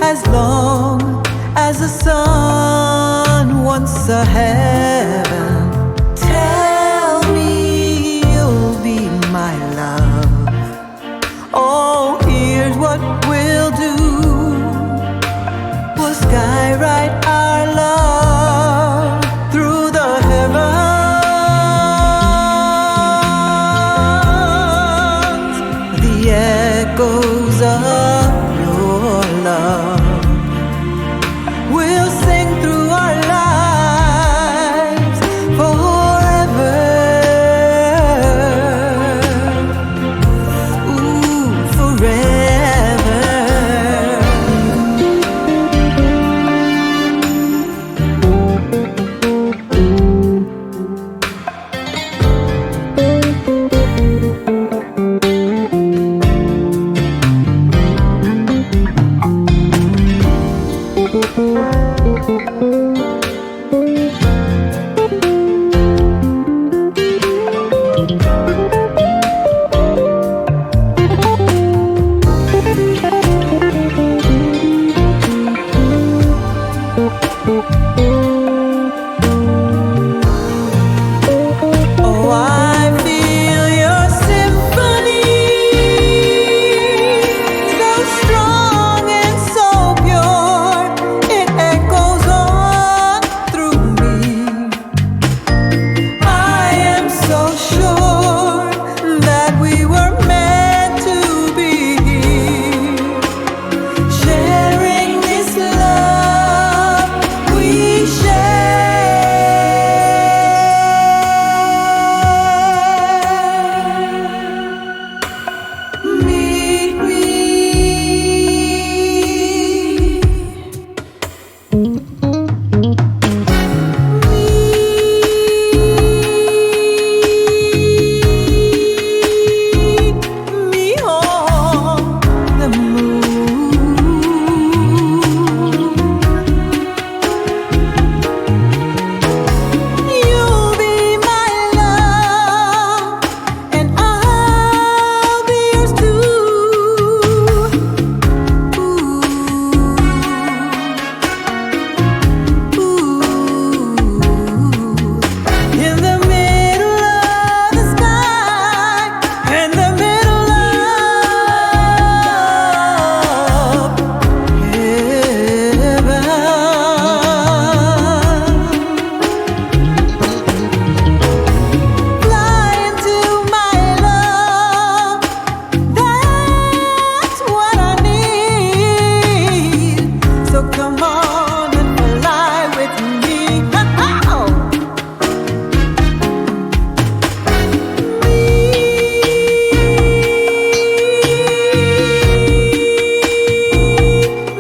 as long as the sun wants a heaven. Tell me you'll be my love. Oh, here's what we'll do. We'll skywrite our love through the heavens. The echoes of your love will sing through our lives forever. Ooh, forever. Oh, I feel your symphony, so strong and so pure, it echoes on through me. I am so sure that we were meant to be here, sharing this love we share. Meet me. Meet me on the moon. You'll be my love, and I'll be yours too. In the middle of the sky, in the middle of heaven. Fly into my love, that's what I need. So come on and fly with me.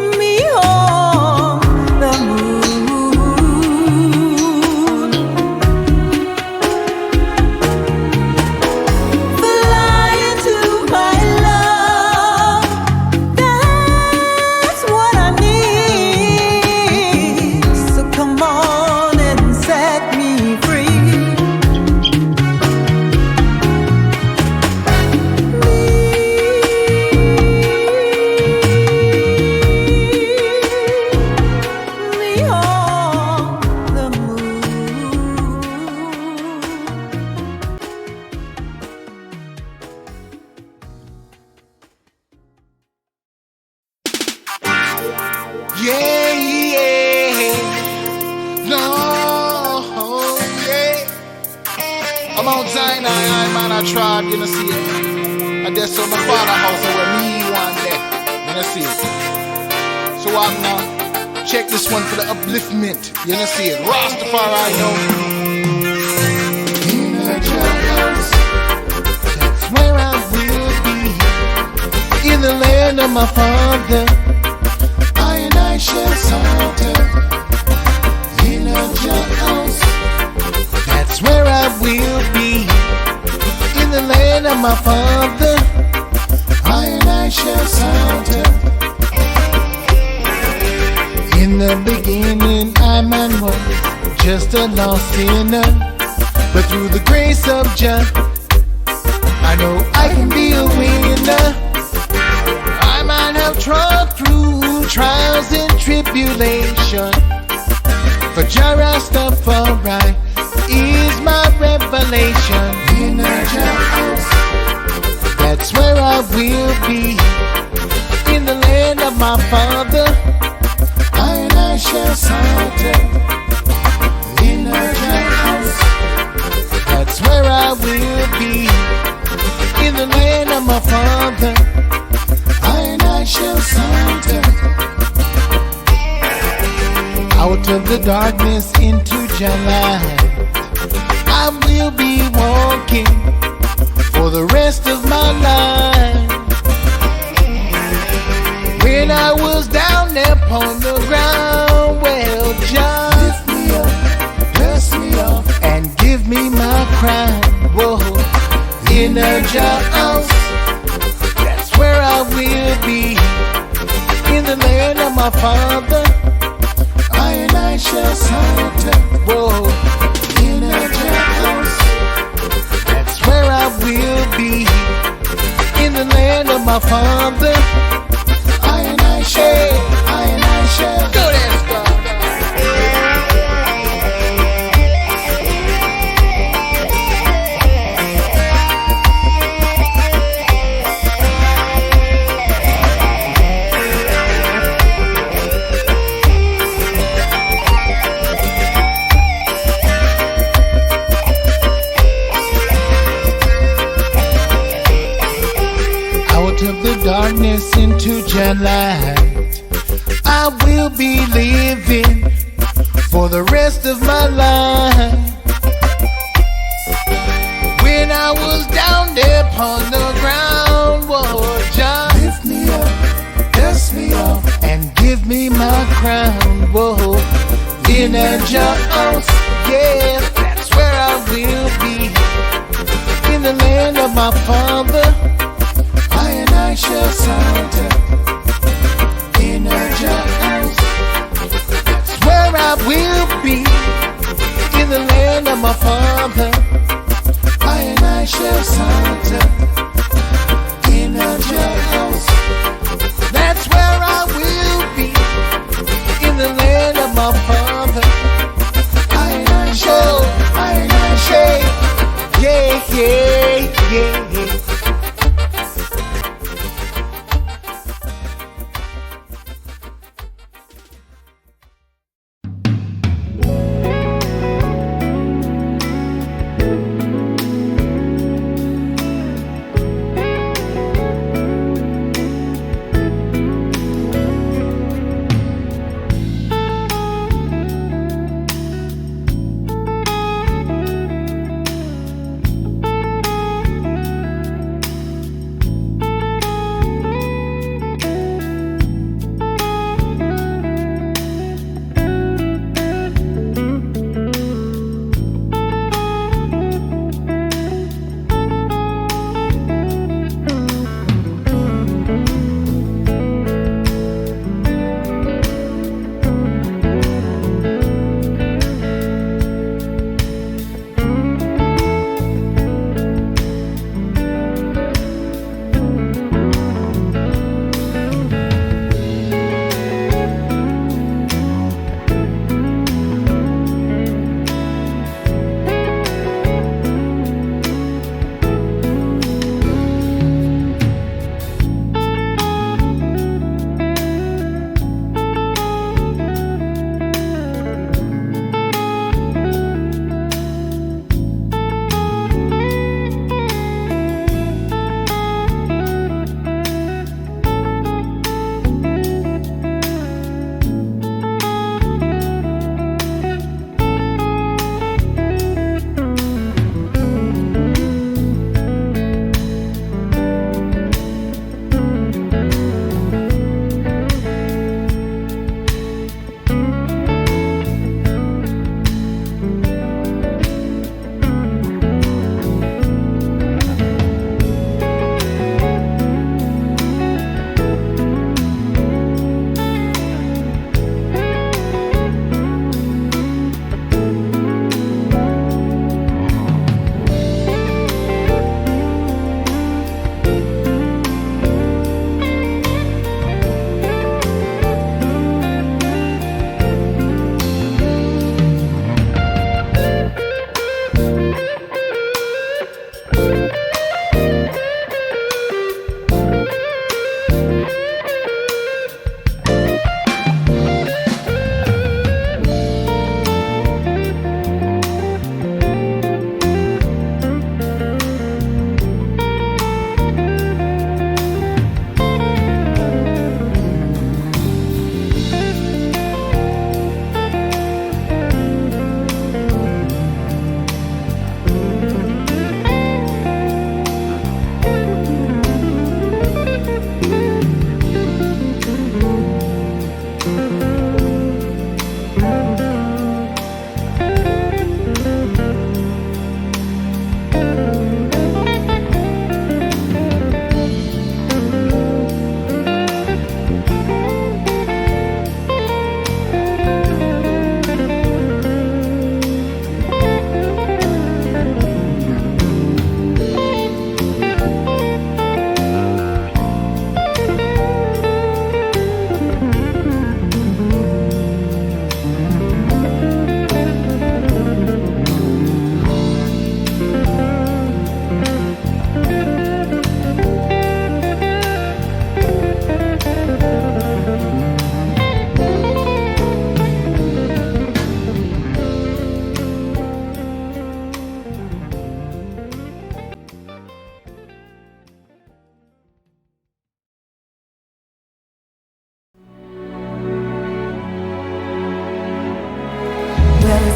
Meet me on the moon. Fly into my love, that's what I need. So come on and set me free. Me on the moon. Yeah, yeah. No, yeah. I'm on Zion, man, I tried, you know, see it. And that's on my father's house where me one day, you know, see it. So I'm now, check this one for the upliftment, you know, see it. Rastafari, know. In the house, that's where I will be. In the land of my father, I and I shall saunter. In a house, that's where I will be. In the land of my father, I and I shall saunter. In the beginning, I man was just a lost sinner, but through the grace of Jah, I know I can be a winner. I might have trod through trials and tribulation. For Jah Rastafari is my revelation. In a Jah house, that's where I will be. In the land of my father, I shall saunter. In a Jah house, that's where I will be. In the land of my father, I shall saunter. Out of the darkness into Jah light, I will be walking for the rest of my life. When I was down there upon the ground, well, Jah lift me up, dust me off, and give me my crown. Whoa, in a Jah house, that's where I will be. In the land of my father, I shall saunter. Whoa, in a Jah house, that's where I will be. In the land of my father, I shall go there, Scott. Out of the darkness into Jah light, I will be living for the rest of my life. When I was down there upon the ground, whoa, Jah lift me up, dust me off, and give me my crown. Whoa, in a Jah house, yeah, that's where I will be. In the land of my father, I shall saunter. In a Jah house, that's where I will be. In the land of my father, I shall saunter. In a Jah house, that's where I will be. In the land of my father, I shall, yeah, yeah, yeah, yeah.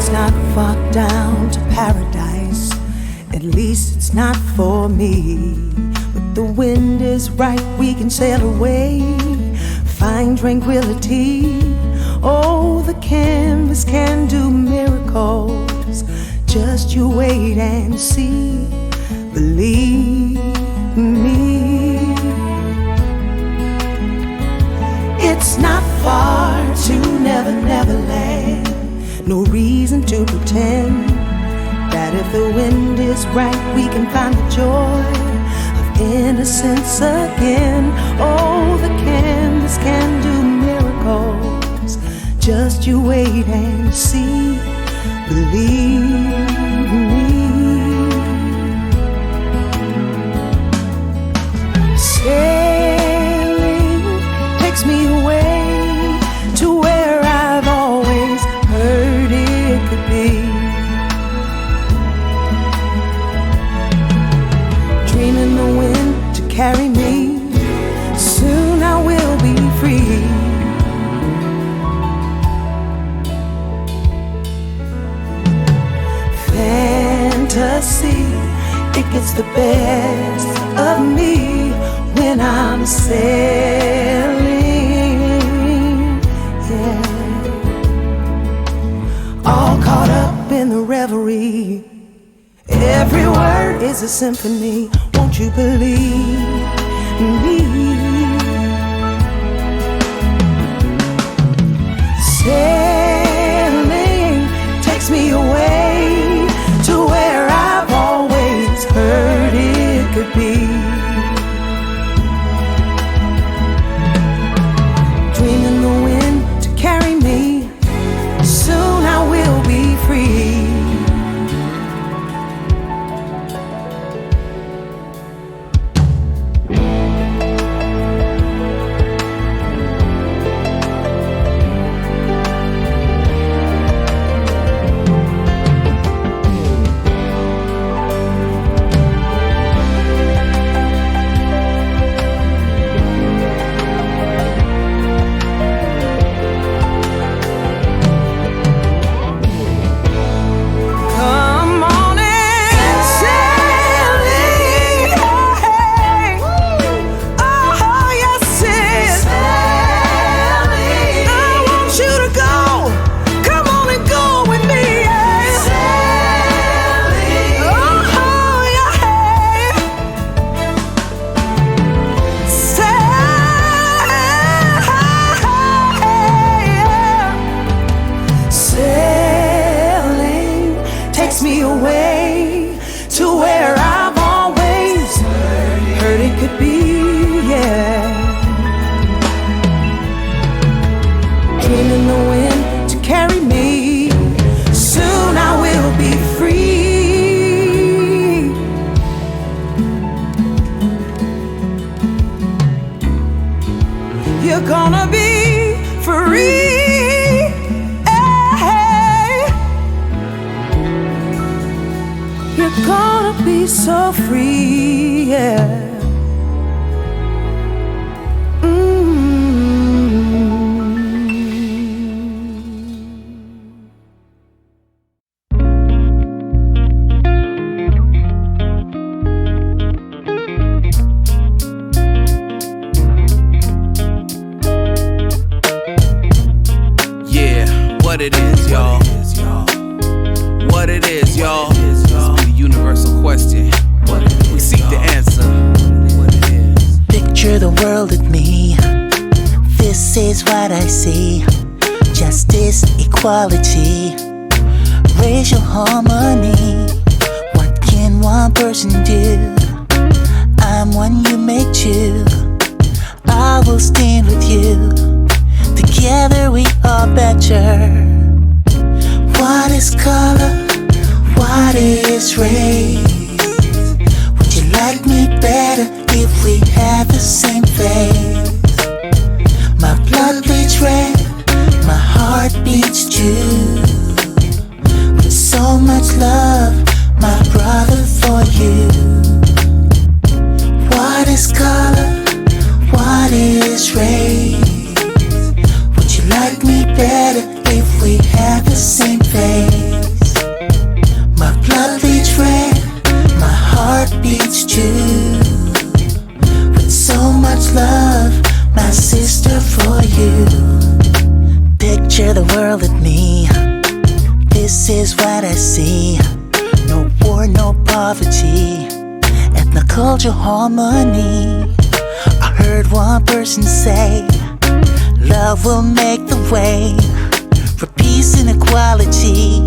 it's not far down to paradise. At least it's not for me. But the wind is right, we can sail away, find tranquility. Oh, the canvas can do miracles. Just you wait and see. Believe me. It's not far to Never, Never Land. No reason to pretend that if the wind is right, we can find the joy of innocence again. Oh, the canvas can do miracles. Just you wait and see. Believe me. Sailing takes me away to where I've always heard it could be. Dreaming the wind to carry me. Soon I will be free. Fantasy, it gets the best of me when I'm sailing, yeah. All caught up in the reverie. Every word is a symphony. Won't you believe me? Sailing takes me away to where I've always heard it could be. Dreaming the wind to carry me. Soon I will be free. Equality, racial harmony. What can one person do? I'm one, you make two. I will stand with you. Together we are better. What is color? What is race? Would you like me better if we had the same face? My blood bleeds red, my heart beats true. With so much love, my brother, for you. What is color? What is race? Would you like me better if we had the same face? Share the world with me. This is what I see. No war, no poverty, ethnocultural harmony. I heard one person say, love will make the way for peace and equality.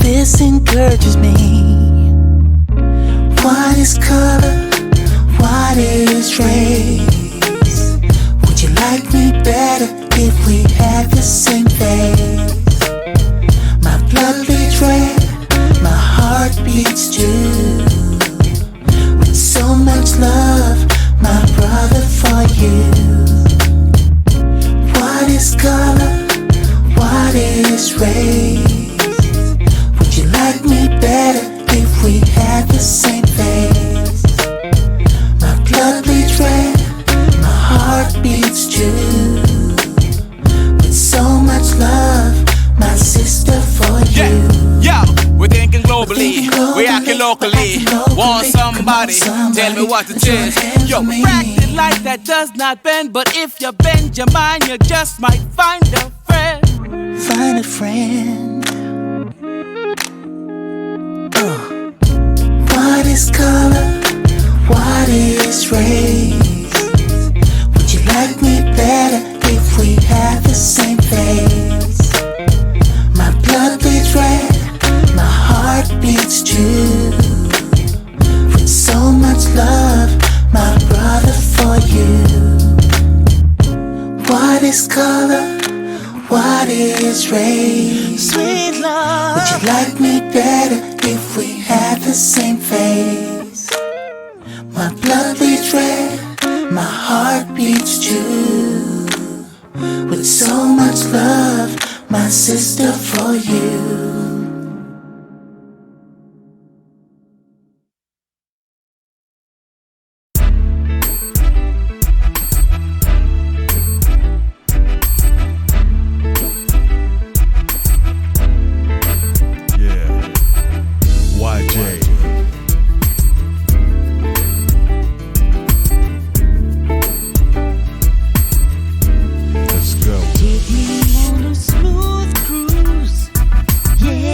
This encourages me. What is color? What is race? Would you like me better if we had the same face? My blood beats red, my heart beats too. With so much love, my brother, for you. What is color? What is race? Would you like me better if we had the same face? My blood bleeds red, my heart beats true. With so much love, my sister, for you. Yeah, we're thinking globally, we're acting locally. Want somebody, tell me what it is. Yo, practice like that does not bend, but if you bend your mind, you just might find a friend. Find a friend. What is color? What is race? Would you like me better if we had the same face? My blood beats red, my heart beats true. With so much love, my brother, for you. What is color? What is race? Sweet love. Would you like me better if we had the same face? My blood beats red, my heart beats true. With so much love, my sister, for you. Take me on a smooth cruise, yeah.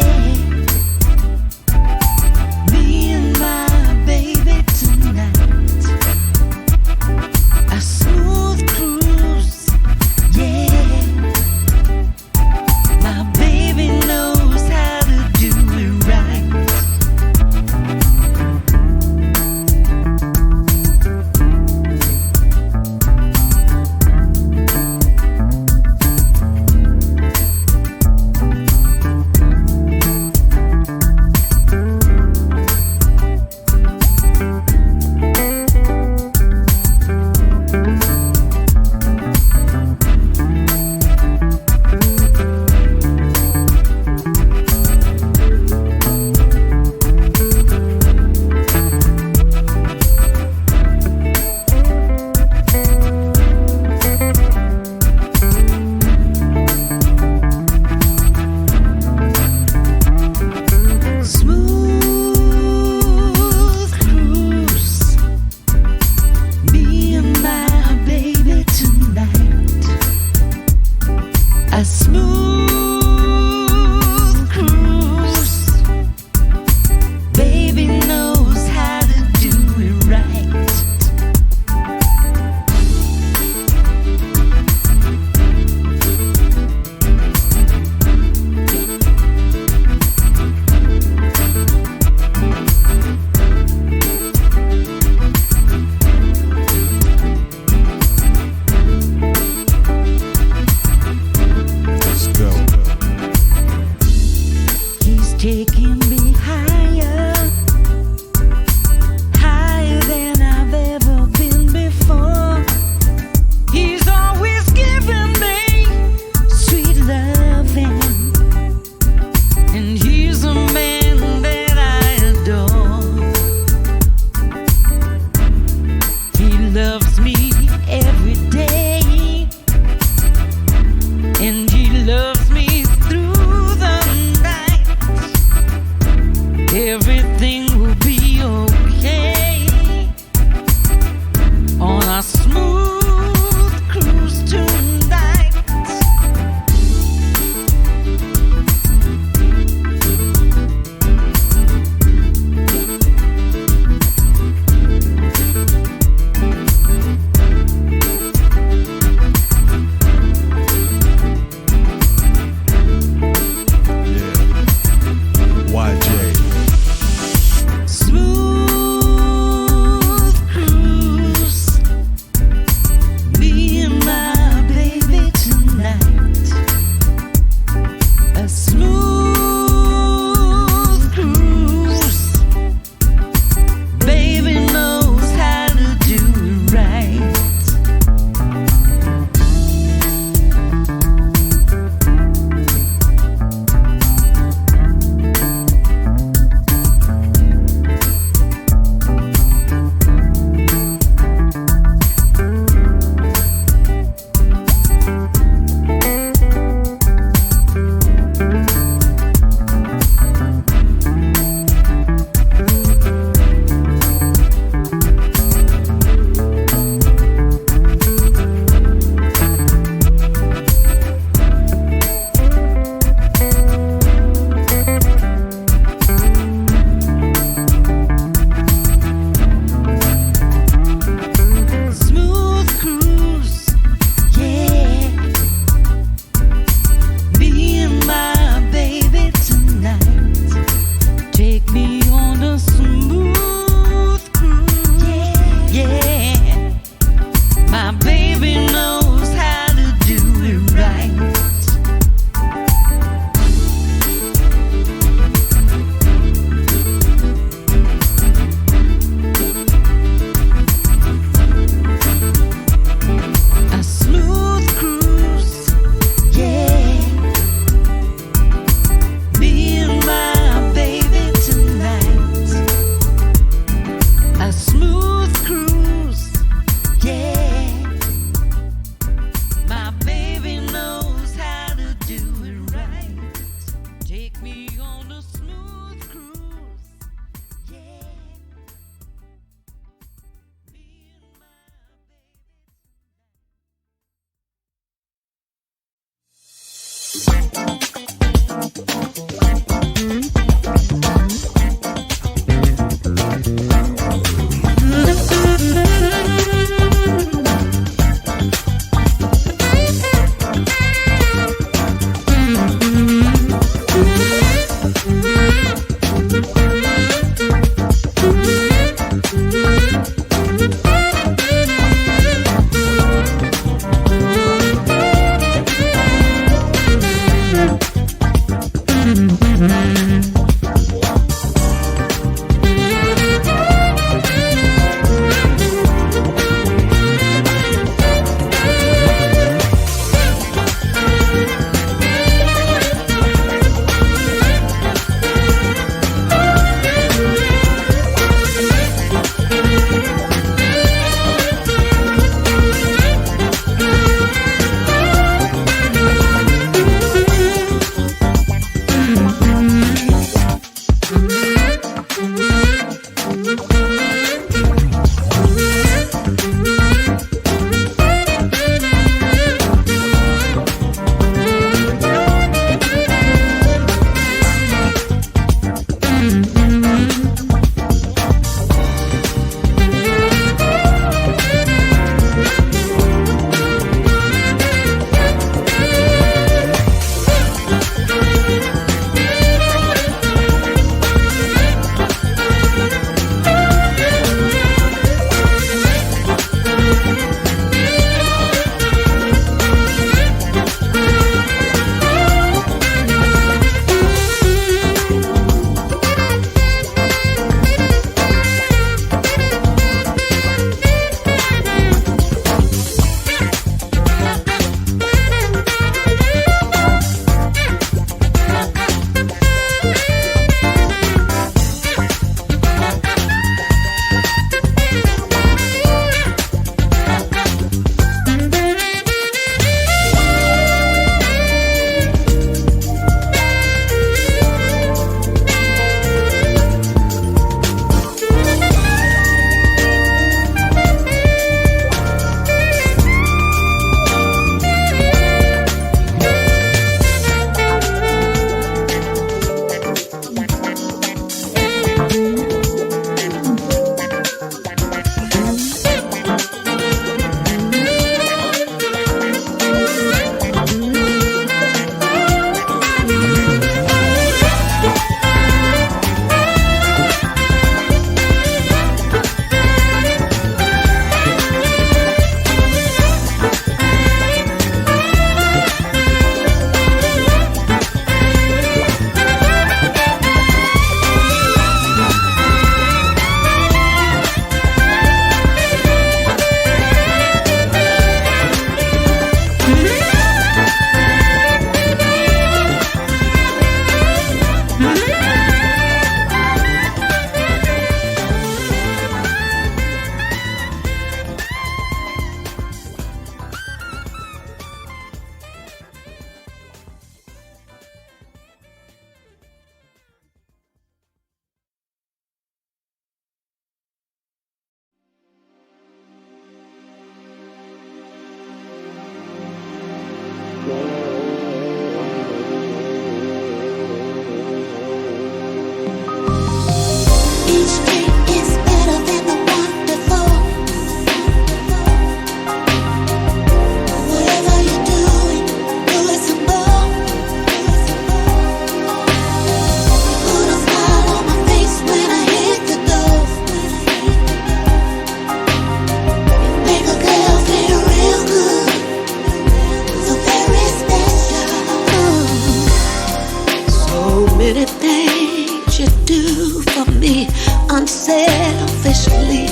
unselfishly.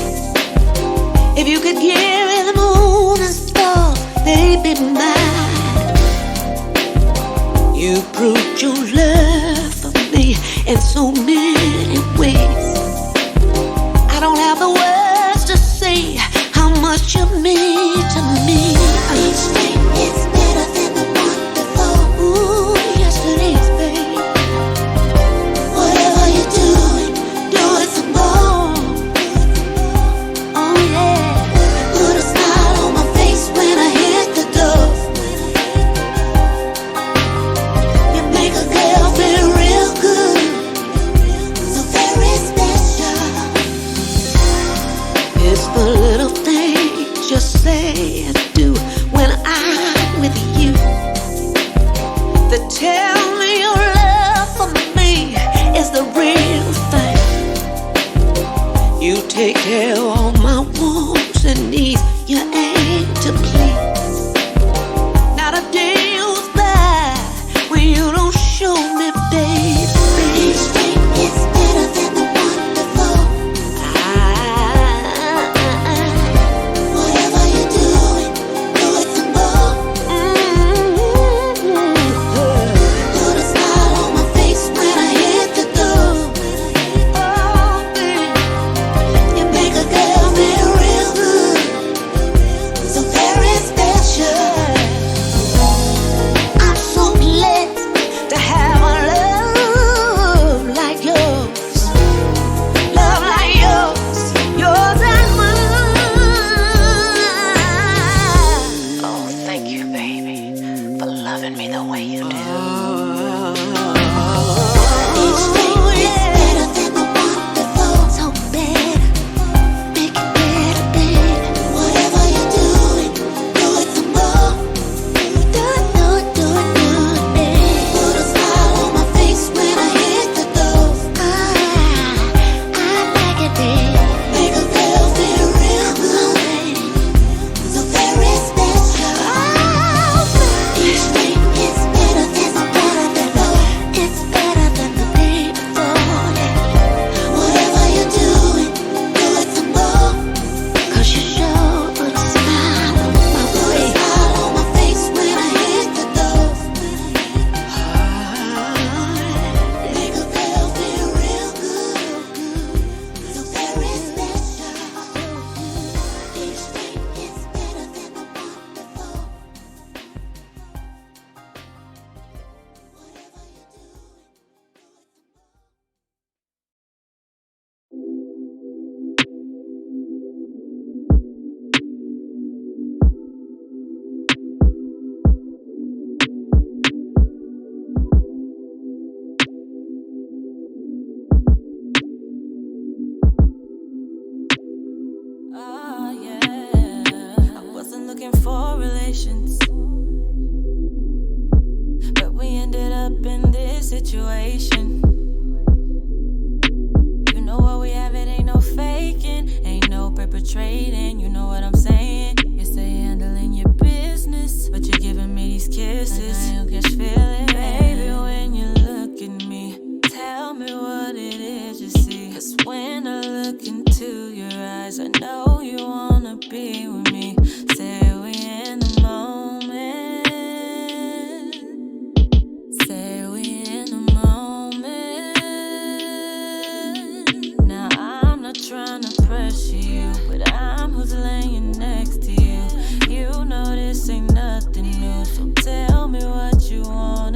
If you could give me the moon and stars, they'd be mine. You proved your love for me in so many ways. I don't have the words to say how much you mean to me. Each day it's better than the one before. Ooh, yes it is, babe. Whatever you're doing, do it some more. Oh yeah. Put a smile on my face when I hit the door. take care of all my wants and needs. You aim to please. Not a day goes by when you don't show me, baby. Each day gets better than the one before. Whatever you're doing, do it some more. Put a smile on my face when I hit the door. Oh, baby, you make a girl feel real good, so very special. I'm so blessed to have a love like yours, yours and mine. Oh, thank you, baby, for loving me the way you do. Each day gets better than the one before. So better, make it better, baby. Whatever you're doing, do it some more. Do it, baby. Put a smile on my face when I hit the door. I like it, baby. Make a girl feel real good, so very special. Each day gets better than the one before. It's better than the day before, yeah. Whatever you're doing, do it some more. 'Cause you sure put a smile on my face. Smile on my face when I hit the door. Make a girl feel real good, so very special. Each day gets better than the one before. Oh yeah, I wasn't looking for relations, but we ended up in this situation. You know what we have, it ain't no faking, ain't no perpetrating. You know what I'm saying? You say handling your business, but you're giving me these kisses. Like I don't catch feeling, baby, when you look at me. Tell me what it is you see. 'Cause when I look into your eyes, I know you wanna be with me. Say we in the moment. Say we in the moment. Now I'm not trying to pressure you, but I'm who's laying next to you. You know this ain't nothing new, so tell me what you want.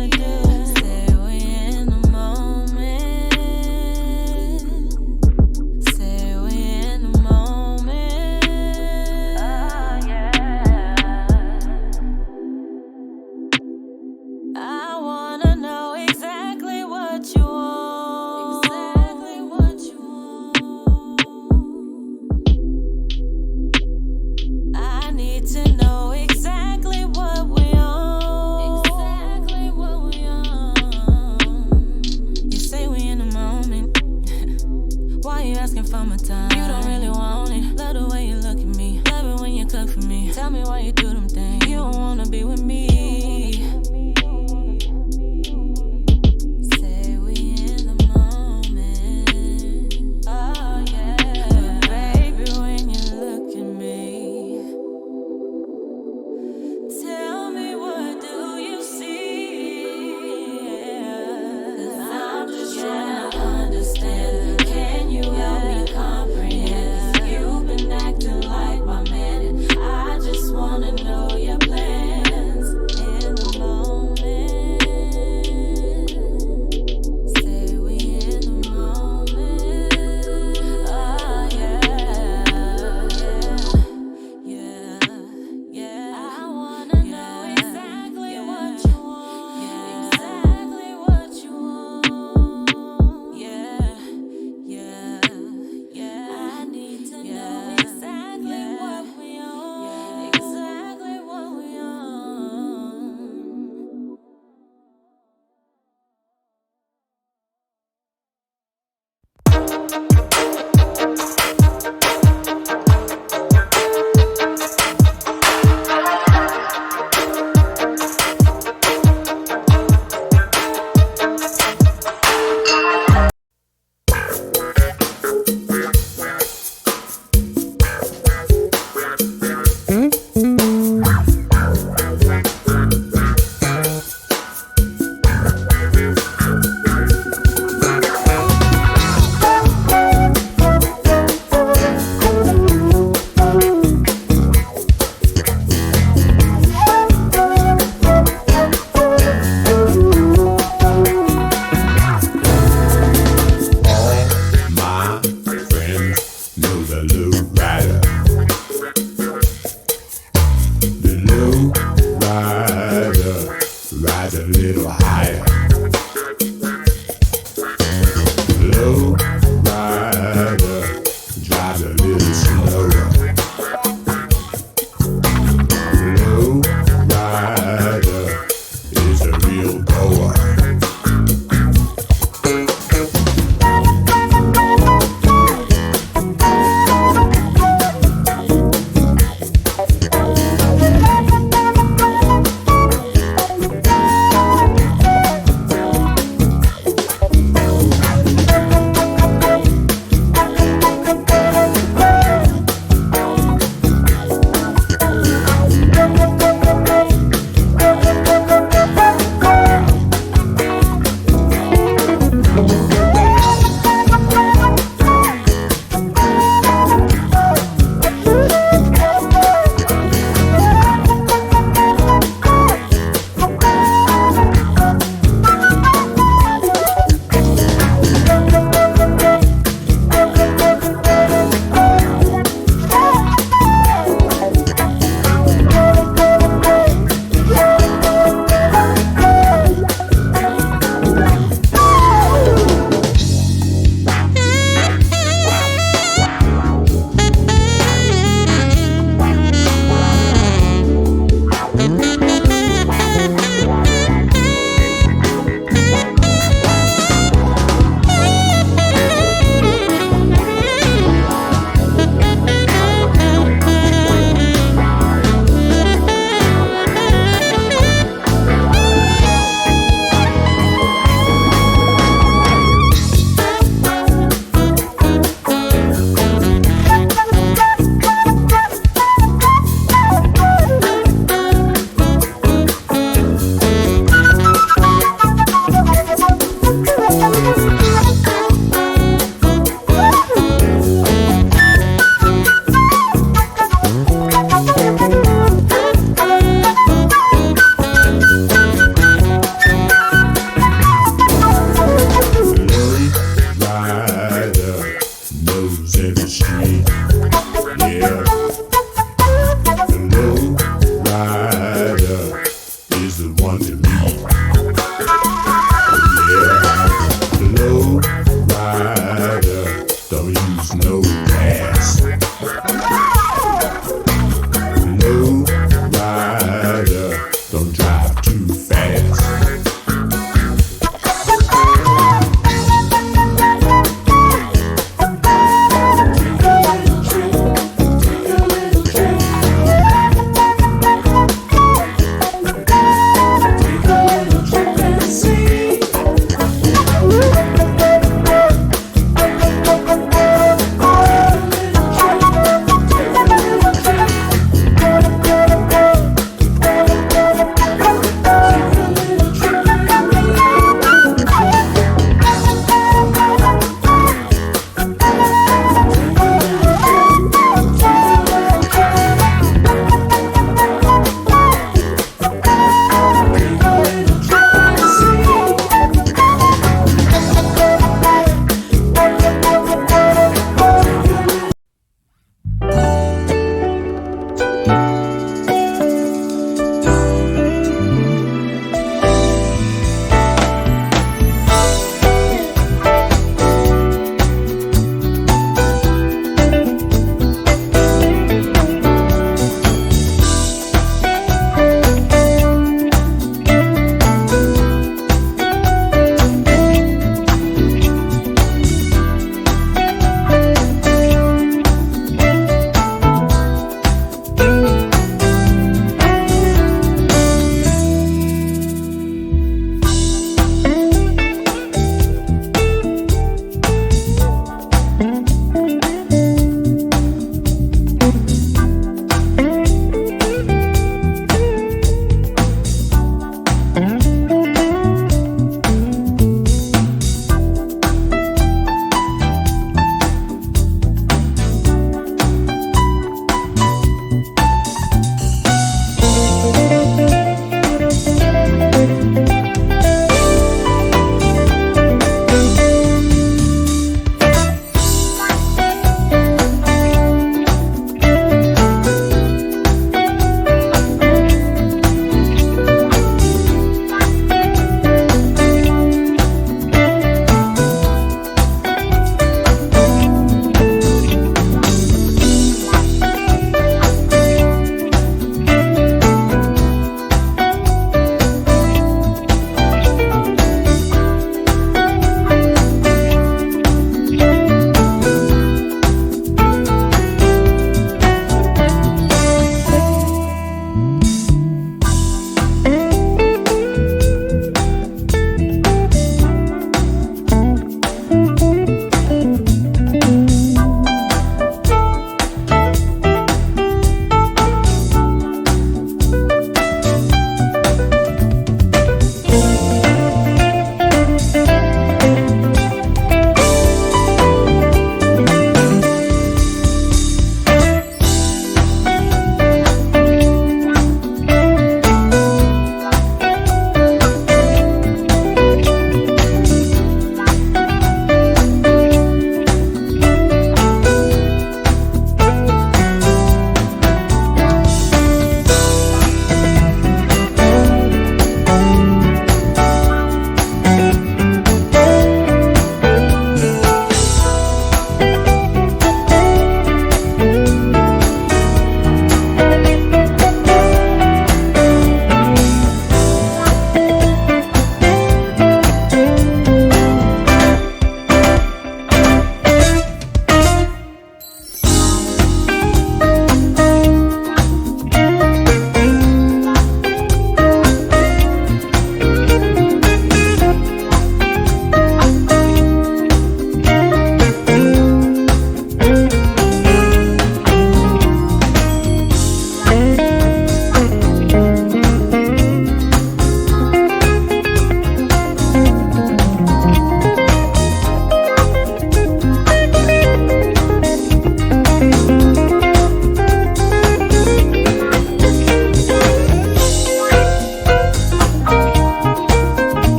little higher. Low rider drives a little slower. Low rider is a real goer.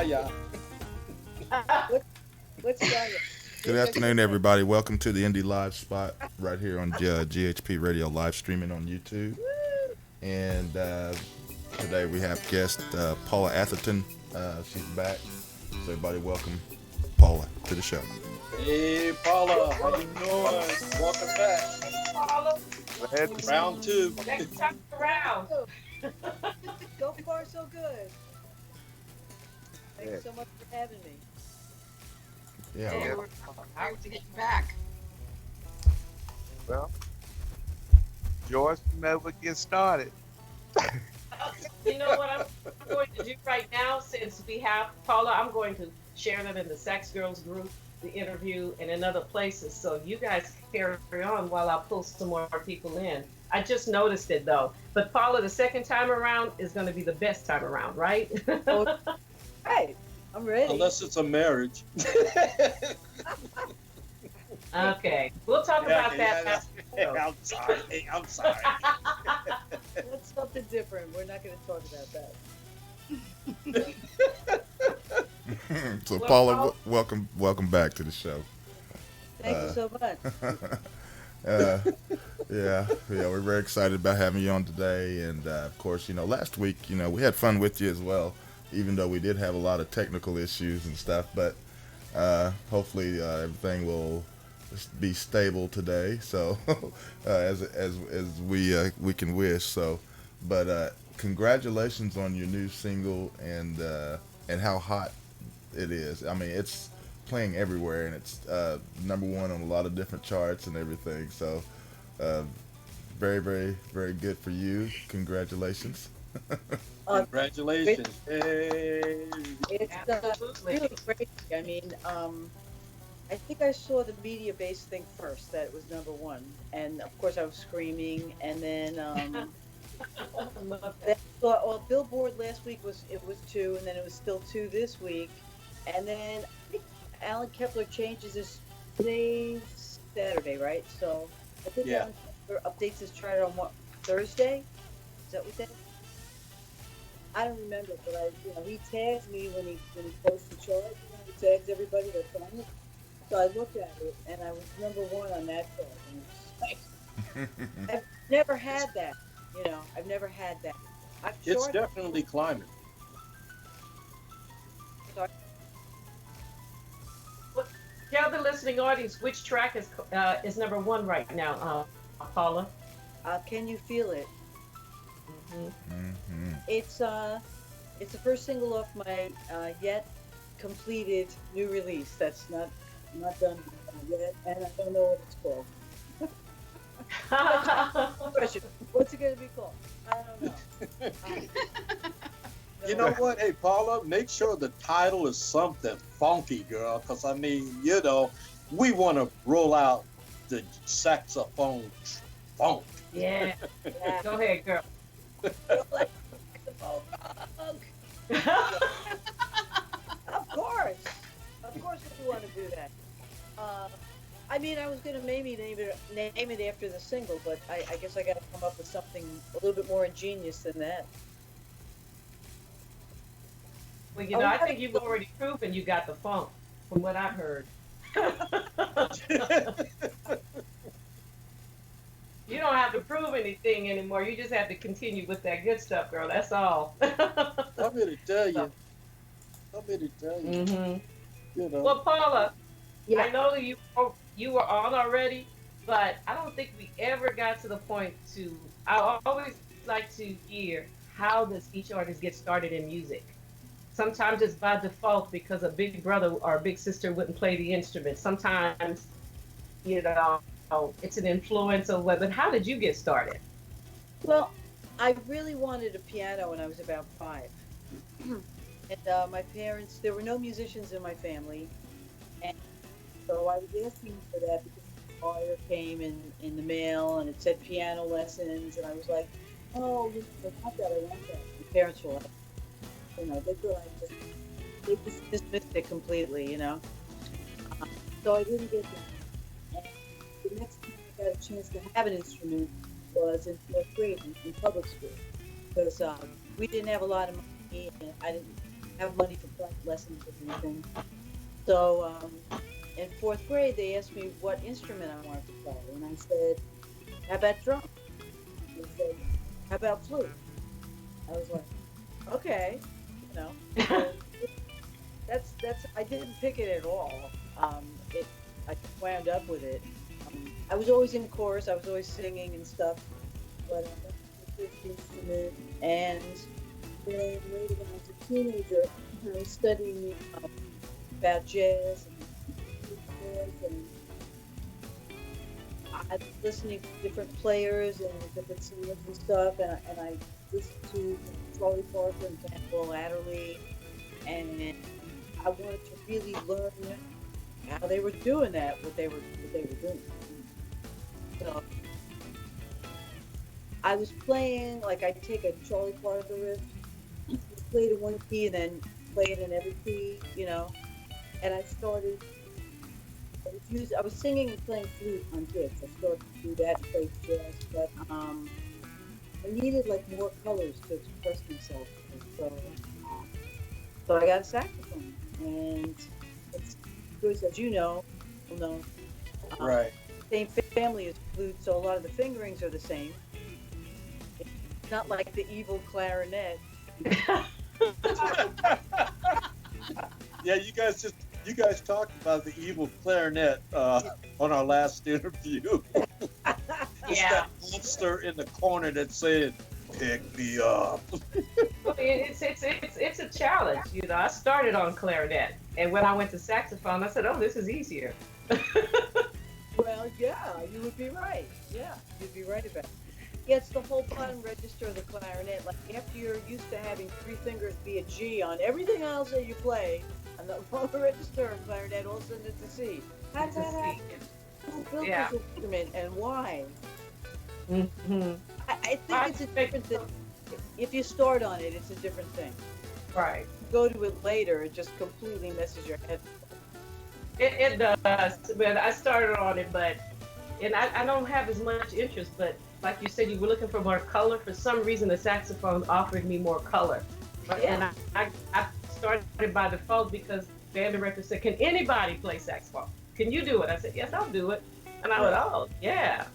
Yaya. What's Yaya? Good afternoon, everybody. Welcome to the Indie Live spot right here on GHP Radio, live streaming on YouTube. And today we have guest Paula Atherton. She's back. So everybody, welcome Paula to the show. Hey, Paula, how you doing? Welcome back. Paula. Round two. Next time around. So far, so good. Thank you so much for having me. Yeah. We're to get you back. Well, Joyce never get started. You know what I'm going to do right now, since we have Paula, I'm going to share them in the Sex Girls group, the interview, and in other places. So you guys carry on while I pull some more people in. I just noticed it though. But Paula, the second time around is going to be the best time around, right? Right. I'm ready. Unless it's a marriage. Okay. We'll talk about that. I'm sorry. I'm sorry. That's something different. We're not going to talk about that. So Paula, welcome back to the show. Thank you so much. Yeah, we're very excited about having you on today. And of course, last week, we had fun with you as well, even though we did have a lot of technical issues and stuff. But hopefully everything will be stable today. So as we can wish. So, but congratulations on your new single and how hot it is. I mean, it's playing everywhere, and it's #1 on a lot of different charts and everything. So very, very, very good for you. Congratulations. Congratulations. Hey. It's really great. I mean, I think I saw the media-based thing first, that it was #1. And of course I was screaming, and then well, Billboard last week was 2, and then it was still 2 this week. And then I think Alan Kepler changes his today's Saturday, right? So I think Alan Kepler updates his chart on what, Thursday? Is that what that is? I don't remember, but he tags me when he posts the chart. He tags everybody that's on it. So I looked at it, and I was #1 on that chart. And it's like, I've never had that. I've never had that. It's definitely climbing. Sorry. Tell the listening audience which track is #1 right now, Paula. Can You Feel It? Mm-hmm. It's the first single off my yet completed new release. That's not done yet, and I don't know what it's called. What's it going to be called? I don't know. You know what? Hey, Paula, make sure the title is something funky, girl, because, we want to roll out the saxophone funk. Yeah. Go ahead, girl. Of course we want to do that. I mean, I was going to maybe name it after the single, but I guess I got to come up with something a little bit more ingenious than that. Well, I think you've already proven you got the funk, from what I've heard. You don't have to prove anything anymore. You just have to continue with that good stuff, girl. That's all. I'm here to tell you. Mm-hmm. Well, Paula, I know that you were on already, but I don't think we ever got to the point to. I always like to hear, how does each artist get started in music? Sometimes it's by default because a big brother or a big sister wouldn't play the instrument. Sometimes, it's an influence of what. But how did you get started? Well, I really wanted a piano when I was about 5. And my parents, there were no musicians in my family. And so I was asking for that because the flyer came in the mail and it said piano lessons. And I was like, oh, I want that. My parents were like, they thought they just dismissed it completely, So I didn't get that. And the next time I got a chance to have an instrument was in 4th grade in public school, because we didn't have a lot of money, and I have money for private lessons or anything. So in fourth grade, they asked me what instrument I wanted to play, and I said, "How about drum?" They said, "How about flute?" I was like, "Okay, you know." So that's I didn't pick it at all. It I just wound up with it. I was always in chorus. I was always singing and stuff, but that's the fifth instrument. And then later, when I was a teenager, I was studying about jazz and I was listening to different players and different singers and stuff, and I listened to Charlie Parker and Van Adderley, and I wanted to really learn how they were doing that, what they were doing. So I was playing, like I'd take a Charlie Parker riff, play it in one key and then play it in every key, you know. And I was singing and playing flute on gigs. I started to do that and play jazz, but I needed like more colors to express myself. So I got a saxophone, and it's, Joyce, as you know, Right. Same family as flute, so a lot of the fingerings are the same. It's not like the evil clarinet. Yeah, you guys talked about the evil clarinet on our last interview. It's that monster in the corner that said, "Pick me up." It's a challenge, you know. I started on clarinet, and when I went to saxophone, I said, "Oh, this is easier." Well, yeah, you would be right. Yeah, you'd be right about it. Yeah, it's the whole bottom register of the clarinet. Like after you're used to having three fingers be a G on everything else that you play, and the bottom register of clarinet, all of a sudden it's a C. How does that happen? Who built this instrument and why? Mm-hmm. I think it's a different thing. If you start on it, it's a different thing. Right. If you go to it later, it just completely messes your head. It does, but I started on it, and I don't have as much interest, but like you said, you were looking for more color. For some reason, the saxophone offered me more color. Yeah. And I started by default because band director said, "Can anybody play saxophone? Can you do it?" I said, "Yes, I'll do it." And I went, "Oh, yeah.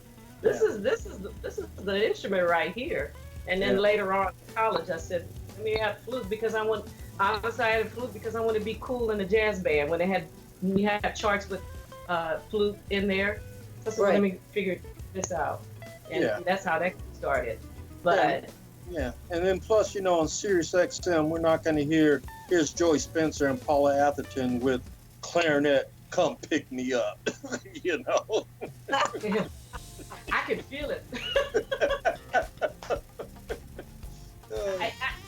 This is the instrument right here." And then later on in college, I said, "Let me have flute because I had flute because I want to be cool in the jazz band when we had charts with flute in there." So let me figure this out, and that's how that started. But yeah, and then plus, you know, on Sirius XM, we're not going to here's Joyce Spencer and Paula Atherton with clarinet, "Come Pick Me Up," you know. I can feel it.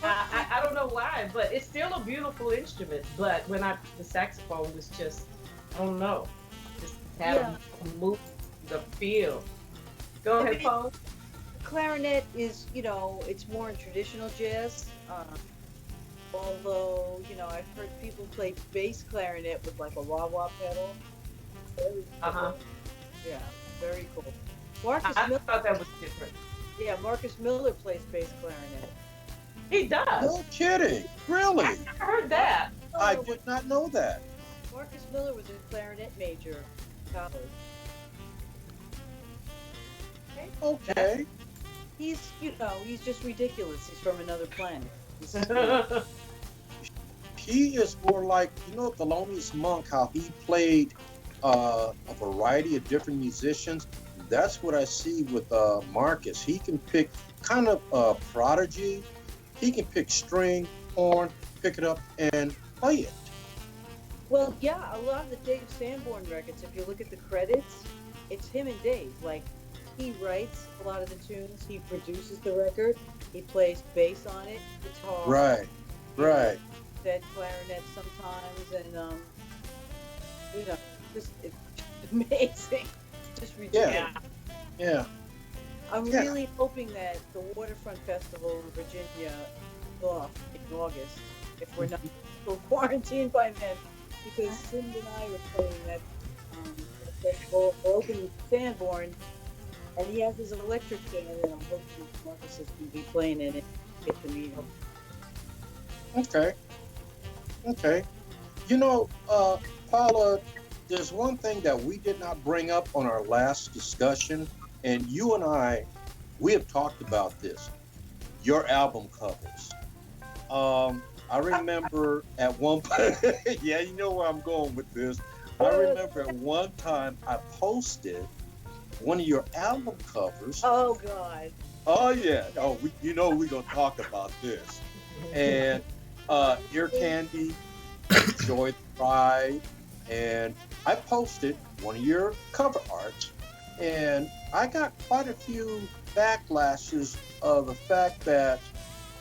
I don't know why, but it's still a beautiful instrument. But when the saxophone was just, I don't know, just had a move, the feel. Go ahead, Paul. Clarinet is, you know, it's more in traditional jazz. Although, you know, I've heard people play bass clarinet with like a wah-wah pedal. Very cool. Yeah, very cool. I thought that was different. Yeah, Marcus Miller plays bass clarinet. He does. No kidding. Really? I heard that. I did not know that. Marcus Miller was a clarinet major in college. Okay. He's, you know, he's just ridiculous. He's from another planet. He is more like, you know, Thelonious Monk, how he played a variety of different musicians. That's what I see with Marcus. He can pick kind of prodigy. He can pick string, horn, pick it up, and play it. Well, yeah, a lot of the Dave Sanborn records, if you look at the credits, it's him and Dave. Like, he writes a lot of the tunes. He produces the record. He plays bass on it, guitar. Right. That clarinet sometimes, and you know, just it's amazing, just ridiculous. Yeah. I'm really hoping that the Waterfront Festival in Virginia is off in August, if we're not still quarantined by then, because Cindy and I were playing that festival. We're opening with Sanborn, and he has his electric band, and I'm hoping Marcus is going to be playing in it. Get to meet him. Okay. Okay. You know, Paula, there's one thing that we did not bring up on our last discussion, and you and we have talked about this. Your album covers. I remember at one point, yeah, you know where I'm going with this. I remember at one time I posted one of your album covers. Oh God. Oh yeah. Oh, you know we're gonna talk about this. And Ear Candy, Joy the Ride, and I posted one of your cover arts, and I got quite a few backlashes of the fact that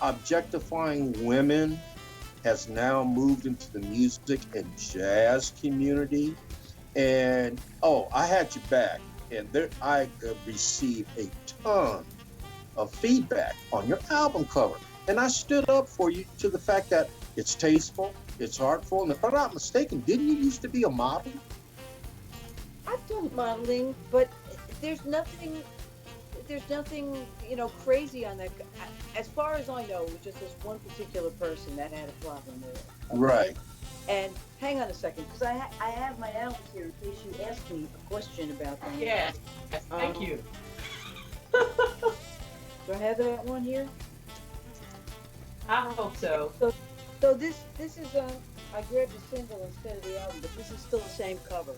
objectifying women has now moved into the music and jazz community. And I had you back, and there I received a ton of feedback on your album cover. And I stood up for you to the fact that it's tasteful, it's artful, and if I'm not mistaken, didn't you used to be a model? I've done modeling, but there's nothing, crazy on that. As far as I know, it was just this one particular person that had a problem with it. Okay? Right. And hang on a second, because I have my albums here in case you ask me a question about them. Yes. Thank you. Do I have that one here? I hope so. So this is I grabbed the single instead of the album, but this is still the same cover.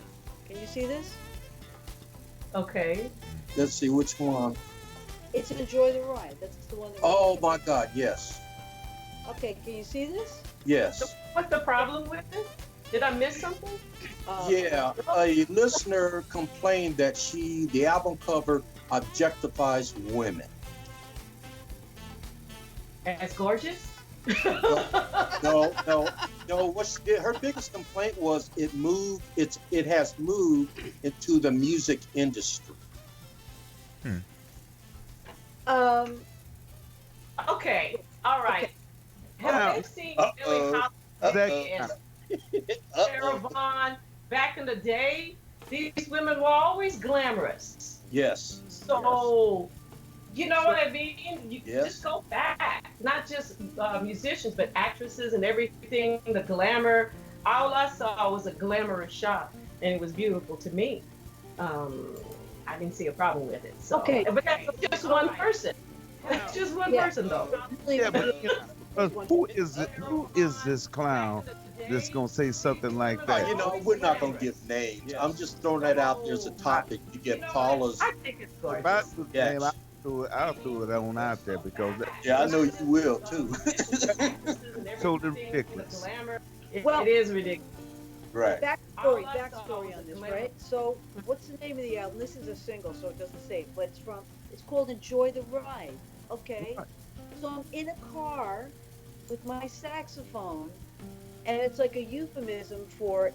Can you see this? Okay. Let's see which one. It's Enjoy the Ride. That's the one. Oh my God, yes. Okay, can you see this? Yes. So what's the problem with it? Did I miss something? Yeah, a listener complained that the album cover objectifies women. As gorgeous? No. Her biggest complaint was it has moved into the music industry. Okay. All right. Have you seen Billie Holiday and Sarah Vaughan back in the day? These women were always glamorous. Yes. So, you know what I mean? You Yes. just go back. Not just musicians, but actresses and everything, the glamour. All I saw was a glamorous shot, and it was beautiful to me. I didn't see a problem with it. So. Okay. But that's just one person. That's just one person, though. Yeah, but who is this clown that's gonna say something like that? We're not gonna give names. I'm just throwing that out there as a topic to get Paula's. I think it's gorgeous. If I was the name, I'll throw it on out there because I know you will too. Totally ridiculous. It is ridiculous. Right. Backstory on this, right? So, what's the name of the album? This is a single, so it doesn't say it, but it's called Enjoy the Ride. Okay. So I'm in a car with my saxophone, and it's like a euphemism for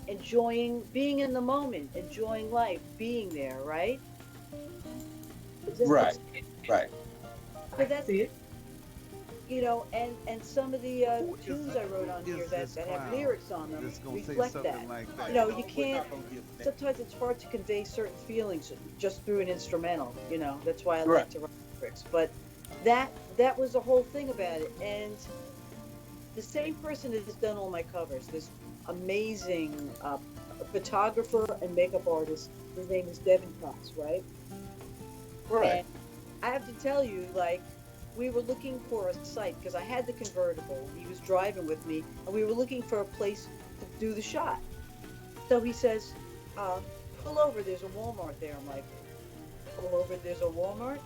being in the moment, enjoying life, being there, right? Right. But that's it. And some of the tunes I wrote on here that have lyrics on them reflect that. Like You can't. Sometimes it's hard to convey certain feelings just through an instrumental. That's why I like to write lyrics. But that was the whole thing about it. And the same person that has done all my covers, this amazing photographer and makeup artist. His name is Devin Cox, right? Right. And I have to tell you, we were looking for a site because I had the convertible. He was driving with me, and we were looking for a place to do the shot. So he says, pull over, there's a Walmart there. I'm like, pull over, there's a Walmart?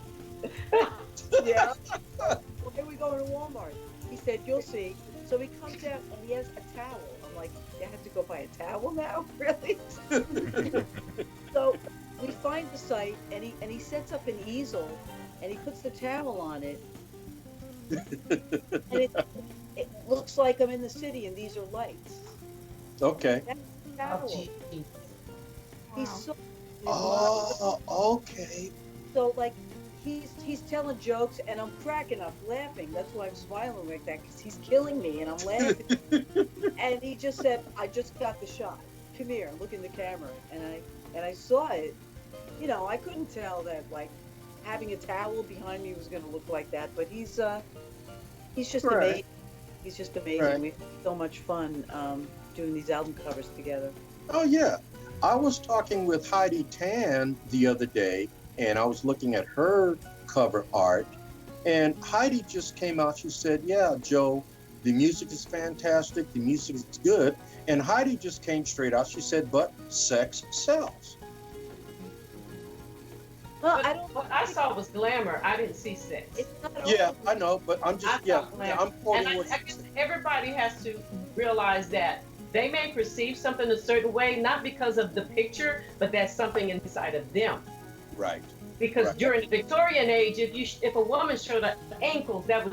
Yeah. Why are we going to Walmart? He said, you'll see. So he comes out, and he has a towel. I'm like, you have to go buy a towel now? Really? So we find the site, and he sets up an easel, and he puts the towel on it. And it looks like I'm in the city, and these are lights. Okay. That's the towel. He's so. Okay. So he's telling jokes, and I'm cracking up, laughing. That's why I'm smiling like that, because he's killing me, and I'm laughing. And he just said, "I just got the shot. Come here, look in the camera." And I saw it. I couldn't tell that having a towel behind me was going to look like that, but he's just amazing. He's just amazing. Right. We had so much fun doing these album covers together. Oh yeah, I was talking with Heidi Tan the other day, and I was looking at her cover art, and Heidi just came out. She said, "Yeah, Joe, the music is fantastic. The music is good." And Heidi just came straight out. She said, "But sex sells." Well, What I saw was glamour. I didn't see sex. It's not Yeah, I know, but I'm just I'm quoting And what I guess everybody has to realize that they may perceive something a certain way, not because of the picture, but that's something inside of them. right. Because Right. during the Victorian age, if a woman showed her ankles, that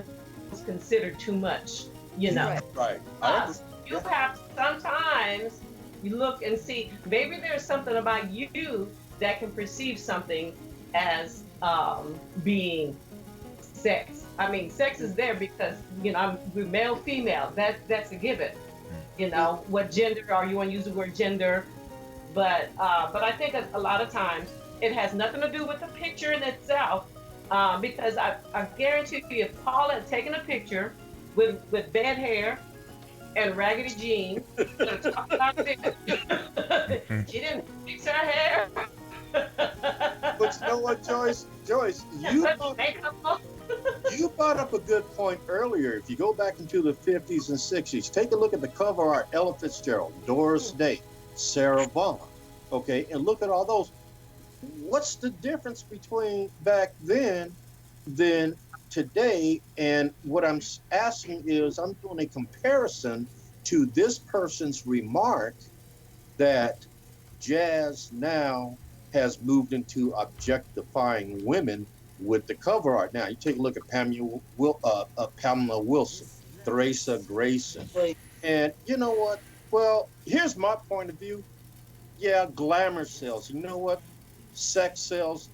was considered too much, you know. Right. Right. But you have sometimes you look and see maybe there's something about you that can perceive something as being sex. I mean, sex is there because we're male, female. That's a given. You know, what gender are you? Want to use the word gender, but I think a lot of times it has nothing to do with the picture in itself, because I guarantee you, if Paula had taken a picture with bad hair and raggedy jeans, talk about this. She didn't fix her hair. But you know what, Joyce? You brought up a good point earlier. If you go back into the 50s and 60s, take a look at the cover art: Ella Fitzgerald, Doris Day, Sarah Vaughan. Okay, and look at all those. What's the difference between back then than today? And what I'm asking is, I'm doing a comparison to this person's remark that jazz now has moved into objectifying women with the cover art. Now, you take a look at Pamela Wilson, Theresa Grayson. And you know what? Well, here's my point of view. Yeah, glamour sells. You know what? Sex sells.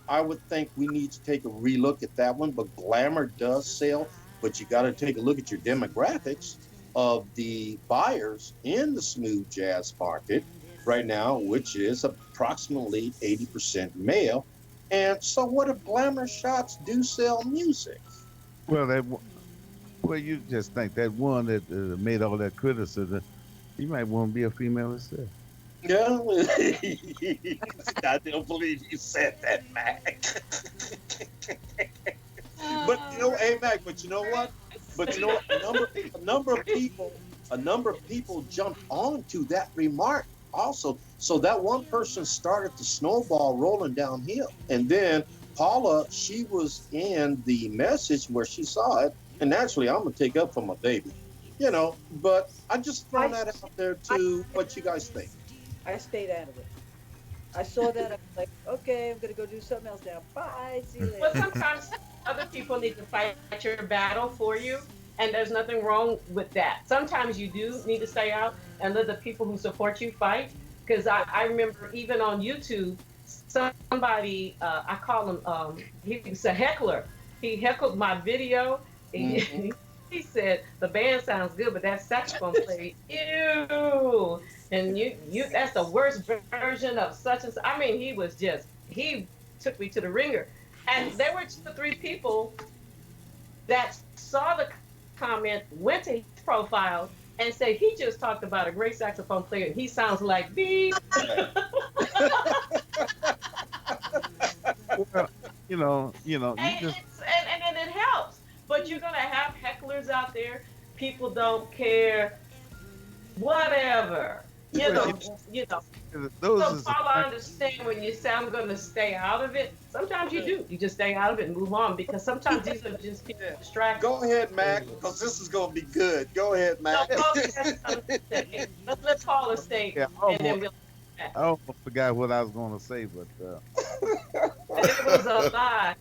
I would think we need to take a relook at that one, but glamour does sell. But you got to take a look at your demographics of the buyers in the smooth jazz market right now, which is approximately 80% male. And so what if glamour shots do sell music? Well, you just think that one that made all that criticism, you might want to be a female herself. Yeah, I don't believe you said that, Mac. But hey, Mac. But you know what? A number of people jumped onto that remark also. So that one person started the snowball rolling downhill, and then Paula, she was in the message where she saw it, and naturally, I'm gonna take up for my baby, But I just throw that out there to what you guys think. I stayed out of it. I saw that. I was like, okay, I'm gonna go do something else now. Bye. See you later. But sometimes other people need to fight your battle for you, and there's nothing wrong with that. Sometimes you do need to stay out and let the people who support you fight. Because I remember even on YouTube, somebody, I call him, he was a heckler. He heckled my video. Mm-hmm. He said, the band sounds good, but that saxophone played, ew. And you that's the worst version of such and such. I mean, he took me to the ringer. And there were 2 or 3 people that saw the comment, went to his profile, and said he just talked about a great saxophone player and he sounds like beep. Well, and it helps. But you're gonna have hecklers out there. People don't care. Whatever. So Paul, I understand when you say I'm gonna stay out of it. Sometimes you do. You just stay out of it and move on, because sometimes these are just people distracted. Go ahead, Mac, because this is gonna be good. Go ahead, Mac. Let's let Paula stay, and then we'll. I almost forgot what I was going to say, but it was a lie.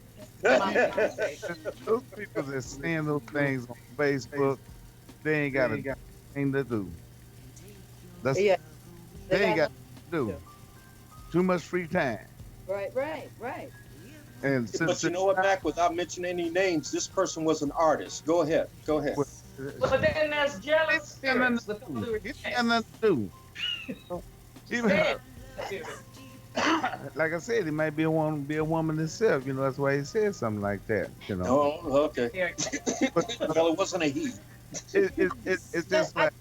Those people that saying those things on Facebook, they ain't got a thing to do. They ain't got to do. Too much free time. Right. And but you know what, Mac? Without mentioning any names, this person was an artist. Go ahead. But then there's jealous spirits. Like I said, it might be a woman itself. That's why he said something like that. Oh, okay. Well, it wasn't a he. It's just like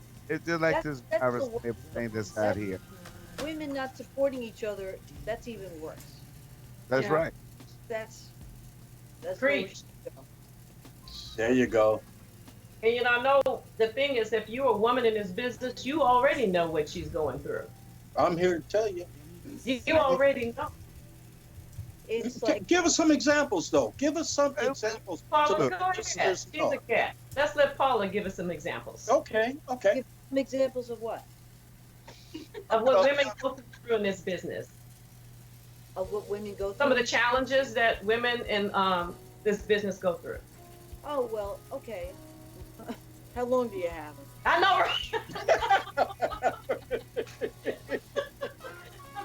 this virus thing that's out here. Women not supporting each other, that's even worse. That's right. That's Preach. There you go. And I know the thing is, if you're a woman in this business, you already know what she's going through. I'm here to tell you. You already know. It's like, give us some examples, though. Give us some examples. Paula, go ahead. She's a cat. Let's let Paula give us some examples. Okay. Give some examples of what? Of what women go through in this business. Of what women go through. Some of the challenges that women in this business go through. Oh, well, okay. How long do you have it? I know, right?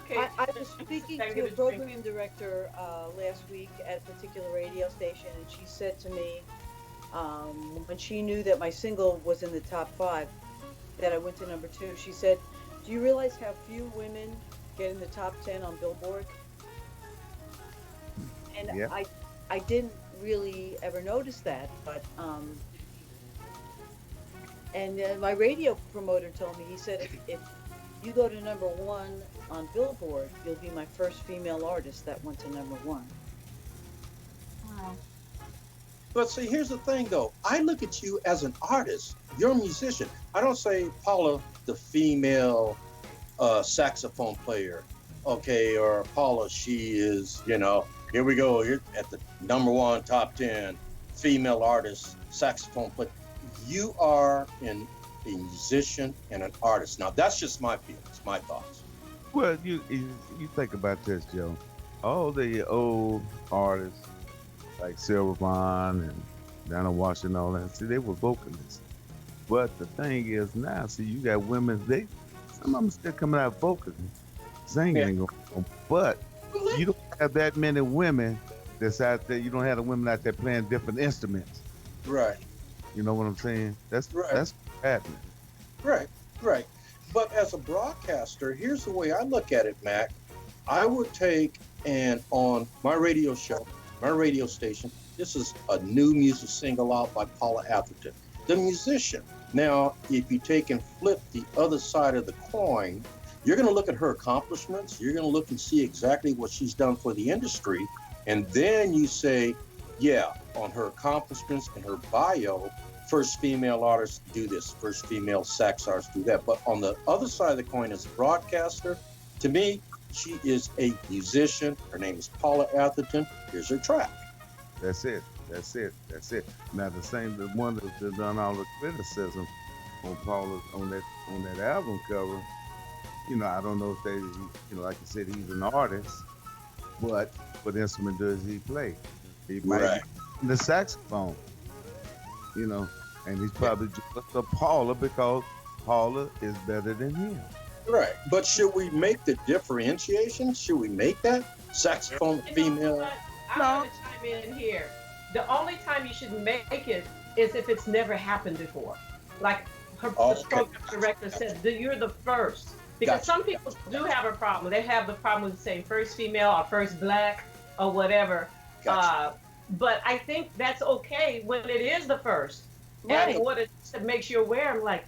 Okay. I was speaking to a program director last week at a particular radio station, and she said to me, when she knew that my single was in the top 5, that I went to number 2, she said, "Do you realize how few women get in the top 10 on Billboard?" And yeah. I didn't really ever notice that, but and my radio promoter told me, he said, if you go to number 1 on Billboard, you'll be my first female artist that went to number 1. Wow. But see, here's the thing, though. I look at you as an artist. You're a musician. I don't say Paula, the female saxophone player, okay, or Paula, she is, here we go. You're at the number 1 top 10 female artist saxophone player. You are a musician and an artist. Now, that's just my feelings, my thoughts. Well, you think about this, Joe. All the old artists like Silver Bond and Donna Washington and all that, see, they were vocalists. But the thing is now, see, you got women, some of them still coming out vocally, singing and going on. But you don't have that many women that's out there. You don't have the women out there playing different instruments. Right. You know what I'm saying? That's happening. Right. But as a broadcaster, here's the way I look at it, Mac. I would take and on my radio show, my radio station, this is a new music single out by Paula Atherton, the musician. Now, if you take and flip the other side of the coin, you're going to look at her accomplishments. You're going to look and see exactly what she's done for the industry. And then you say, yeah, on her accomplishments and her bio, first female artist do this, first female sax artist do that. But on the other side of the coin as a broadcaster, to me, she is a musician. Her name is Paula Atherton. Here's her track. That's it. Now the one that's done all the criticism on Paula on that album cover, I don't know if they, like you said, he's an artist, but what instrument does he play? He might be the saxophone, and he's probably just a Paula because Paula is better than him. Right, but should we make the differentiation? Should we make that saxophone female? I'm going to chime in here. The only time you should make it is if it's never happened before. Like the program director said, you're the first. Because some people do have a problem. They have the problem with saying first female or first black or whatever. But I think that's okay when it is the first. Right. And what it makes you aware, I'm like,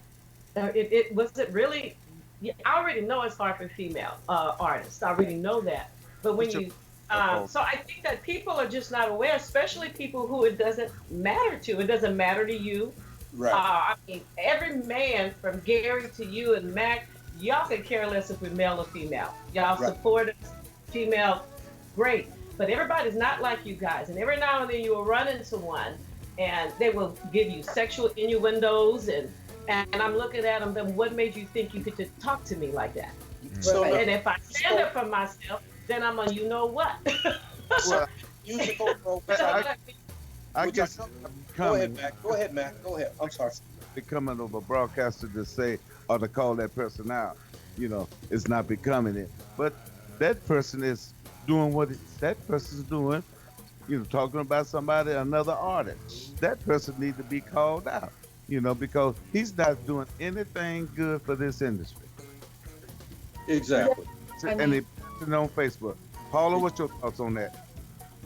was it really? Yeah, I already know it's hard for female artists. I already know that. But when you, so I think that people are just not aware, especially people who it doesn't matter to. It doesn't matter to you. Right. I mean, every man from Gary to you and Mac, y'all could care less if we're male or female. Y'all support us, female, great. But everybody's not like you guys. And every now and then you will run into one and they will give you sexual innuendos and I'm looking at them, then what made you think you could just talk to me like that? So, and if I stand up for myself, then I'm a you know what. I guess go ahead, Mac. Go ahead. I'm sorry. Becoming of a broadcaster to say or to call that person out, it's not becoming it. But that person is doing what that person's doing, talking about somebody, another artist. That person needs to be called out, because he's not doing anything good for this industry. Exactly. And they put it on Facebook. Paula, what's your thoughts on that?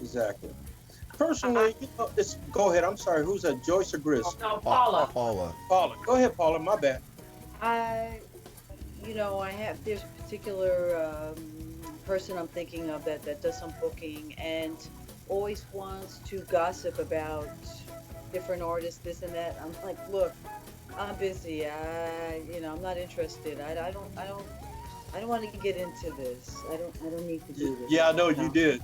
Exactly. Personally, it's go ahead. I'm sorry. Who's that? Joyce or Gris? No, Paula. Paula. Paula. Go ahead, Paula. My bad. I have there's a particular person I'm thinking of that does some booking and always wants to gossip about different artists, this and that. I'm like, look, I'm busy. I'm not interested. I don't want to get into this. I don't need to do this. Yeah, I know you did.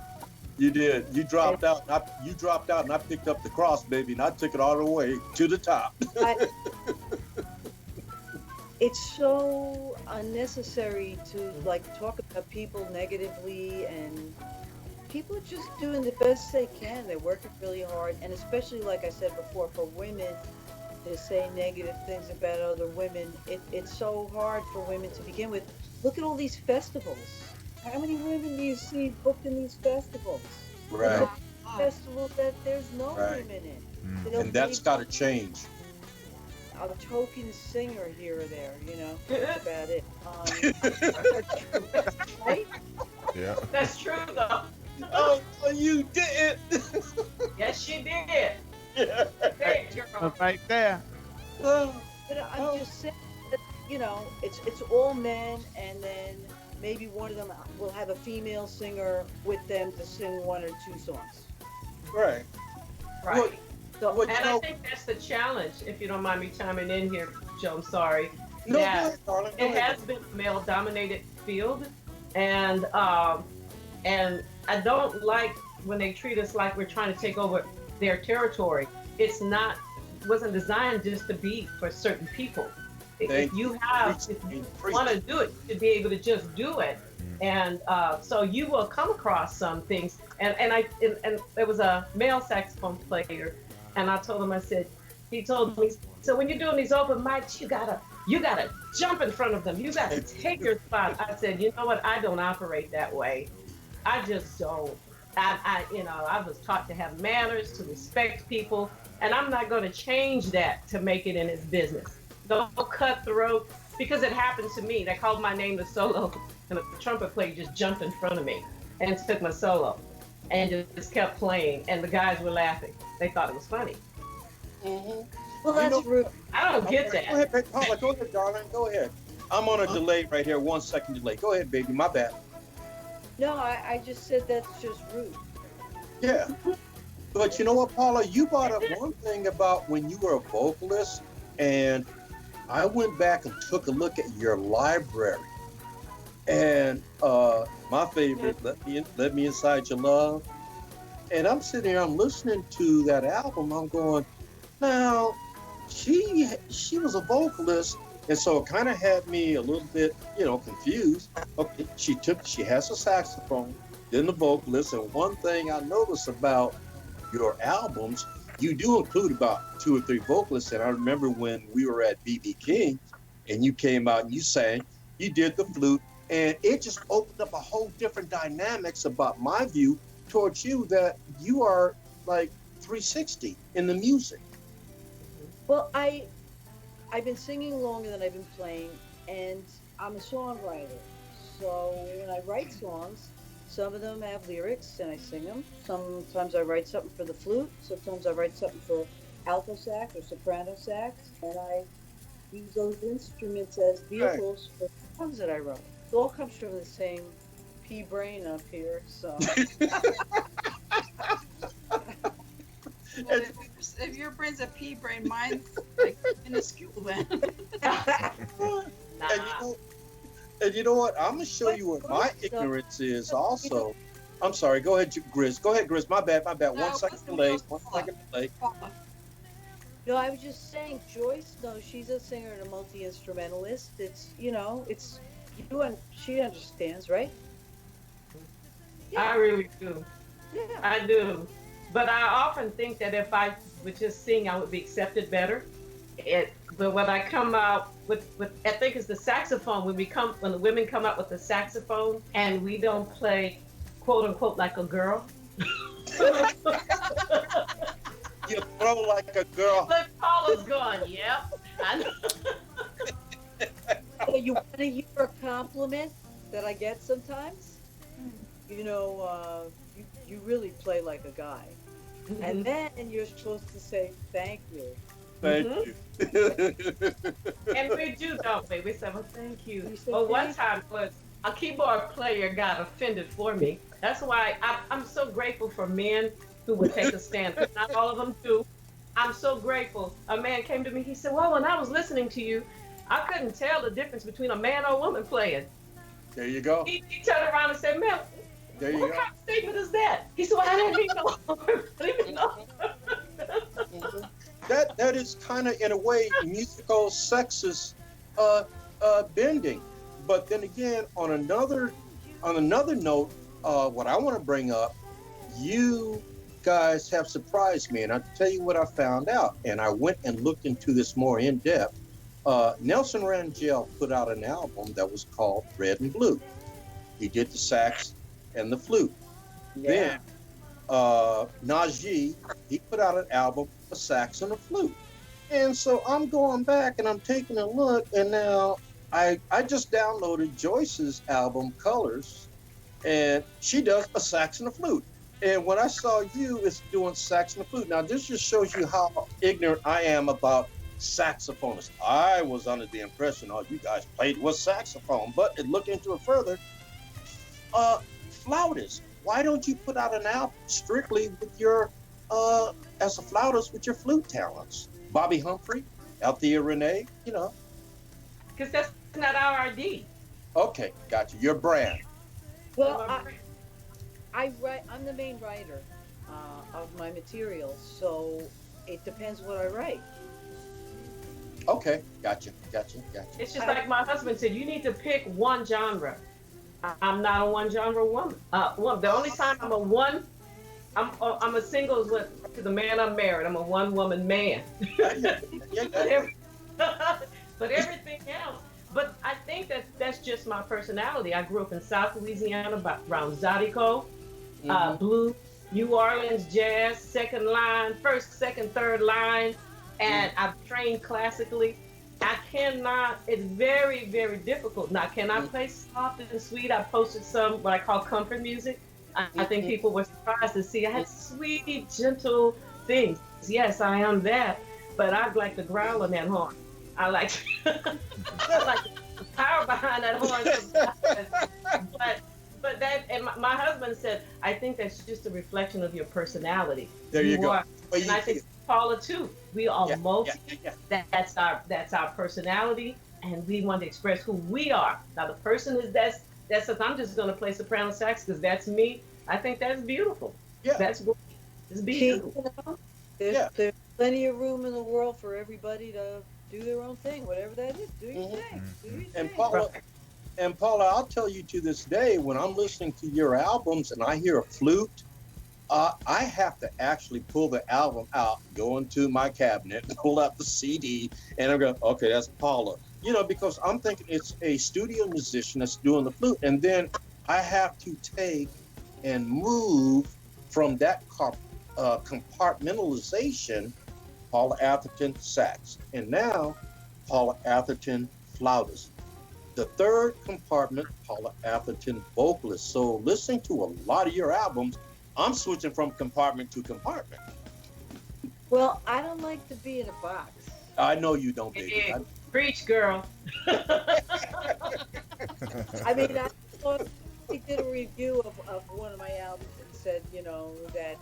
You did. You dropped out. You dropped out, and I picked up the cross, baby, and I took it all the way to the top. It's so unnecessary to talk about people negatively, and people are just doing the best they can. They're working really hard, and especially like I said before, for women to say negative things about other women, it's so hard for women to begin with. Look at all these festivals. How many women do you see booked in these festivals? Right. Festivals that there's no Right. women in. And that's got to change. A token singer here or there, that's about it. Right? Yeah. That's true, though. Oh, you didn't. Yes, she did. Hey, girl. Right there. But I'm just saying that, it's all men, and then maybe one of them will have a female singer with them to sing one or two songs. Right. Right. So, And I think that's the challenge, if you don't mind me chiming in here, Joe, I'm sorry. No, go that ahead, darling. Go it ahead. has been a male-dominated field, and I don't like when they treat us like we're trying to take over their territory. It's wasn't designed just to be for certain people. If you want to do it, you should be able to just do it. And so you will come across some things. And there was a male saxophone player, and I told him, he told me, so when you're doing these open mics, you gotta jump in front of them. You gotta take your spot. I said, you know what? I don't operate that way. I just don't. I was taught to have manners, to respect people, and I'm not going to change that to make it in his business. Don't cutthroat, because it happened to me. They called my name to solo, and a trumpet player just jumped in front of me and took my solo, and just kept playing, and the guys were laughing. They thought it was funny. Mm-hmm. Well, that's rude. I don't get that. Go ahead, Paula. Go ahead, darling. Go ahead. I'm on a delay right here. 1 second delay. Go ahead, baby. My bad. No, I just said that's just rude. Yeah. But you know what, Paula? You brought up one thing about when you were a vocalist, and I went back and took a look at your library. And my favorite, Let Me Inside Your Love. And I'm sitting here, I'm listening to that album. I'm going, now, she was a vocalist, and so it kind of had me a little bit, confused. Okay, she has a saxophone, then the vocalist, and one thing I noticed about your albums, you do include about 2 or 3 vocalists. And I remember when we were at BB King, and you came out and you sang, you did the flute, and it just opened up a whole different dynamics about my view towards you, that you are like 360 in the music. Well, I've been singing longer than I've been playing, and I'm a songwriter. So when I write songs, some of them have lyrics and I sing them. Sometimes I write something for the flute. Sometimes I write something for alto sax or soprano sax, and I use those instruments as vehicles for songs that I wrote. It all comes from the same pea brain up here, so. Well, if your brain's a pea brain, mine's like minuscule then. And you know what? I'm gonna show you what my ignorance is also. I'm sorry. Go ahead, Gris. Go ahead, Gris. My bad. 1 second delay. 1 second delay. No, I was just saying, Joyce. No, she's a singer and a multi-instrumentalist. It's it's you and she understands, right? I really do. Yeah. I do. But I often think that if I would just sing, I would be accepted better. But when I come out with I think it's the saxophone, when the women come out with the saxophone and we don't play quote unquote like a girl. You throw like a girl. Look, Paula's gone. Yep. I know. So you want to hear a compliment that I get sometimes? You really play like a guy. And then you're supposed to say thank you. Thank you. And we do, don't we? We say, well, thank you. say Well, one thank time was a keyboard player got offended for me. That's why I'm so grateful for men who would take a stand. Not all of them do. I'm so grateful. A man came to me. He said, well, when I was listening to you, I couldn't tell the difference between a man or a woman playing. There you go. He turned around and said, man, There you what go. kind of statement is that? He said, well, I didn't even know. That is kind of, in a way, musical sexist bending. But then again, on another note, what I want to bring up, you guys have surprised me, and I'll tell you what I found out. And I went and looked into this more in depth. Nelson Rangel put out an album that was called Red and Blue. He did the sax and the flute. Yeah. Then Najee, he put out an album, a sax and a flute. And so I'm going back and I'm taking a look, and now I just downloaded Joyce's album Colors, and she does a sax and a flute. And when I saw you, it's doing sax and a flute. Now this just shows you how ignorant I am about saxophonists. I was under the impression all you guys played was saxophone, but looking into it further, flautist. Why don't you put out an album strictly with your as a flautist with your flute talents? Bobby Humphrey, Althea Renee, you know. Because that's not our ID. Okay, got you. Your brand. Well, I write. I'm the main writer of my materials, so it depends what I write. Okay, gotcha. It's just like my husband said, you need to pick one genre. I'm not a one genre woman. The only time I'm I'm a singles with the man I'm married. I'm a one woman man. But everything else. But I think that's just my personality. I grew up in South Louisiana, around Zydeco, blues, New Orleans jazz, second line, first, second, third line, and I've trained classically. I cannot, it's very, very difficult. Now, can I play soft and sweet? I posted some, what I call comfort music. I think people were surprised to see I had sweet, gentle things. Yes, I am that, but I like the growl on that horn. I like, I like the power behind that horn. But that, and my husband said, I think that's just a reflection of your personality. There you go. And I think Paula too. We are multi. That's our personality, and we want to express who we are. Now the person is that's if I'm just going to play soprano sax because that's me. I think that's beautiful. Yeah, that's it's beautiful. There's plenty of room in the world for everybody to do their own thing, whatever that is. Do your thing. Do your thing. And Paula, I'll tell you to this day, when I'm listening to your albums and I hear a flute, I have to actually pull the album out, go into my cabinet, pull out the CD, and I'm going, okay, that's Paula. You know, because I'm thinking it's a studio musician that's doing the flute. And then I have to take and move from that compartmentalization, Paula Atherton sax, and now Paula Atherton flautist. The third compartment, Paula Atherton vocalist. So listening to a lot of your albums, I'm switching from compartment to compartment. Well, I don't like to be in a box. I know you don't, baby. Preach, girl. I mean, I thought he did a review of one of my albums and said, you know, that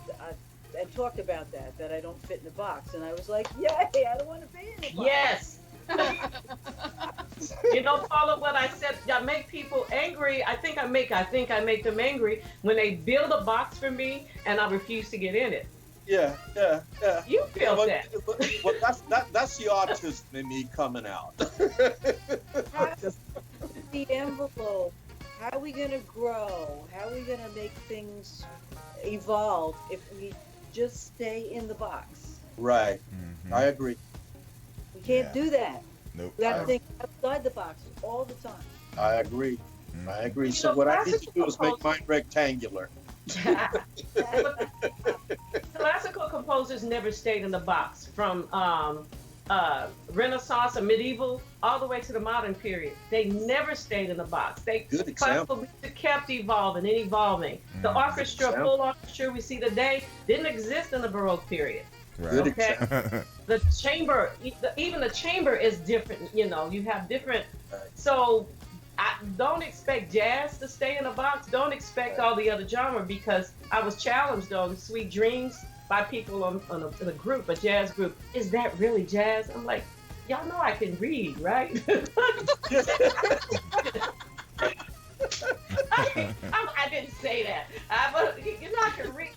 and talked about that I don't fit in a box, and I was like, yay, I don't want to be in a box. Yes. You know, Paula, what I said, I make people angry. I think I make them angry when they build a box for me and I refuse to get in it. Yeah. You feel that. But that's the autism in me coming out. The envelope. How are we going to grow? How are we going to make things evolve if we just stay in the box? Right. I agree. We can't do that. Nope. We got to think outside the box all the time. I agree. So what I need to do is make mine rectangular. Classical composers never stayed in the box. From Renaissance or medieval, all the way to the modern period. They never stayed in a box. Classical music kept evolving and evolving. The orchestra, full orchestra we see today, didn't exist in the Baroque period. Right. Okay. The chamber, even the chamber is different. You know, you have different. So I don't expect jazz to stay in a box. Don't expect all the other genre, because I was challenged on Sweet Dreams by people in a group, a jazz group. Is that really jazz? I'm like, y'all know I can read, right? I didn't say that. You know I can read.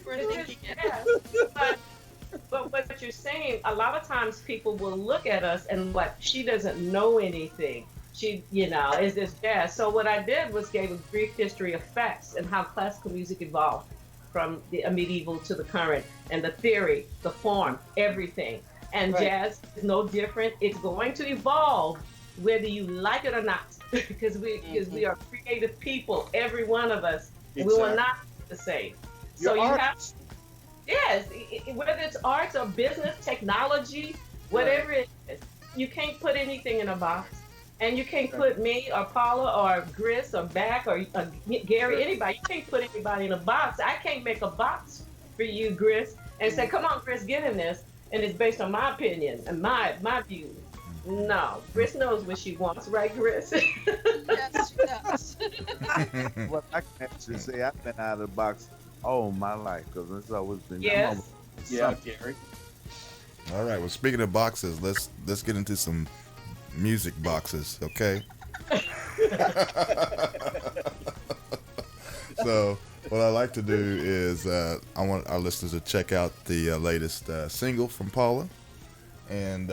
But what you're saying, a lot of times people will look at us and like, she doesn't know anything. She, is this jazz? So what I did was gave a brief history of facts and how classical music evolved from the medieval to the current, and the theory, the form, everything. And jazz is no different. It's going to evolve whether you like it or not, because we are creative people, every one of us. Exactly. We will not be the same. So you have, yes, whether it's arts or business, technology, whatever it is, you can't put anything in a box. And you can't put me or Paula or Gris or Back or Gary, anybody. You can't put anybody in a box. I can't make a box for you, Gris, and say, come on, Gris, get in this. And it's based on my opinion and my views. No, Gris knows what she wants, right, Gris? Yes, she does. Well, I can actually say I've been out of the box all my life, because it's always been. Yes. Yeah, Gary. All right. Well, speaking of boxes, let's get into some music boxes, okay? So what I like to do is I want our listeners to check out the latest single from Paula. And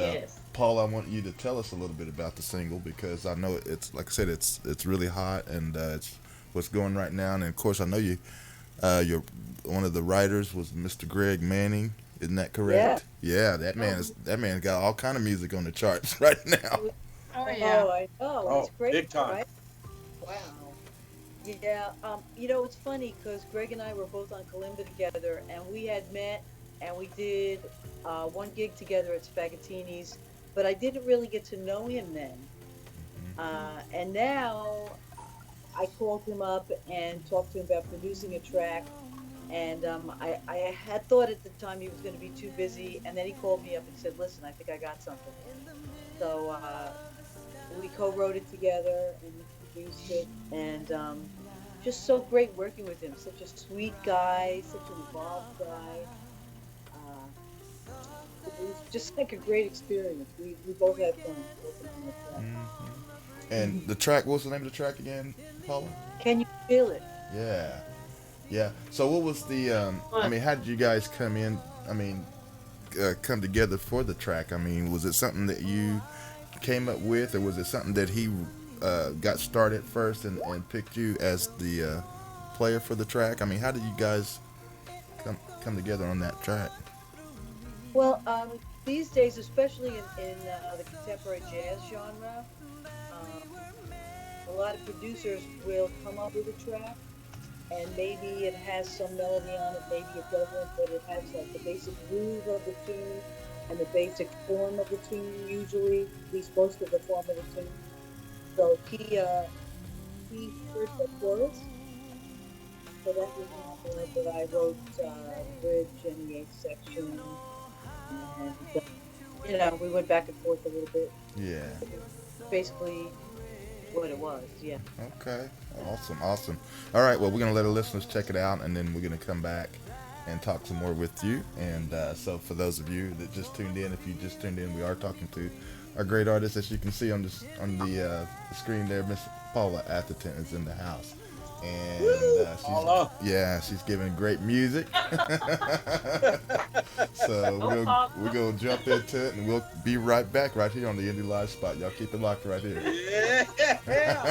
Paula, I want you to tell us a little bit about the single, because I know it's, like I said, it's really hot, and it's what's going right now. And of course, I know you're one of the writers was Mr. Greg Manning. Isn't that correct? Yeah, that man got all kind of music on the charts right now. Oh yeah. Oh, I know. It's great, big time. right? Wow. Yeah. It's funny because Greg and I were both on Kalimba together, and we had met, and we did one gig together at Spaghettini's, but I didn't really get to know him then. And now I called him up and talked to him about producing a track. And I had thought at the time he was going to be too busy, and then he called me up and said, listen, I think I got something. So we co-wrote it together and produced it, and just so great working with him. Such a sweet guy, such an involved guy. It was just like a great experience. We both had fun working on the track. Mm-hmm. And the track, what's the name of the track again, Paula? Can You Feel It? Yeah. So what was the, how did you guys come together for the track? I mean, was it something that you came up with, or was it something that he got started first and picked you as the player for the track? I mean, how did you guys come together on that track? Well, these days, especially in the contemporary jazz genre, a lot of producers will come up with a track, and maybe it has some melody on it, maybe it doesn't, but it has like the basic groove of the tune and the basic form of the tune, usually, at least most of the form of the tune. So he heard the chorus, so that was one that I wrote bridge and the eighth section, and we went back and forth a little bit. Yeah. Basically what it was, yeah. Okay, awesome. All right, well, we're going to let our listeners check it out, and then we're going to come back and talk some more with you. And so for those of you that just tuned in, if you just tuned in, we are talking to our great artist, as you can see on the screen there. Miss Paula Atherton is in the house. And she's giving great music. So we're gonna jump into it, and we'll be right back right here on the Indie Live Spot. Y'all keep it locked right here. Yeah.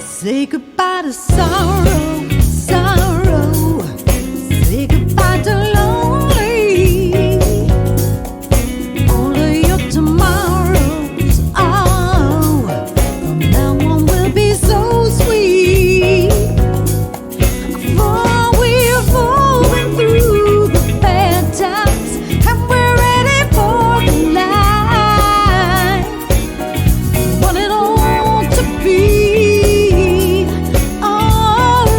Say goodbye to sorrow, sorrow. Say goodbye to lonely. All of your tomorrows, oh, from now on will be so sweet. For we're moving through the bad times, and we're ready for the light. Want it all to be alright.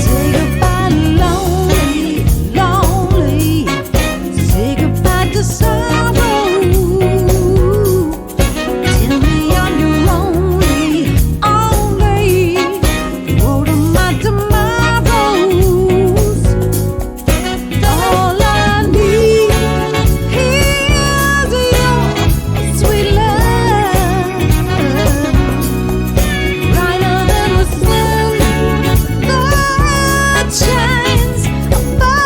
Say goodbye to lonely, lonely. Say goodbye to sorrow. Tell me I'm your only, only. Road of my tomorrows. All I need is your sweet love. Brighter than the sun that shines stars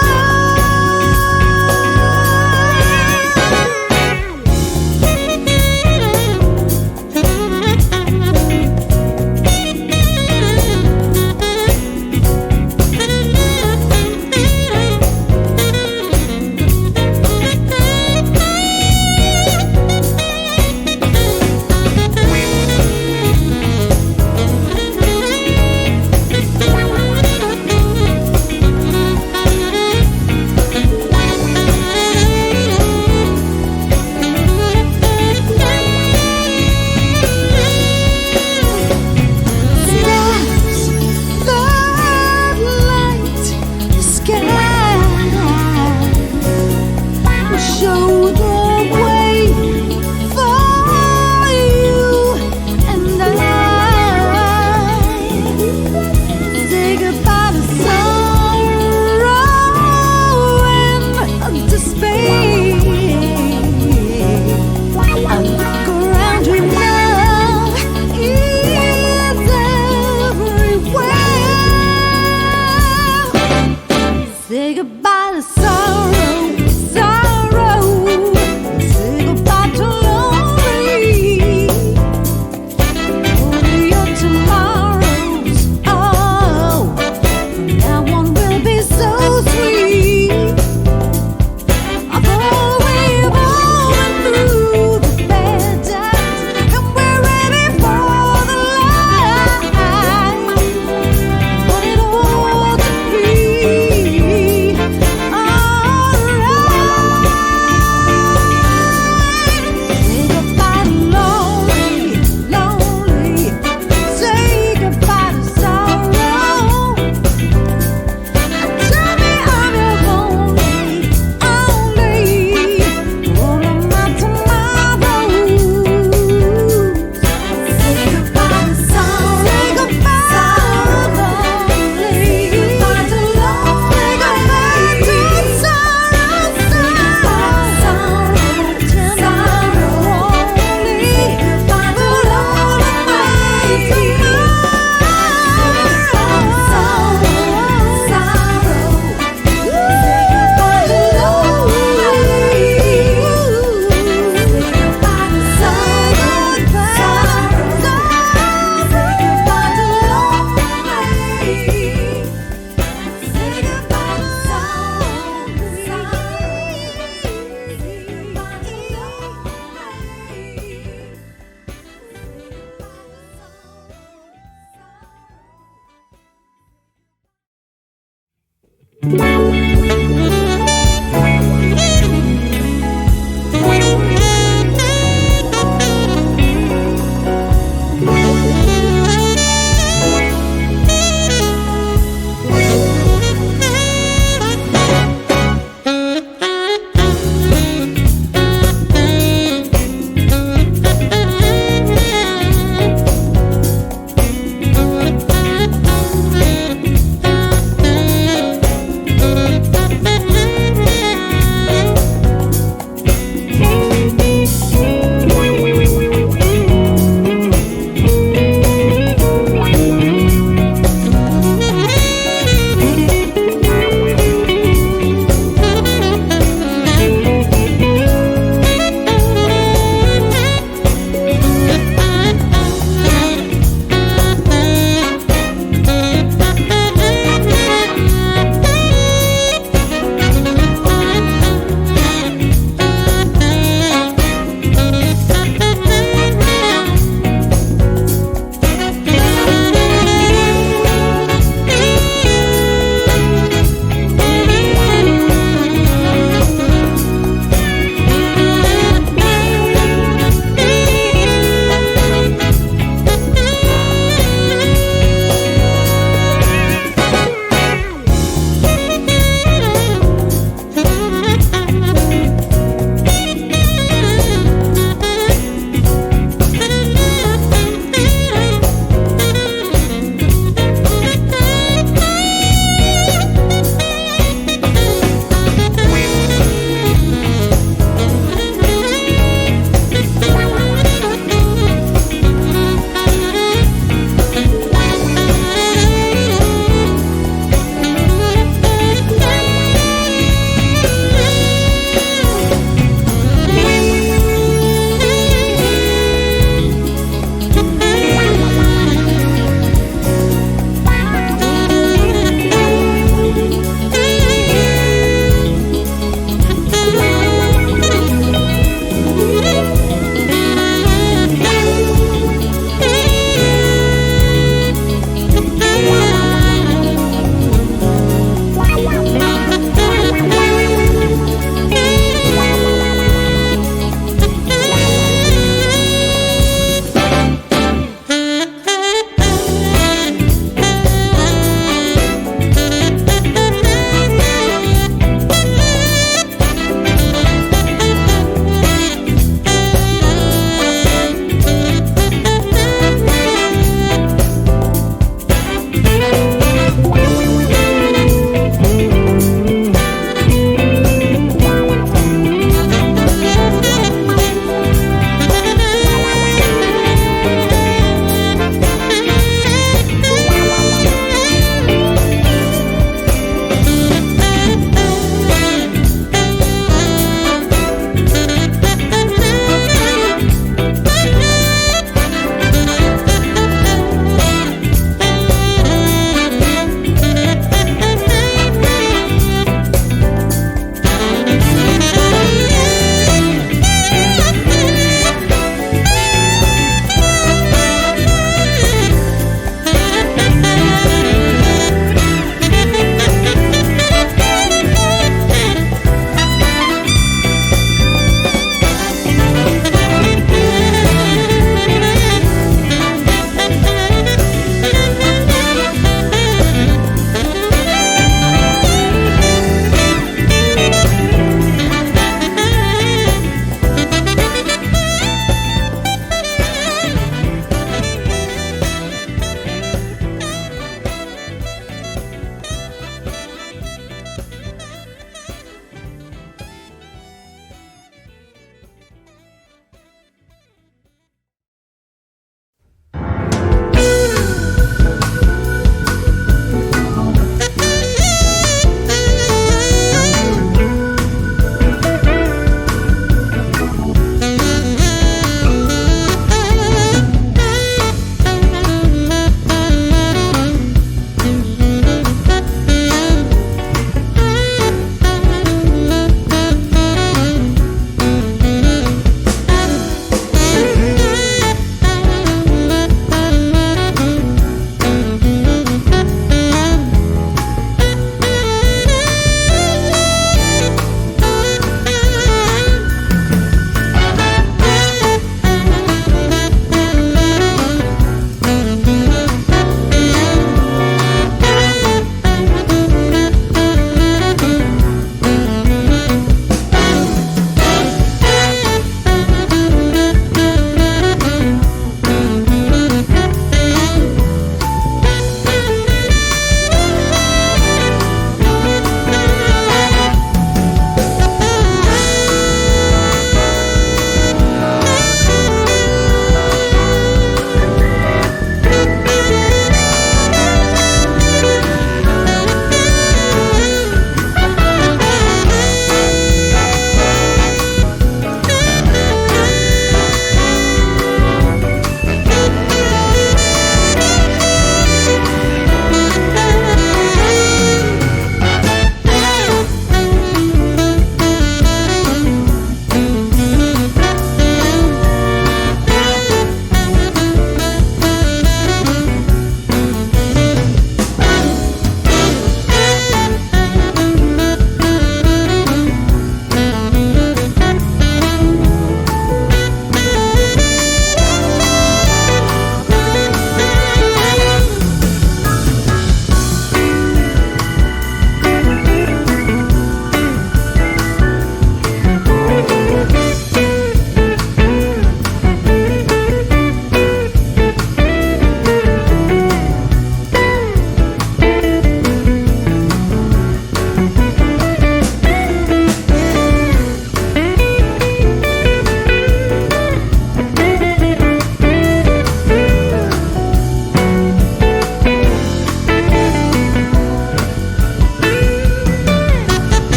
that light the sky will show the way for you and I. Say goodbye to sorrow and despair. I look around you now, it's everywhere. Say goodbye to sorrow, sorrow. Say goodbye to lonely. All your tomorrows, oh, from now on will be so sweet. Although we've all been through the bad times, and we're ready for the light. Want it all to be alright. Say goodbye to lonely, lonely. Say goodbye to sorrow. Tell me I'm your only, only. All of my tomorrows. Say goodbye to sorrow. Say goodbye to lonely. Say goodbye to lonely. Say goodbye to sorrow, sorrow. Tell me I'm your only. Say goodbye to all of my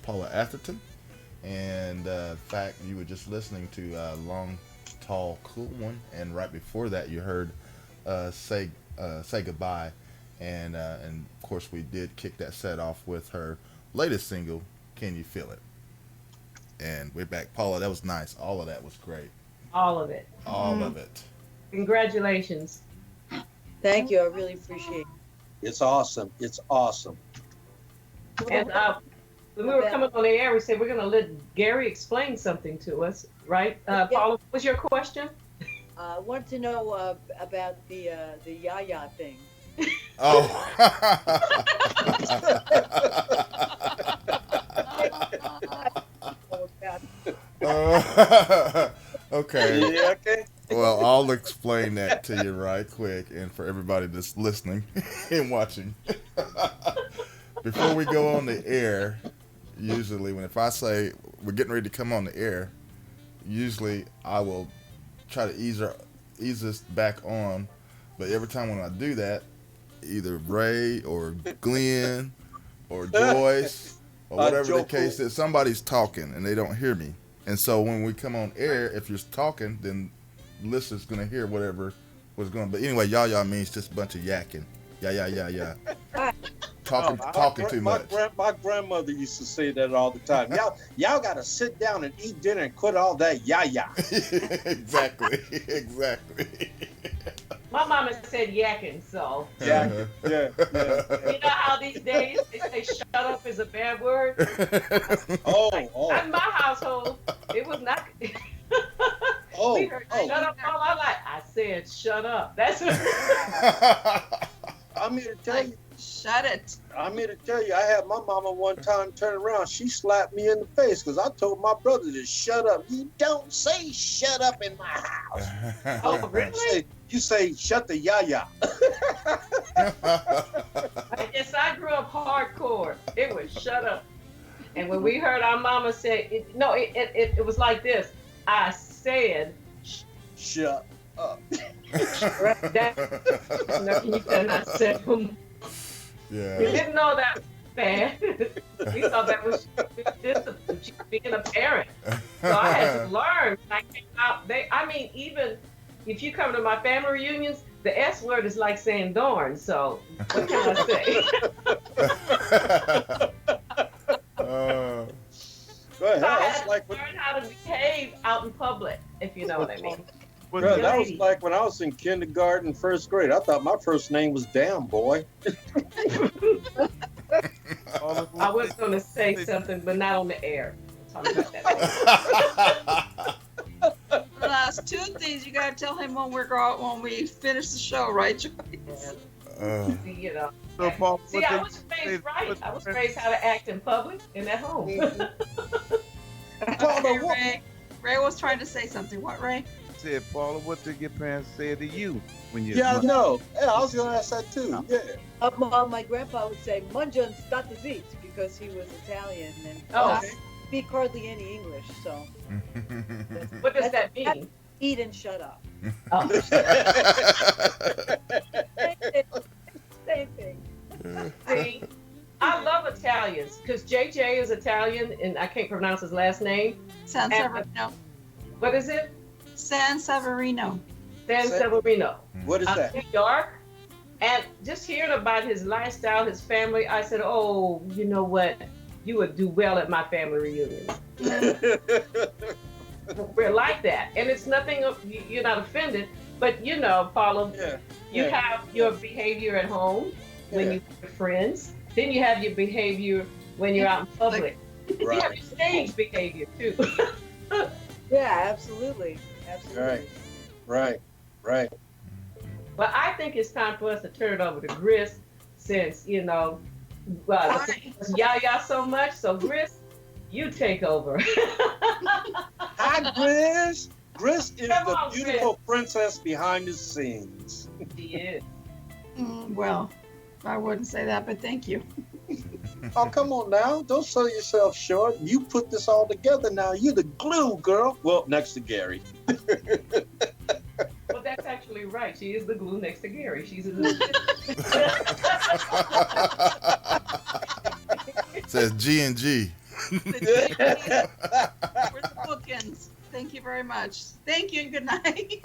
Paula Atherton. And in fact, you were just listening to Long, Tall, Cool One. And right before that, you heard Say Goodbye. And of course, we did kick that set off with her latest single, Can You Feel It? And we're back. Paula, that was nice. All of that was great. All of it. All of it. Congratulations. Thank you. I really appreciate it. It's awesome. It's awesome. And when we were coming on the air, we said we're going to let Gary explain something to us, right? Paula, what was your question? I wanted to know about the Yaya thing. Oh. Okay. Yeah, okay. Well, I'll explain that to you right quick, and for everybody that's listening and watching. Before we go on the air, usually if I say we're getting ready to come on the air, usually I will try to ease us back on. But every time when I do that, either Ray or Glenn or Joyce or whatever the case is, somebody's talking and they don't hear me. And so when we come on air, if you're talking, then the listener's going to hear whatever was going on. But anyway, yah means just a bunch of yakking. Yeah. Talking too much. My grandmother used to say that all the time. Y'all got to sit down and eat dinner and quit all that yah. Exactly. My mama said yakking, so. Yeah. You know how these days they say shut up is a bad word? Oh. In my household, it was not. We heard shut up all our life. I said shut up. That's what. I'm here to tell you. Shut it. I'm here to tell you, I had my mama one time turn around. She slapped me in the face because I told my brother to shut up. You don't say shut up in my house. Oh, really? You say shut the yah. I guess I grew up hardcore. It was shut up. And when we heard our mama say, it was like this. I said, shut up. Yeah. We didn't know that was bad. We thought that was discipline. She was being a parent. So I had to learn. I came out. Even if you come to my family reunions, the S word is like saying darn. So what can I say? Go ahead. So I had to learn how to behave out in public, if you know what I mean. Girl, that was like when I was in kindergarten, first grade. I thought my first name was Damn Boy. I was going to say something, but not on the air. Talk about that. The last two things you gotta tell him when we finish the show, right, Joyce? You know. So, Paul, See, I was raised right. I was raised how to act in public and at home. Okay, Ray was trying to say something. What, Ray? Said, Paula, what did your parents say to you when you? Yeah, I know. Yeah, I was gonna ask that too. Yeah. My grandpa would say "Mangia and state zit" because he was Italian and speak hardly any English. So, what does that mean? Eat and shut up. Oh. Same thing. See, I love Italians because JJ is Italian and I can't pronounce his last name. San Severino. What is it? San Severino. San Severino. What is that? New York. And just hearing about his lifestyle, his family, I said, oh, you know what? You would do well at my family reunion. We're like that. And it's nothing, you're not offended, but you know, Paula, you have your behavior at home when you're with friends. Then you have your behavior when you're out in public. You have your stage behavior too. Yeah, absolutely. Right. But I think it's time for us to turn it over to Gris, since you know, Yaya so much. So Gris, you take over. Hi, Gris. Gris is the beautiful princess behind the scenes. She is. Well, I wouldn't say that, but thank you. Oh, come on now. Don't sell yourself short. You put this all together now. You're the glue, girl. Well, next to Gary. Well, that's actually right. She is the glue next to Gary. She's Says G and G. For the bookends. Thank you very much. Thank you and good night.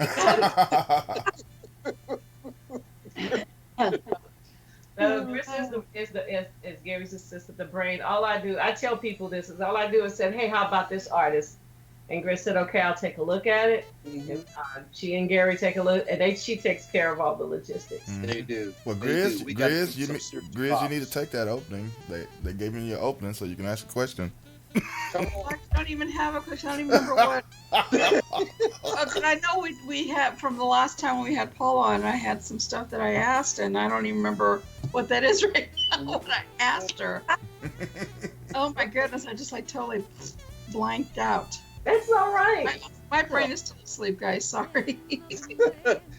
Chris is Gary's assistant, the brain. I tell people this is all I do is say, hey, how about this artist? And Gris said, okay, I'll take a look at it. Mm-hmm. And she and Gary take a look, and she takes care of all the logistics. Mm-hmm. They do. Well, Gris, you need to take that opening. They gave you your opening so you can ask a question. Come on. I don't even have a question. I don't even remember what. I know we had from the last time when we had Paula, and I had some stuff that I asked, and I don't even remember what that is right now. What I asked her. Oh my goodness! I just totally blanked out. That's all right. My brain is still asleep, guys. Sorry.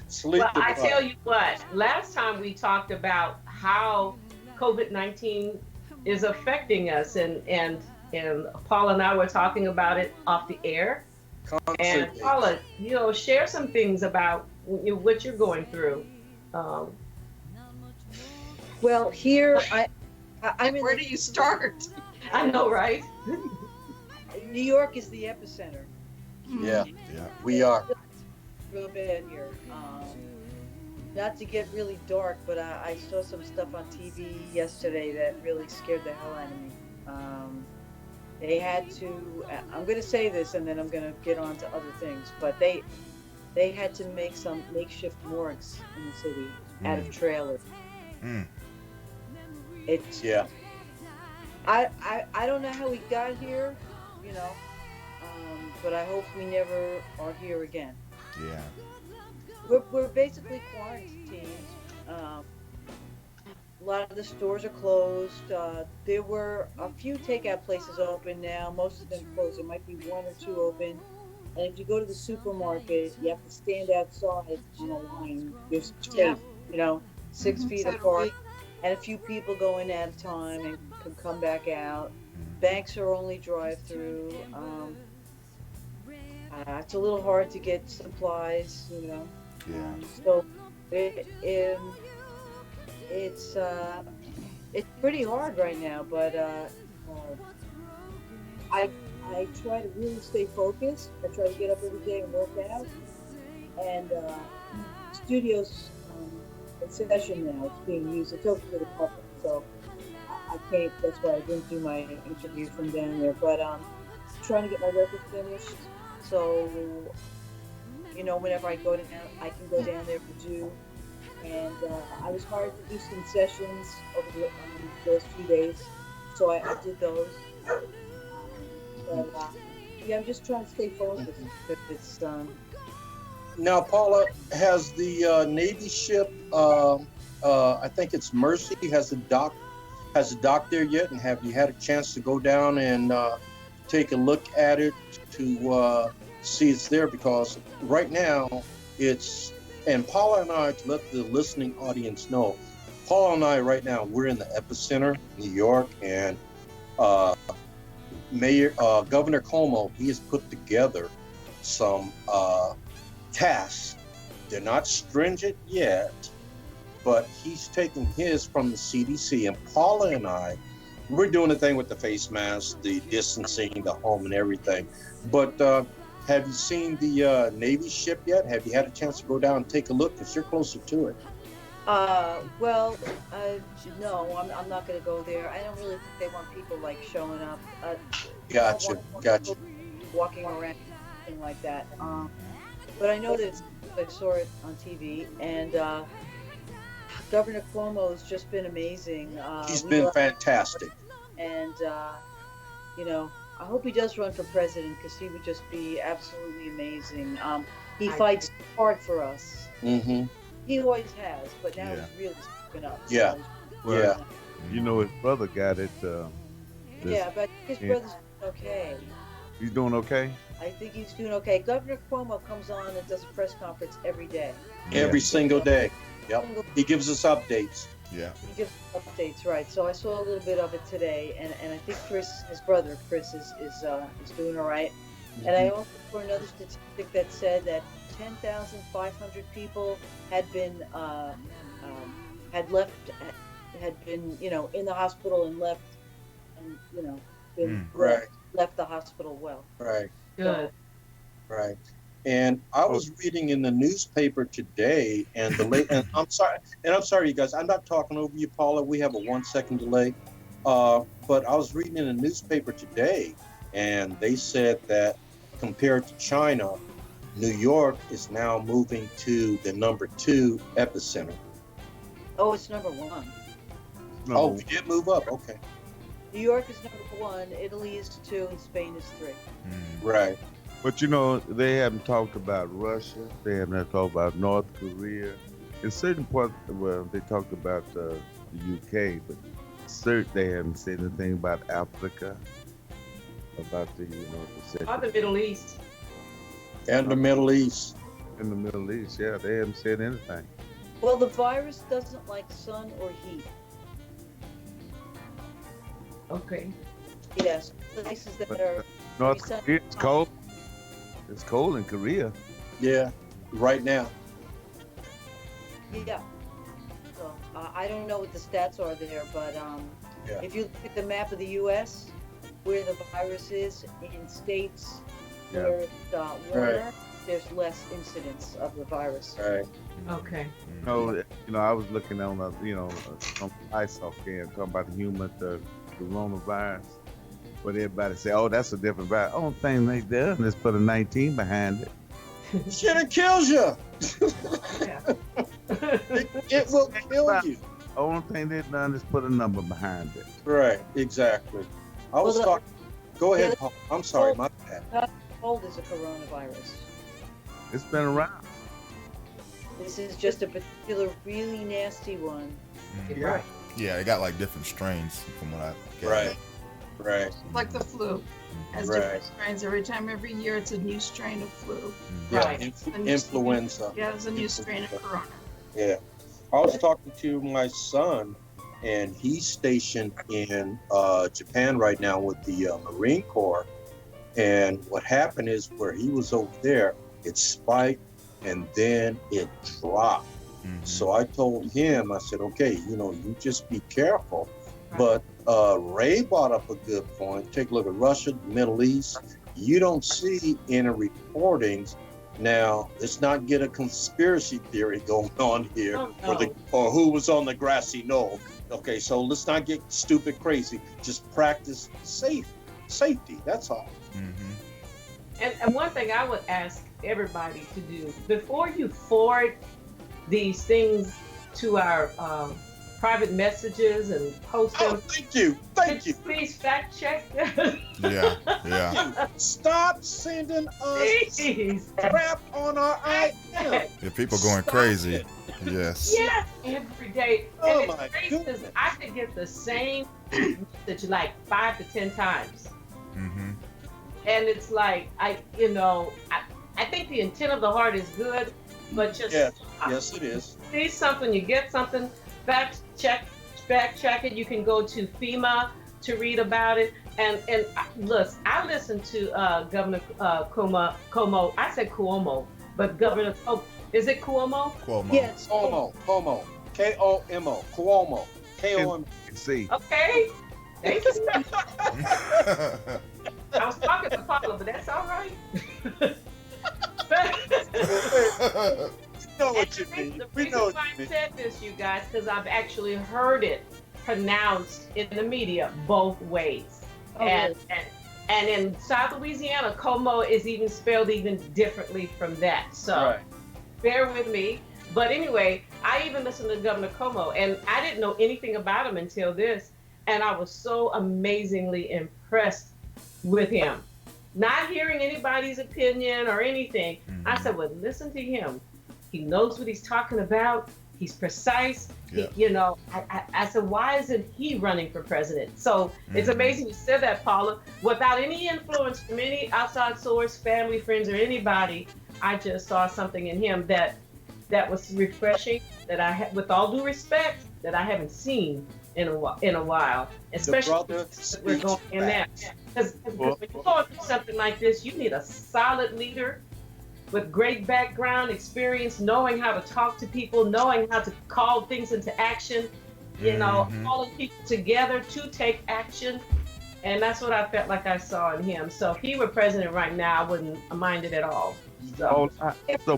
Sleep. Well, I tell you what. Last time we talked about how COVID-19 is affecting us, and Paula and I were talking about it off the air. And Paula, share some things about what you're going through. Well, here I'm in. Where do you start? I know, right? New York is the epicenter. Yeah, we are. Real bad here. Not to get really dark, but I saw some stuff on TV yesterday that really scared the hell out of me. They had to. I'm going to say this, and then I'm going to get on to other things. But they had to make some makeshift morgues in the city out of trailers. It's I don't know how we got here, but I hope we never are here again. Yeah. We're basically quarantined. A lot of the stores are closed. There were a few takeout places open now. Most of them closed. There might be one or two open. And if you go to the supermarket, you have to stand outside on a line. There's tape, 6 feet apart. And a few people go in at a time and can come back out. Banks are only drive-through. It's a little hard to get supplies, Yeah. So it's pretty hard right now. But I try to really stay focused. I try to get up every day and work out. And studio's in session now. It's being used. It's open to the public, so I can't. That's why I didn't do my interview from down there. But trying to get my record finished. So whenever I go down, I can go down there to do. And I was hired to do some sessions over the those few days, so I did those. I'm just trying to stay focused. It's Now, Paula, has the Navy ship, I think it's Mercy, has it docked there yet? And have you had a chance to go down and take a look at it to see it's there? Because right now and Paula and I, to let the listening audience know, Paula and I right now, we're in the epicenter, New York, and Governor Cuomo, he has put together some tasks. They're not stringent yet, but he's taking his from the CDC. And Paula and I, we're doing the thing with the face mask, the distancing, the home and everything. But have you seen the Navy ship yet? Have you had a chance to go down and take a look? Because you're closer to it. No, I'm not going to go there. I don't really think they want people showing up. Gotcha. Walking around, anything like that. But I know that I saw it on TV, and Governor Cuomo's just been amazing. He's been fantastic. And I hope he does run for president, because he would just be absolutely amazing. He fights hard for us. Mm-hmm. He always has, but now he's really stepping up. Yeah. Well, his brother got it. But his brother's okay. He's doing okay? I think he's doing okay. Governor Cuomo comes on and does a press conference every day. Every single day. Yep. He gives us updates. Yeah. He gives updates, right. So I saw a little bit of it today, and I think his brother Chris is doing all right. Mm-hmm. And I also saw another statistic that said that 10,500 people had been in the hospital and left, and Right. left the hospital well. Right. Good. Right. And I was reading in the newspaper today, and and I'm sorry, you guys. I'm not talking over you, Paula. We have a 1-second delay. But I was reading in the newspaper today, and they said that compared to China, New York is now moving to the number 2 epicenter. Oh, it's number 1. No. Oh, we did move up. Okay. New York is number 1, Italy is 2, and Spain is 3. Right. But they haven't talked about Russia. They haven't talked about North Korea. In certain parts, well, they talked about the UK, but they haven't said anything about Africa, about the Or the Middle East. And the Middle East. In the Middle East, yeah, they haven't said anything. Well, the virus doesn't like sun or heat. Okay. Yes, places that are North Korea, it's cold. It's cold in Korea. Yeah, right now. Yeah. So I don't know what the stats are there, but if you look at the map of the U.S., where the virus is in states where it's warmer, there's less incidence of the virus. Right. Okay. I was looking on on ice off can talking about the coronavirus. But everybody say, "Oh, that's a different virus." Only thing they done is put a 19 behind it. Shit, it kills you. it will kill you. Only thing they done is put a number behind it. Right. Exactly. I was talking. Go ahead, Paul. I'm sorry, my bad. Cold is a coronavirus. It's been around. This is just a particular really nasty one. Yeah. Yeah, they got like different strains from what I get. Right. Right. Like the flu. Has different strains every year. It's a new strain of flu. Yeah, Right. influenza. Yeah, there's a new strain of corona. Yeah. I was talking to my son, and he's stationed in Japan right now with the Marine Corps. And what happened is where he was over there, it spiked and then it dropped. So I told him, I said, okay, you just be careful. But Ray brought up a good point. Take a look at Russia, the Middle East. You don't see any reportings. Now, let's not get a conspiracy theory going on here, or who was on the grassy knoll. Okay, so let's not get stupid crazy. Just practice safety. That's all. And one thing I would ask everybody to do before you forward these things to our private messages and post them. Thank you. Please fact check. Yeah. Stop sending us crap on our iPhone. Yeah, people going crazy. Yes. Yes, every day. Oh, And my it's crazy because I could get the same message like 5 to 10 times. And it's like, I think the intent of the heart is good, but just yes, it is. See something, you get something, fact check it. You can go to FEMA to read about it. And look, I listened to Governor Cuomo. I said Cuomo, but Governor, is it Cuomo? Cuomo. Yes. Cuomo. K-O-M-O. Cuomo. K-O-M. See. Okay. Thank you. I was talking to Paula, but that's all right. You know what you mean. The We reason know what why you I mean. said this, you guys, because I've actually heard it pronounced in the media both ways. And in South Louisiana, Como is even spelled even differently from that. So bear with me. But anyway, I even listened to Governor Como, and I didn't know anything about him until this. And I was so amazingly impressed with him. Not hearing anybody's opinion or anything. I said, well, listen to him. He knows what he's talking about. He's precise. Yeah. I said, why isn't he running for president? So it's amazing you said that, Paula. Without any influence from any outside source, family, friends, or anybody, I just saw something in him that was refreshing, that I had, with all due respect, that I haven't seen in a while, especially we're going in that. Because when you're going through something like this, you need a solid leader with great background, experience, knowing how to talk to people, knowing how to call things into action, calling people together to take action. And that's what I felt like I saw in him. So if he were president right now, I wouldn't mind it at all. So,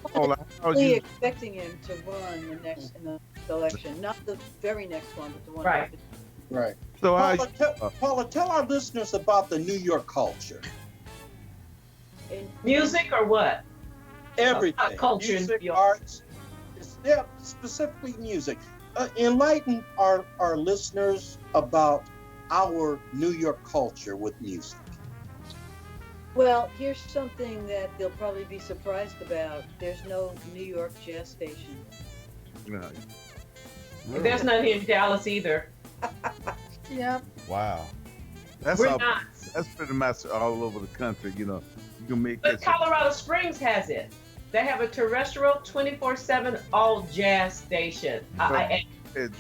Paula, how are Really you? expecting him to run in the election, not the very next one, but the one Right. Right. So how Paula, tell our listeners about the New York culture. music or what? Everything. Culture in music, New York. arts, yeah, specifically music. Enlighten our listeners about our New York culture with music. Well, here's something that they'll probably be surprised about. There's no New York jazz station. No. There's none here in Dallas either. Yep. Wow. That's We're all, not. that's pretty much all over the country. You know, you can make But this. Colorado Springs has it. They have a terrestrial 24/7 all jazz station.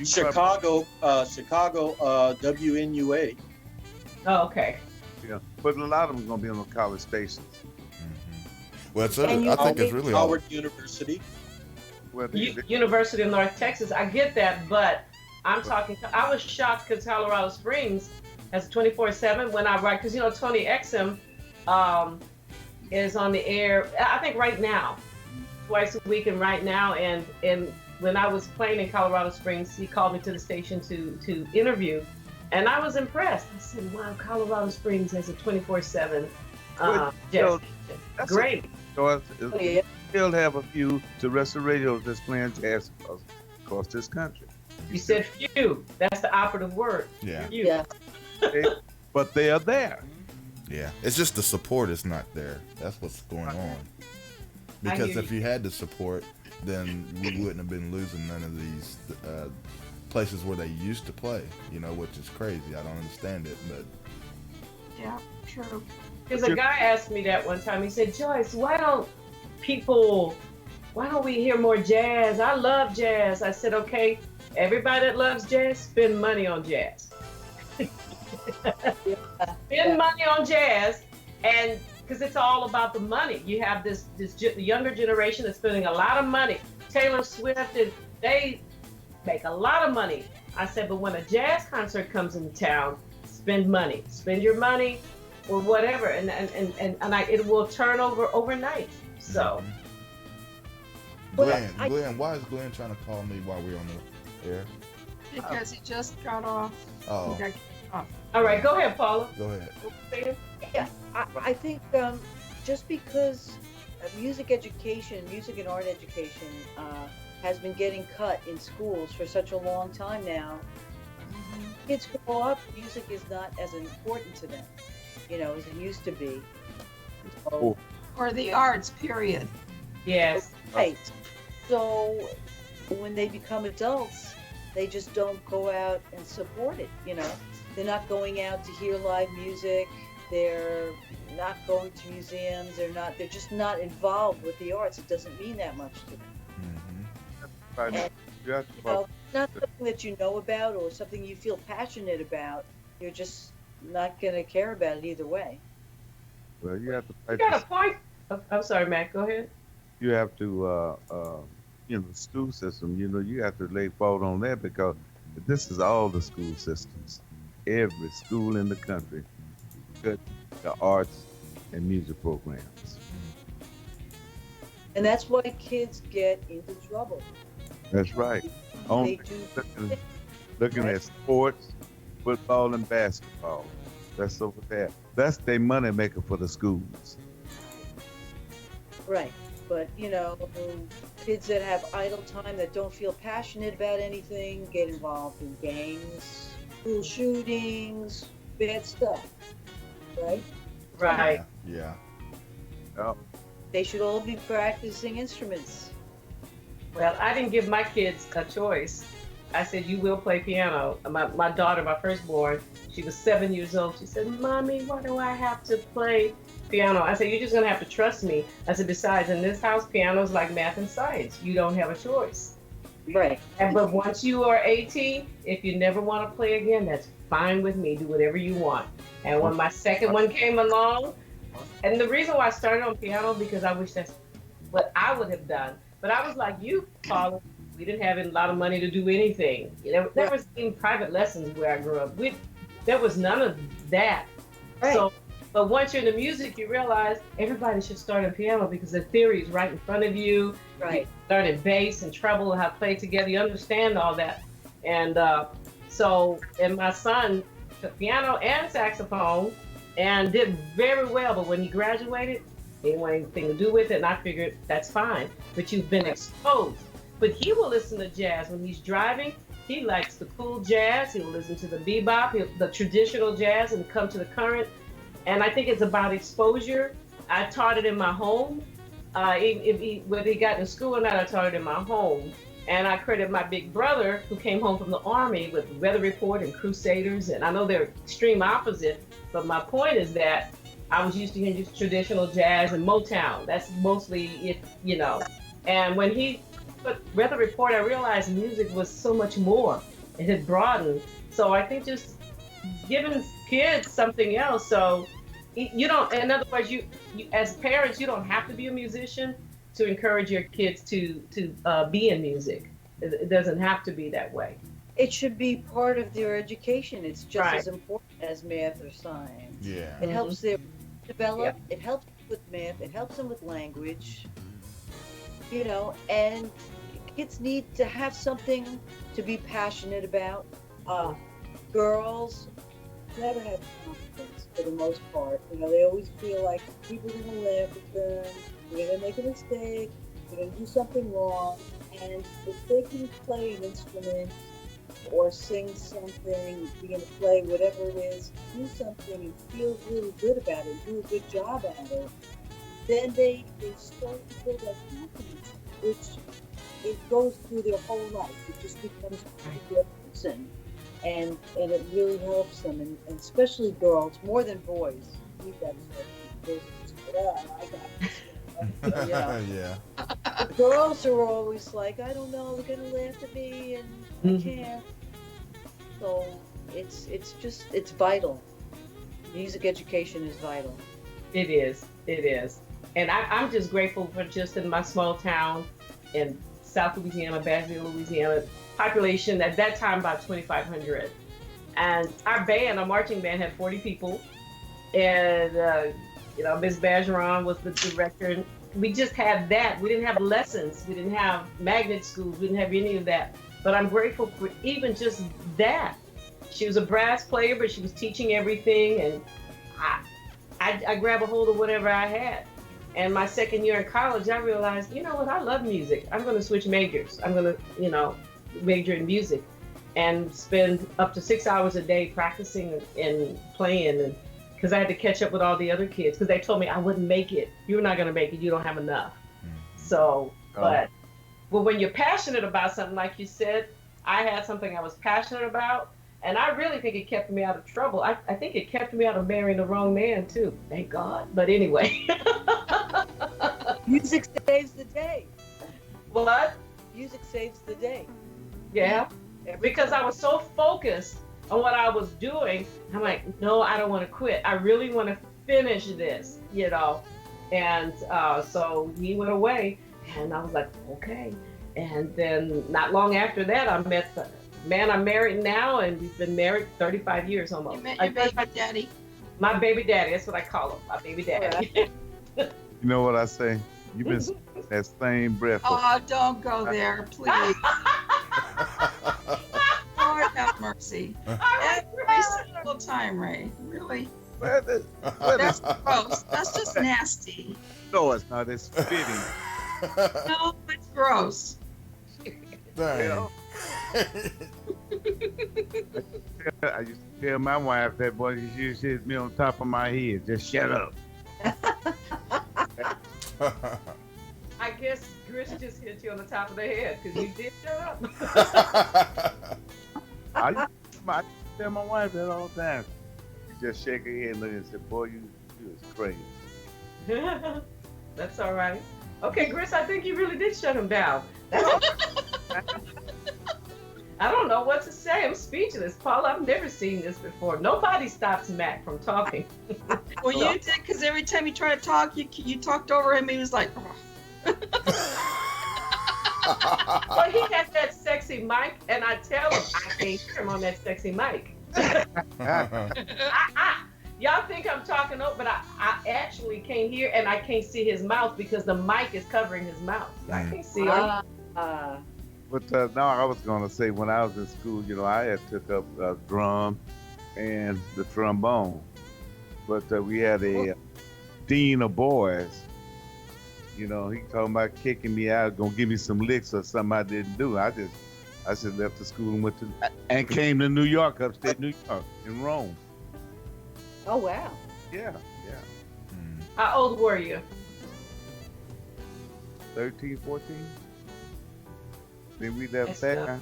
Chicago, WNUA. Oh, okay. Yeah, but a lot of them gonna be on the college stations. Well, it's, I think it's really all. Howard University. Well, University of North Texas. I get that, but I'm talking. I was shocked because Colorado Springs has a 24/7 when I write. Because Tony Exum is on the air. I think right now, twice a week, and right now, and when I was playing in Colorado Springs, he called me to the station to interview, and I was impressed. I said, "Wow, Colorado Springs has a 24/7 jazz station. Great." So still have a few terrestrial radios that's playing jazz across this country. You said few. That's the operative word. Yeah. Few. Yeah. But they are there. Yeah. It's just the support is not there. That's what's going on. Because if you had the support, then we wouldn't have been losing none of these places where they used to play, which is crazy. I don't understand it, but Yeah, true. Because a guy asked me that one time. He said, "Joyce, why don't we hear more jazz? I love jazz." I said, "Okay, everybody that loves jazz, spend money on jazz. Spend money on jazz, and because it's all about the money. You have this younger generation that's spending a lot of money. Taylor Swift, and they make a lot of money." I said, "But when a jazz concert comes into town, spend money. Spend your money or whatever, and it will turn over overnight." So. Glenn, why is Glenn trying to call me while we're on the air? Because he just got off. Oh. He got kicked off. All right, go ahead, Paula. Go ahead. Yeah, I think just because music and art education has been getting cut in schools for such a long time now, kids grow up, music is not as important to them, as it used to be. So, Or the arts, period. Yes. Right. So when they become adults, they just don't go out and support it, They're not going out to hear live music. They're not going to museums. They're just not involved with the arts. It doesn't mean that much to them. Right. And, not something that you know about or something you feel passionate about. You're just not going to care about it either way. Well, you have to. You got a point. I'm sorry, Matt. Go ahead. You have to, the school system. You have to lay fault on that because this is all the school systems. Every school in the country, the arts and music programs. And that's why kids get into trouble. That's right. They do. Looking at sports, football and basketball. That's over there. That's their money maker for the schools. Right. But, kids that have idle time that don't feel passionate about anything get involved in gangs, school shootings, bad stuff. Right? Right. Yeah. Oh. They should all be practicing instruments. Well, I didn't give my kids a choice. I said, "You will play piano." My daughter, my firstborn, she was 7 years old. She said, "Mommy, why do I have to play piano?" I said, "You're just going to have to trust me." I said, "Besides, in this house, piano's like math and science. You don't have a choice." Right. But once you are 18, if you never want to play again, that's fine with me. Do whatever you want. And when my second one came along, and the reason why I started on piano, because I wish that's what I would have done. But I was like you, Paula. We didn't have a lot of money to do anything. There was even private lessons where I grew up. There was none of that. Right. So, but once you're in the music, you realize everybody should start on piano because the theory is right in front of you. Right. You learn bass and treble and how to play together. You understand all that. And and my son took piano and saxophone and did very well. But when he graduated, he didn't want anything to do with it. And I figured that's fine. But you've been exposed. But he will listen to jazz when he's driving. He likes the cool jazz. He'll listen to the bebop, the traditional jazz, and come to the current. And I think it's about exposure. I taught it in my home. Whether he got in school or not, I taught it in my home. And I credit my big brother, who came home from the Army with Weather Report and Crusaders. And I know they're extreme opposite, but my point is that I was used to hearing just traditional jazz and Motown. That's mostly it, And when he put Weather Report, I realized music was so much more. It had broadened. So I think just giving kids something else. So you don't, in other words, you as parents, you don't have to be a musician to encourage your kids to be in music. It doesn't have to be that way. It should be part of their education. It's just Right. as important as math or science. Yeah. It helps them develop. Yeah. It helps with math. It helps them with language. And kids need to have something to be passionate about. Girls never have confidence for the most part. They always feel like people are going to laugh at them. They're going to make a mistake. They're going to do something wrong. And if they can play an instrument or sing something, begin to play whatever it is, do something and feel really good about it, do a good job at it, then they start to build that confidence, which it goes through their whole life. It just becomes part of their person. And it really helps them, and especially girls, more than boys. Need that sort of I got this. Yeah. The girls are always like, I don't know, they're gonna laugh at me, and I can't. So it's vital. Music education is vital. It is. And I'm just grateful for just in my small town in South Louisiana, Bassville, Louisiana, population at that time about 2,500. And our band, our marching band, had 40 people. And, Ms. Bergeron was the director. And we just had that. We didn't have lessons. We didn't have magnet schools. We didn't have any of that. But I'm grateful for even just that. She was a brass player, but she was teaching everything. And I grabbed a hold of whatever I had. And my second year in college, I realized, you know what, I love music. I'm going to switch majors. I'm going to, major in music and spend up to 6 hours a day practicing and playing. And because I had to catch up with all the other kids because they told me I wouldn't make it. You're not going to make it. You don't have enough. So, but when you're passionate about something, like you said, I had something I was passionate about. And I really think it kept me out of trouble. I think it kept me out of marrying the wrong man, too. Thank God. But anyway. Music saves the day. What? Music saves the day. Yeah. Because I was so focused on what I was doing. I'm like, no, I don't want to quit. I really want to finish this, And so he went away. And I was like, okay. And then not long after that, I met the man I'm married now, and we've been married 35 years almost. You met your baby daddy. My baby daddy, that's what I call him, my baby daddy. You know what I say? You've been that same breath. Oh, don't go there, please. Lord have mercy. Every single time, Ray. Really? That's gross. That's just nasty. No, it's not. It's fitting. No, it's gross. Dang. I used to tell my wife that, boy, you used to hit me on top of my head. Just shut up. I guess Gris just hit you on the top of the head because you did shut up. I used to tell my wife that all the time. She just shake her head and look and say, boy, you is crazy. That's all right. Okay, Gris, I think you really did shut him down. I don't know what to say. I'm speechless. Paula, I've never seen this before. Nobody stops Mac from talking. Well, you did, because every time you try to talk, you talked over him. He was like, Well, he has that sexy mic, and I tell him I can't hear him on that sexy mic. Y'all think I'm talking over, but I actually can't hear and I can't see his mouth because the mic is covering his mouth. I can't see him. But no, I was gonna say when I was in school, I had took up drum and the trombone, but we had a dean of boys. He talking about kicking me out, gonna give me some licks or something I didn't do. I just left the school and and came to New York, upstate New York, in Rome. Oh wow. Yeah. How old were you? 13, 14. Then we left there.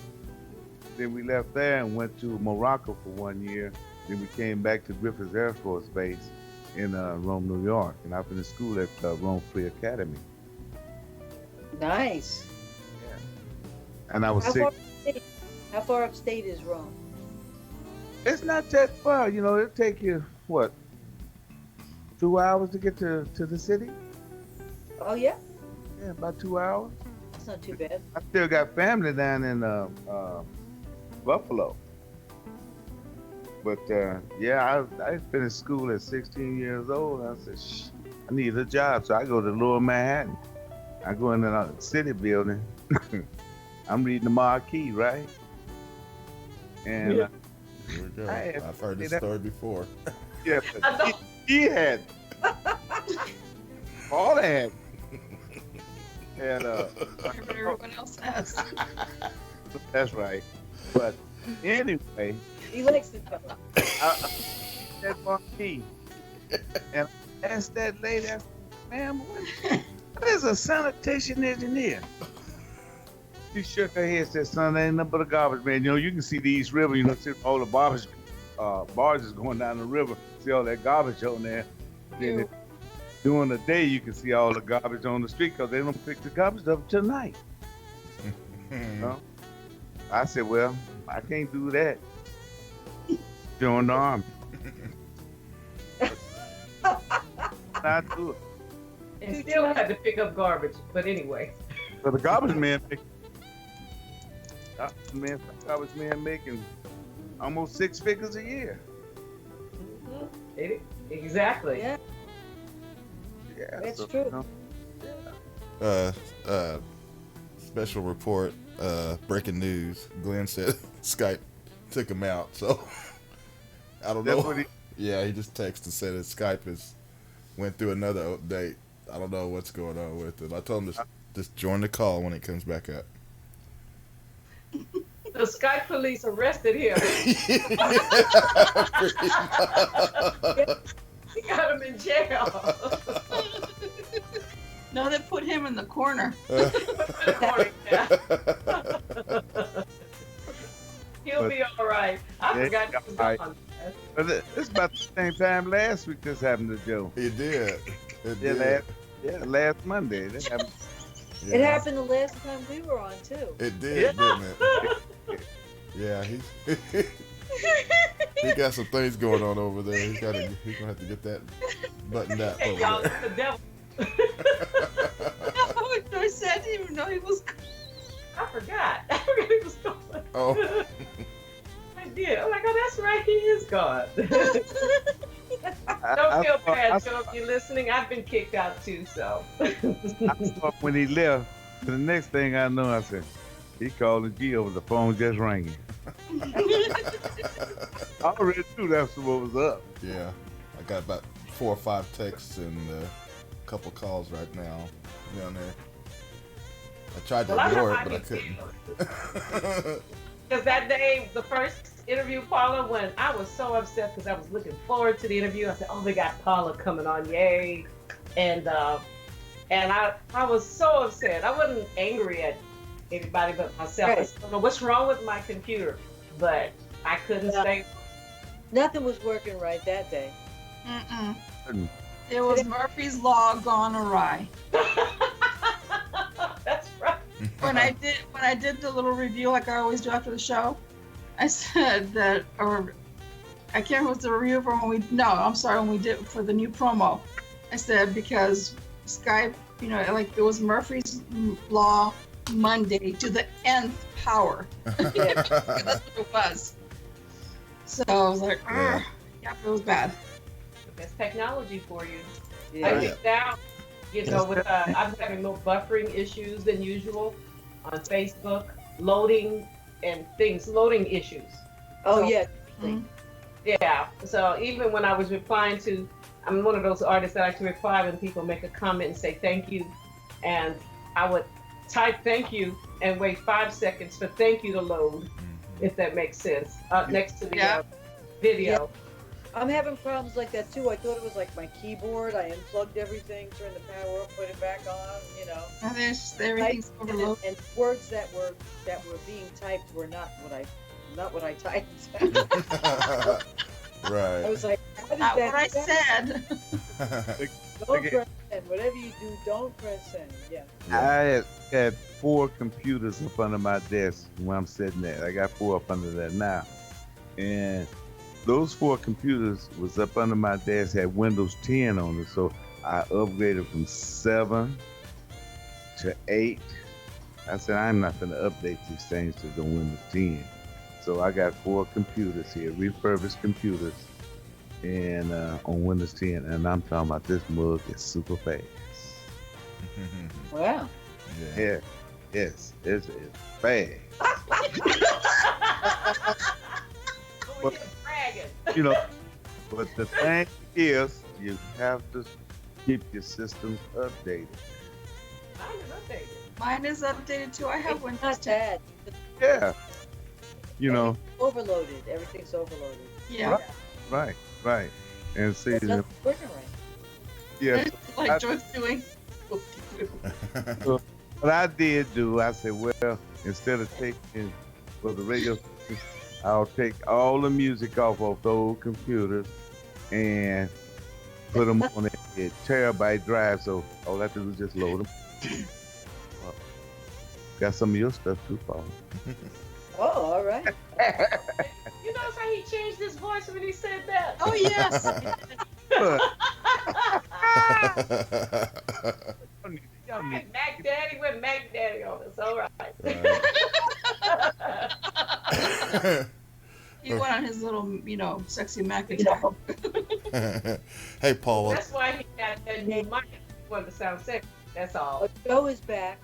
Then we left there and went to Morocco for 1 year. Then we came back to Griffith Air Force Base in Rome, New York. And I finished school at Rome Free Academy. Nice. Yeah. And I was sick. How far upstate is Rome? It's not that far. It'll take you, 2 hours to get to the city? Oh, yeah? Yeah, about 2 hours. That's not too bad. I still got family down in Buffalo. But I finished school at 16 years old. I said, I need a job. So I go to Lower Manhattan. I go in the city building. I'm reading the marquee, right? And here we go. I've heard this story before. Yeah, but he had. Paula had. And everyone else has. That's right. But anyway, he likes to tell. That marquee. And I asked that lady, I said, ma'am, what is a sanitation engineer? She shook her head and said, son, ain't nothing but a garbage man. You can see the East River, see all the barges going down the river, see all that garbage on there. Then during the day, you can see all the garbage on the street because they don't pick the garbage up till night. I said, well, I can't do that. Join the army. Not do it. And still had to pick up garbage, but anyway. So the garbage man making almost 6 figures a year. Mm-hmm. Exactly. Yeah. Yeah, that's true. Special report, breaking news. Glenn said Skype took him out, so I don't know. Yeah, he just texted and said that Skype went through another update. I don't know what's going on with it. I told him to just join the call when it comes back up. The Skype police arrested him. He got him in jail. No, they put him in the corner. He'll be all right. I forgot he was gone. It's about the same time last week this happened to Joe. It did. Last Monday. It happened the last time we were on, too. It did, didn't it? Yeah, he got some things going on over there. He's gonna have to get that buttoned out. Hey, y'all, it's the devil. Joyce said, I didn't even know he was. I forgot he was gone. Oh. I did. I'm like, oh, that's right. He is gone. Don't feel bad, Joe. If you're listening, I've been kicked out too. So. I saw when he left. The next thing I know, I said, he called G over the phone just ringing. I already knew that's what was up. Yeah, I got about 4 or 5 texts and a couple calls right now down there. I tried to ignore it, but I couldn't. Because that day, the first interview, Paula, when I was so upset because I was looking forward to the interview. I said, "Oh, they got Paula coming on, yay!" And I was so upset. I wasn't angry at anybody but myself. Right. I don't know what's wrong with my computer, but I couldn't stay. Nothing was working right that day. It was Murphy's Law gone awry. That's right. When I did the little review like I always do after the show, I said that, or I can't remember what the review for when we did for the new promo. I said because Skype, like it was Murphy's Law Monday to the nth power. That's what it was. So I was like, yeah, it was bad. That's technology for you. Yeah. I think now, with I'm having more buffering issues than usual on Facebook, loading issues. Oh So, yeah. yeah. So even when I was replying to, I'm one of those artists that like to reply when people make a comment and say thank you, and I would type thank you and wait 5 seconds for thank you to load, if that makes sense, next to the video. Yeah. I'm having problems like that too. I thought it was like my keyboard. I unplugged everything, turned the power up, put it back on. And there's everything's overloaded. And words that were being typed were not what I typed. Right. I was like, Not what I said. Don't press send. Whatever you do, don't press send. Yeah. I had 4 computers up under my desk where I'm sitting at. I got 4 up under there now. And those 4 computers was up under my desk, had Windows 10 on it. So I upgraded from 7 to 8. I said, I'm not going to update these things to the Windows 10. So I got 4 computers here, refurbished computers, and on Windows 10. And I'm talking about this mug is super fast. Wow. Yeah. Yes, it's fast. But the thing is, you have to keep your systems updated. Mine is updated too. I have Windows Not 10. bad. Yeah. Overloaded. Everything's overloaded. Yeah. Right. And see, Nothing's working right. yeah. Like Joyce doing. So what I did do, I said, well, instead of taking for the radio, I'll take all the music off of those computers and put them on a terabyte drive. So all I have to do is just load them. Got some of your stuff too, Paula. Oh, all right. You notice how he changed his voice when he said that? Oh, yes. All right, Mac Daddy with Mac Daddy on us. All right. He went on his little, sexy Mac attack. Hey, Paula. That's why he got that new mic. He wanted to sound sexy. That's all. Joe is back.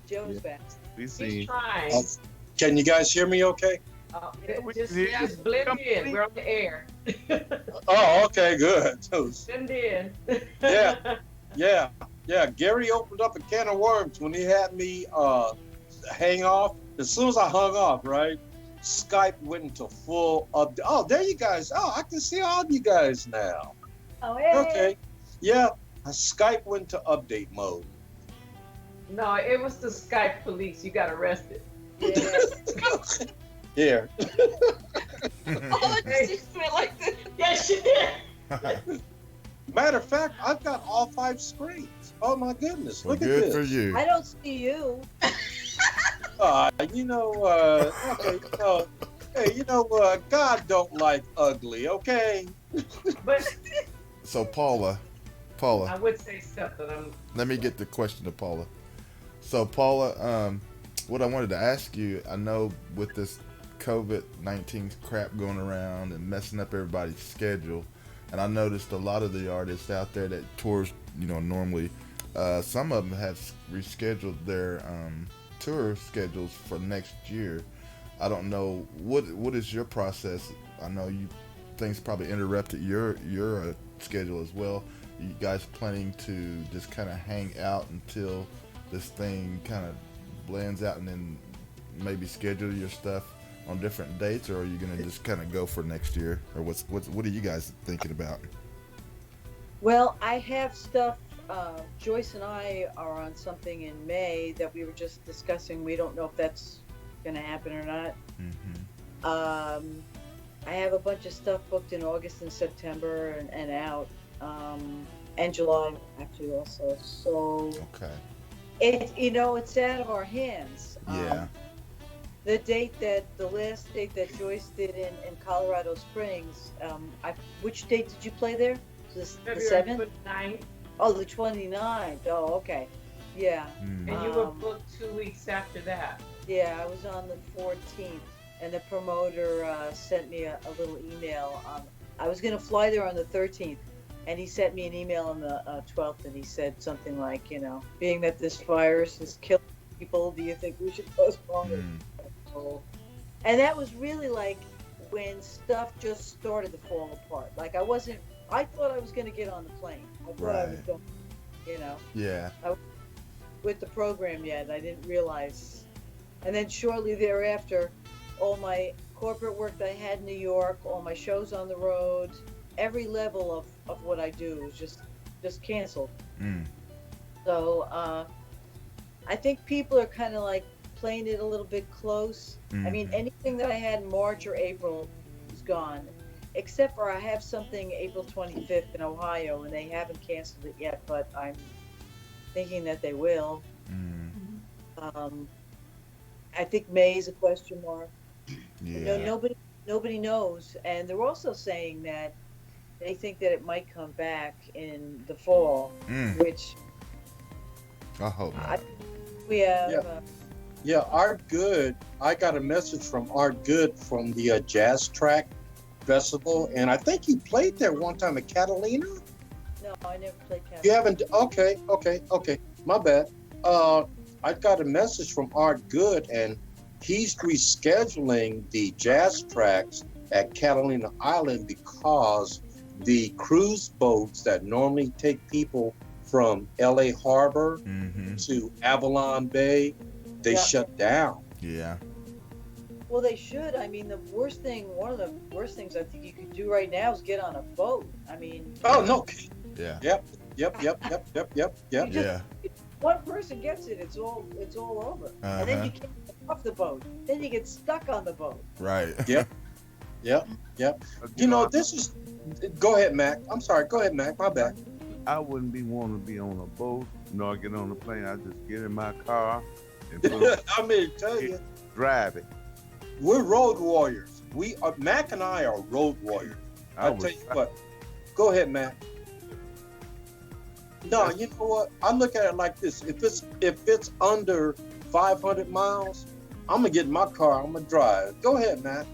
Joe is back. He's trying. Can you guys hear me okay? Just blend in. We're on the air. Oh, okay, good. Blend in. Yeah. Gary opened up a can of worms when he had me hang off. As soon as I hung off, right, Skype went into full update. Oh, there you guys. Oh, I can see all you guys now. Oh, hey. Okay. Yeah, Skype went to update mode. No, it was the Skype police. You got arrested. Here. Oh, she went like this. Yes, she did. Matter of fact, I've got all 5 screens. Oh my goodness! Well, look at good this. for you. I don't see you. God don't like ugly, okay? But So Paula, I would say something. let me get the question to Paula. So Paula, what I wanted to ask you, I know with this COVID-19 crap going around and messing up everybody's schedule, and I noticed a lot of the artists out there that tours, normally, some of them have rescheduled their tour schedules for next year. I don't know what is your process. I know things probably interrupted your schedule as well. You guys planning to just kind of hang out until this thing kind of blends out and then maybe schedule your stuff on different dates, or are you gonna just kind of go for next year, or what are you guys thinking about? Well, I have stuff. Joyce and I are on something in May that we were just discussing. We don't know if that's going to happen or not. Mm-hmm. I have a bunch of stuff booked in August and September and out, and July actually also. So Okay. It's out of our hands. Yeah. The last date that Joyce did in Colorado Springs, which date did you play there? The 7th? 29th. Oh, the 29th. Oh, okay. Yeah. Mm. And you were booked 2 weeks after that. Yeah, I was on the 14th, and the promoter sent me a little email I was going to fly there on the 13th, and he sent me an email on the 12th, and he said something like, being that this virus is killing people, do you think we should postpone it? And that was really like when stuff just started to fall apart. Like I thought I was going to get on the plane. I thought I was going, Yeah. with the program yet. I didn't realize. And then shortly thereafter, all my corporate work that I had in New York, all my shows on the road, every level of what I do was just canceled. So I think people are kind of like playing it a little bit close. I mean, anything that I had in March or April is gone, except for I have something April 25th in Ohio, and they haven't canceled it yet, but I'm thinking that they will. I think May is a question mark. Yeah. Nobody knows, and they're also saying that they think that it might come back in the fall, which I hope not. we have. Art Good. I got a message from Art Good from the Jazz Track Festival, and I think you played there one time at Catalina. No, I never played Catalina. You haven't? Okay. My bad. I got a message from Art Good, and he's rescheduling the jazz tracks at Catalina Island because the cruise boats that normally take people from LA Harbor to Avalon Bay, they shut down. Yeah. Well, they should. I mean, one of the worst things I think you could do right now is get on a boat. I mean. Oh no. Yeah. Yep. Yeah. One person gets it, it's all over. And then you can't get off the boat. Then you get stuck on the boat. Right. Yep. This is. Go ahead, Mac. I'm sorry. Go ahead, Mac. My bad. I wouldn't be wanting to be on a boat, nor get on a plane. I just get in my car and put I mean, tell you, drive it. we're road warriors. We are. Mac and I are road warriors. I'll tell you what. Go ahead, Mac. No, you know what? I look at it like this. If it's under 500 miles, I'm gonna get in my car. I'm gonna drive. Go ahead, Matt.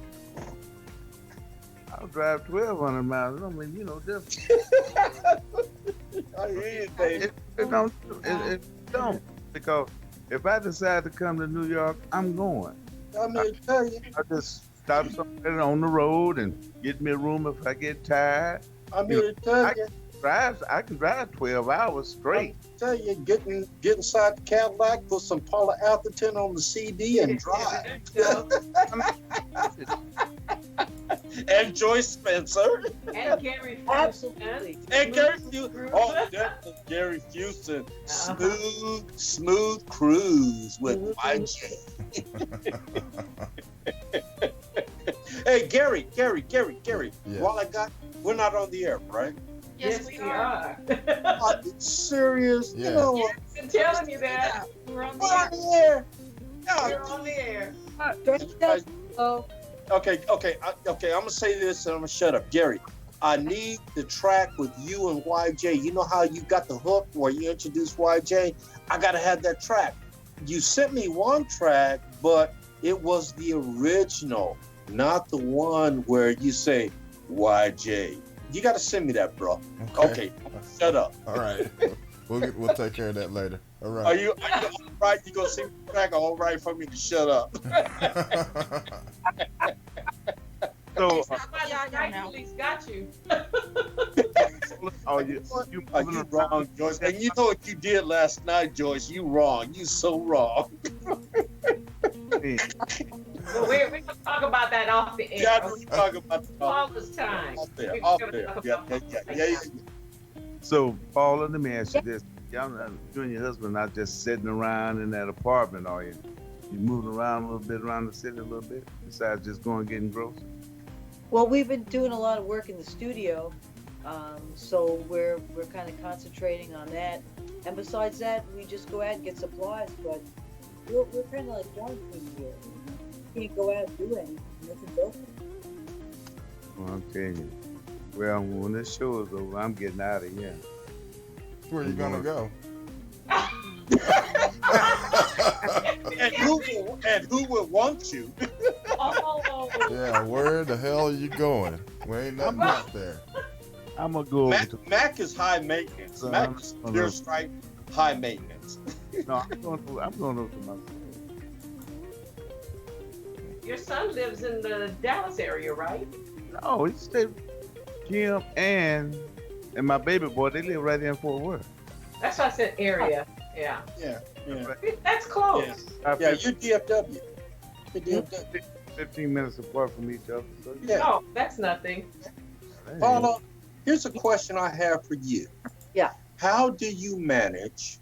I'll drive 1,200 miles. I mean, just. I hear you, baby. It don't. Because if I decide to come to New York, I'm going. I mean, tell you. I just stop somewhere on the road and get me a room if I get tired. I mean, tell you. I can drive 12 hours straight. I tell you, get inside the Cadillac, put some Paula Atherton on the CD and drive. And Joyce Spencer. And Gary Fuston. Absolutely. And Gary Fuston. Oh, definitely Gary Fuston. Smooth cruise with YJ. Hey, Gary. Yeah. While we're not on the air, right? Yes, we are. Are you serious? Yeah. You know what? I'm telling you that. We're on the air. We're on the air. Okay. I'm gonna say this and I'm gonna shut up, Gary. I need the track with you and YJ. You know how you got the hook where you introduced YJ? I gotta have that track. You sent me one track, but it was the original, not the one where you say YJ. You gotta send me that, bro. Okay. Shut up. All right. We'll take care of that later. All right. Are you all right? You gonna send me the track? All right for me to shut up? So, Police got you. Are you wrong, Joyce? And you know what you did last night, Joyce? You wrong. You so wrong. Well, we're going to talk about that off the air. Yeah, we're talking about all this time. Off there. Yeah. So, Paula, let me ask you this. You and your husband not just sitting around in that apartment, are you? You moving around a little bit around the city a little bit, besides just going and getting groceries? Well, we've been doing a lot of work in the studio, so we're kind of concentrating on that. And besides that, we just go out and get supplies, but we're kind of like quarantined here. We can't go out and do anything. Nothing's open. Well, I'm telling you. Well, when this show is over, I'm getting out of here. Where are you gonna go? and who will want you? Oh. Yeah, where the hell are you going? Well, ain't nothing out there. I'm gonna go over to Mac is high maintenance. Mac is pure stripe high maintenance. no. I'm going over to my. Your son lives in the Dallas area, right? No, he stayed. Kim and my baby boy, they live right there in Fort Worth. That's why I said area. Yeah. Yeah. That's close. Yeah, you're DFW. You're DFW. 15 minutes apart from each other. So Yeah. Oh, that's nothing. Paula, here's a question I have for you. Yeah. How do you manage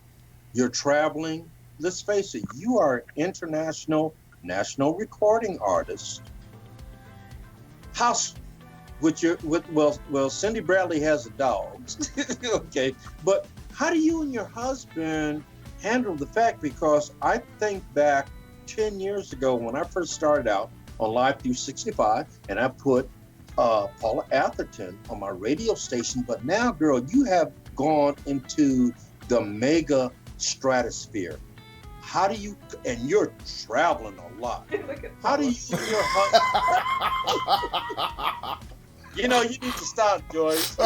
your traveling? Let's face it, you are an international, national recording artist. How, well, Cindy Bradley has a dog. Okay, but how do you and your husband handle the fact? Because I think back 10 years ago when I first started out on Live 365, and I put Paula Atherton on my radio station. But now, girl, you have gone into the mega stratosphere. How do you, and you're traveling a lot. How do you and your husband? You know, you need to stop, Joyce.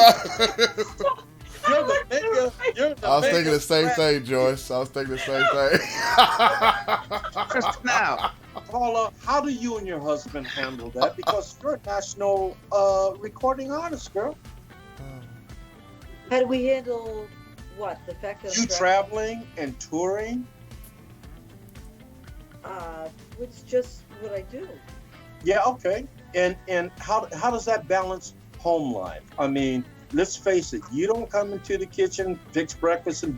You're the mega. I was thinking the same thing, Joyce. I was thinking the same thing. Just now. Paula, how do you and your husband handle that? Because you're a national recording artist, girl. How do we handle what? The fact that You traveling and touring? It's just what I do. Yeah, okay. And how does that balance home life? I mean, let's face it, you don't come into the kitchen, fix breakfast and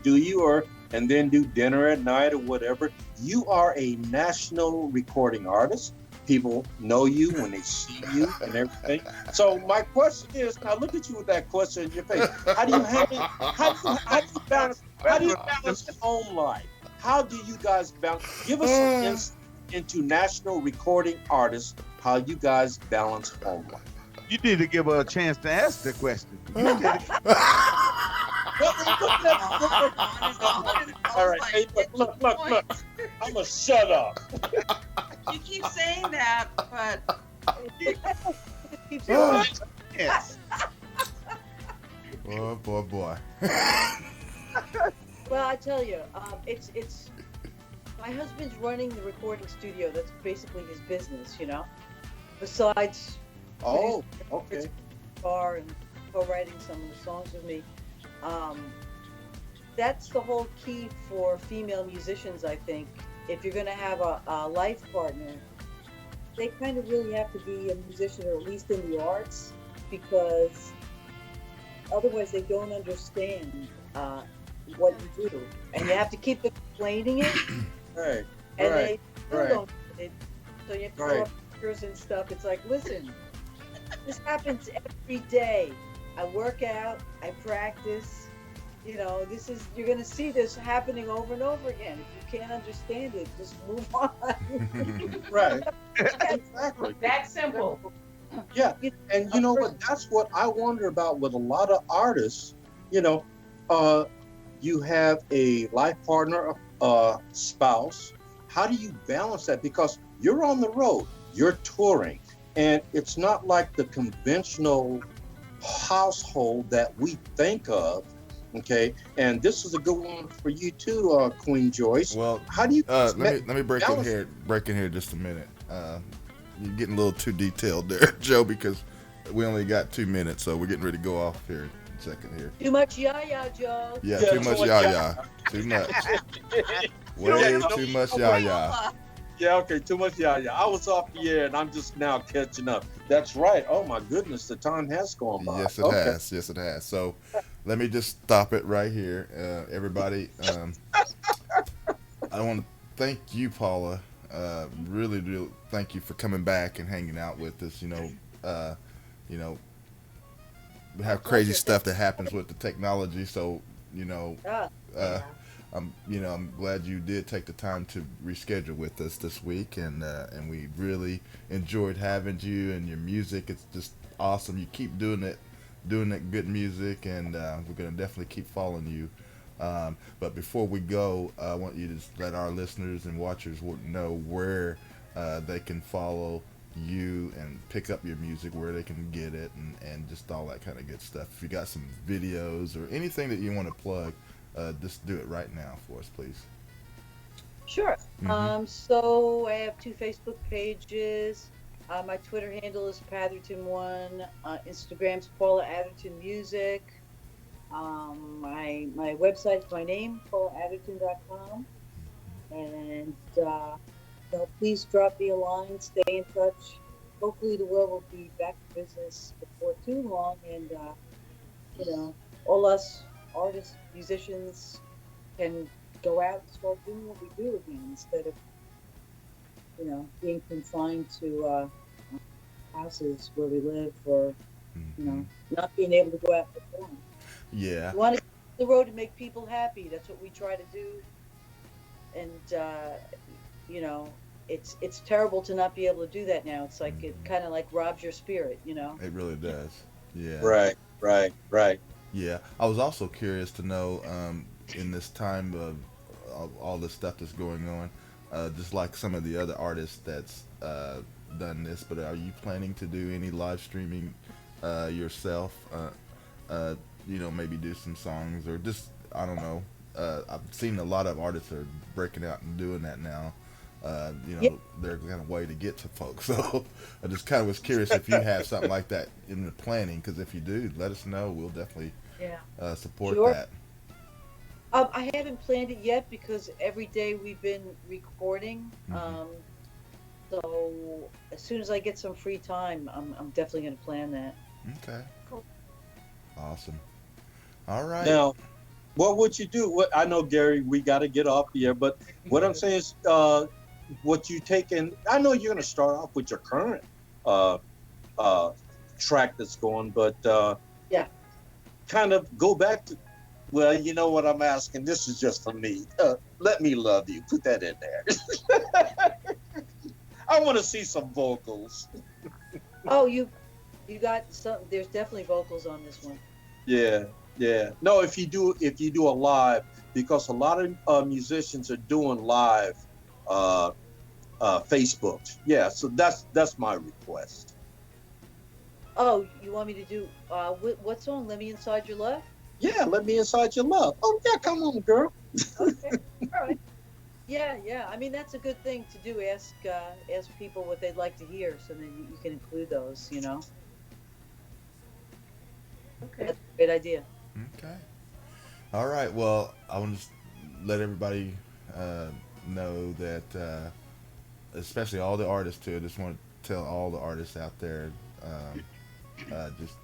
and then do dinner at night or whatever. You are a national recording artist. People know you when they see you and everything. So my question is, now look at you with that question in your face. How do you handle, how do you balance home life? How do you guys balance? Give us some insight into national recording artists, how you guys balance home life. You need to give her a chance to ask the question. All right, hey, look. I'm gonna shut up. You keep saying that, but Yes. Boy. Well, I tell you, it's my husband's running the recording studio. That's basically his business, you know. Besides, okay. Bar and co-writing some of the songs with me. That's the whole key for female musicians, I think. If you're going to have a life partner, they kind of really have to be a musician, or at least in the arts, because otherwise they don't understand what you do, and you have to keep explaining it. Right. And right. they still don't get it. So you have to go up pictures and stuff. It's like, listen, this happens every day. I work out, I practice. You know, you're going to see this happening over and over again. If you can't understand it, just move on. Right. Exactly. That simple. Yeah. And you know what? That's what I wonder about with a lot of artists. You know, you have a life partner, a spouse. How do you balance that? Because you're on the road, you're touring, and it's not like the conventional household that we think of. Okay, and this is a good one for you too, Queen Joyce. Well, how do you? let me break in here just a minute. You're getting a little too detailed there, Joe, because we only got 2 minutes, so we're getting ready to go off here in a second here. Too much yah-yah, Joe. Yeah, too much yah-yah. Too much. Way too much yah-yah. Yeah, okay, too much yah-yah. I was off the air, and I'm just now catching up. That's right. Oh, my goodness, the time has gone by. Yes, it has. Yes, it has. So let me just stop it right here. Everybody, I want to thank you, Paula. Really, really thank you for coming back and hanging out with us. You know, we have crazy stuff that happens with the technology. So, I'm glad you did take the time to reschedule with us this week, and we really enjoyed having you, and your music. It's just awesome. You keep doing that good music, and we're gonna definitely keep following you. But before we go, I want you to let our listeners and watchers know where they can follow you and pick up your music, where they can get it, and just all that kind of good stuff. If you got some videos or anything that you want to plug, just do it right now for us, please. Sure. So I have 2 Facebook pages. My Twitter handle is Patherton1. Instagram's Paula Atherton Music. My website is my name, PaulaAtherton.com. And please drop me a line. Stay in touch. Hopefully the world will be back to business before too long, and all us artists, musicians can go out and start doing what we do again instead of being confined to houses where we live, or not being able to go out and perform. Yeah. We want to get on the road and make people happy. That's what we try to do. And it's terrible to not be able to do that now. It's like it kind of like robs your spirit, It really does. Yeah. Right. Yeah. I was also curious to know, in this time of all the stuff that's going on, just like some of the other artists that's done this, but are you planning to do any live streaming yourself? Maybe do some songs, or just, I don't know. I've seen a lot of artists are breaking out and doing that now. They're kind of way to get to folks. So I just kind of was curious if you have something like that in the planning, because if you do, let us know. We'll definitely support that. I haven't planned it yet because every day we've been recording. So as soon as I get some free time, I'm definitely going to plan that. Okay. Cool. Awesome. All right. Now, what would you do? I know, Gary, we got to get off here, but what I'm saying is, what you take in, I know you're going to start off with your current track that's going, but kind of go back to, well, you know what I'm asking? This is just for me. Let Me Love You. Put that in there. I want to see some vocals. Oh, you got some. There's definitely vocals on this one. Yeah. No, if you do a live, because a lot of musicians are doing live Facebook. Yeah, so that's my request. Oh, you want me to do what song? Let Me Inside Your Love? Yeah, Let Me Inside Your Love. Oh yeah, come on, girl. Okay, all right. Yeah. I mean, that's a good thing to do. Ask people what they'd like to hear, so then you can include those. Okay, that's a great idea. Okay. All right. Well, I want to just let everybody know that, especially all the artists too. I just want to tell all the artists out there, just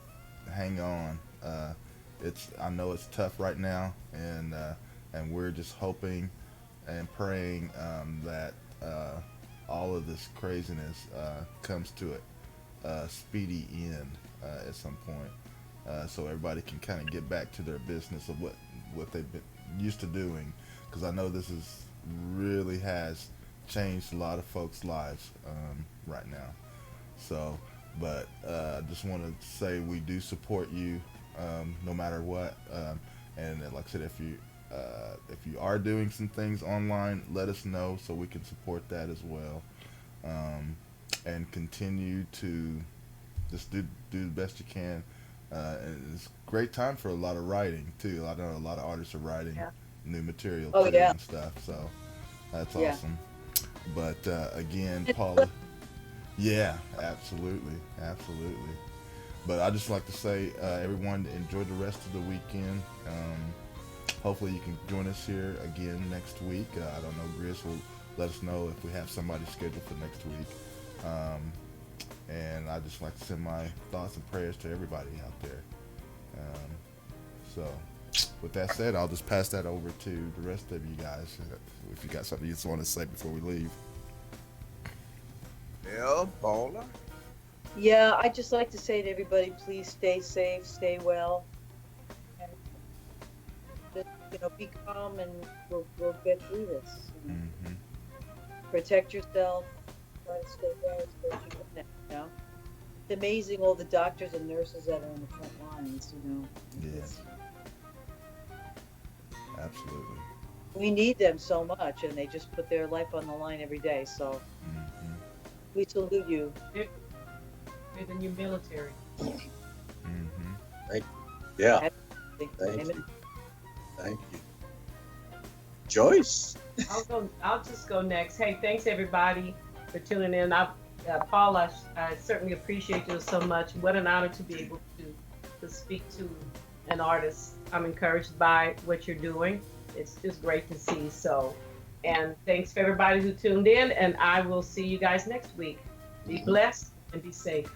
hang on. I know it's tough right now, and we're just hoping and praying that all of this craziness comes to a speedy end at some point, so everybody can kind of get back to their business of what they've been used to doing, because I know this really has changed a lot of folks' lives right now. So, but I just want to say we do support you no matter what, and like I said, if you are doing some things online, let us know so we can support that as well, and continue to just do the best you can. And it's a great time for a lot of writing too. I know a lot of artists are writing new material and stuff, so that's awesome. But again, Paula, yeah, absolutely. But I just like to say, everyone, enjoy the rest of the weekend. Hopefully you can join us here again next week. I don't know, Gris will let us know if we have somebody scheduled for next week. And I just like to send my thoughts and prayers to everybody out there. So with that said, I'll just pass that over to the rest of you guys, if you got something you just want to say before we leave. Yeah, Paula. Yeah, I'd just like to say to everybody, please stay safe, stay well, and just, be calm, and we'll get through this. Mm-hmm. Protect yourself, try to stay well as best you can. It's amazing all the doctors and nurses that are in the front lines. Yes. Absolutely. We need them so much, and they just put their life on the line every day. So. Mm-hmm. We salute you. Bigger than your military. Thank you. Yeah. Thank you. Thank you. Joyce. I'll just go next. Hey, thanks everybody for tuning in. Paula, I certainly appreciate you so much. What an honor to be able to speak to an artist. I'm encouraged by what you're doing. It's just great to see. So, and thanks for everybody who tuned in, and I will see you guys next week. Be blessed and be safe.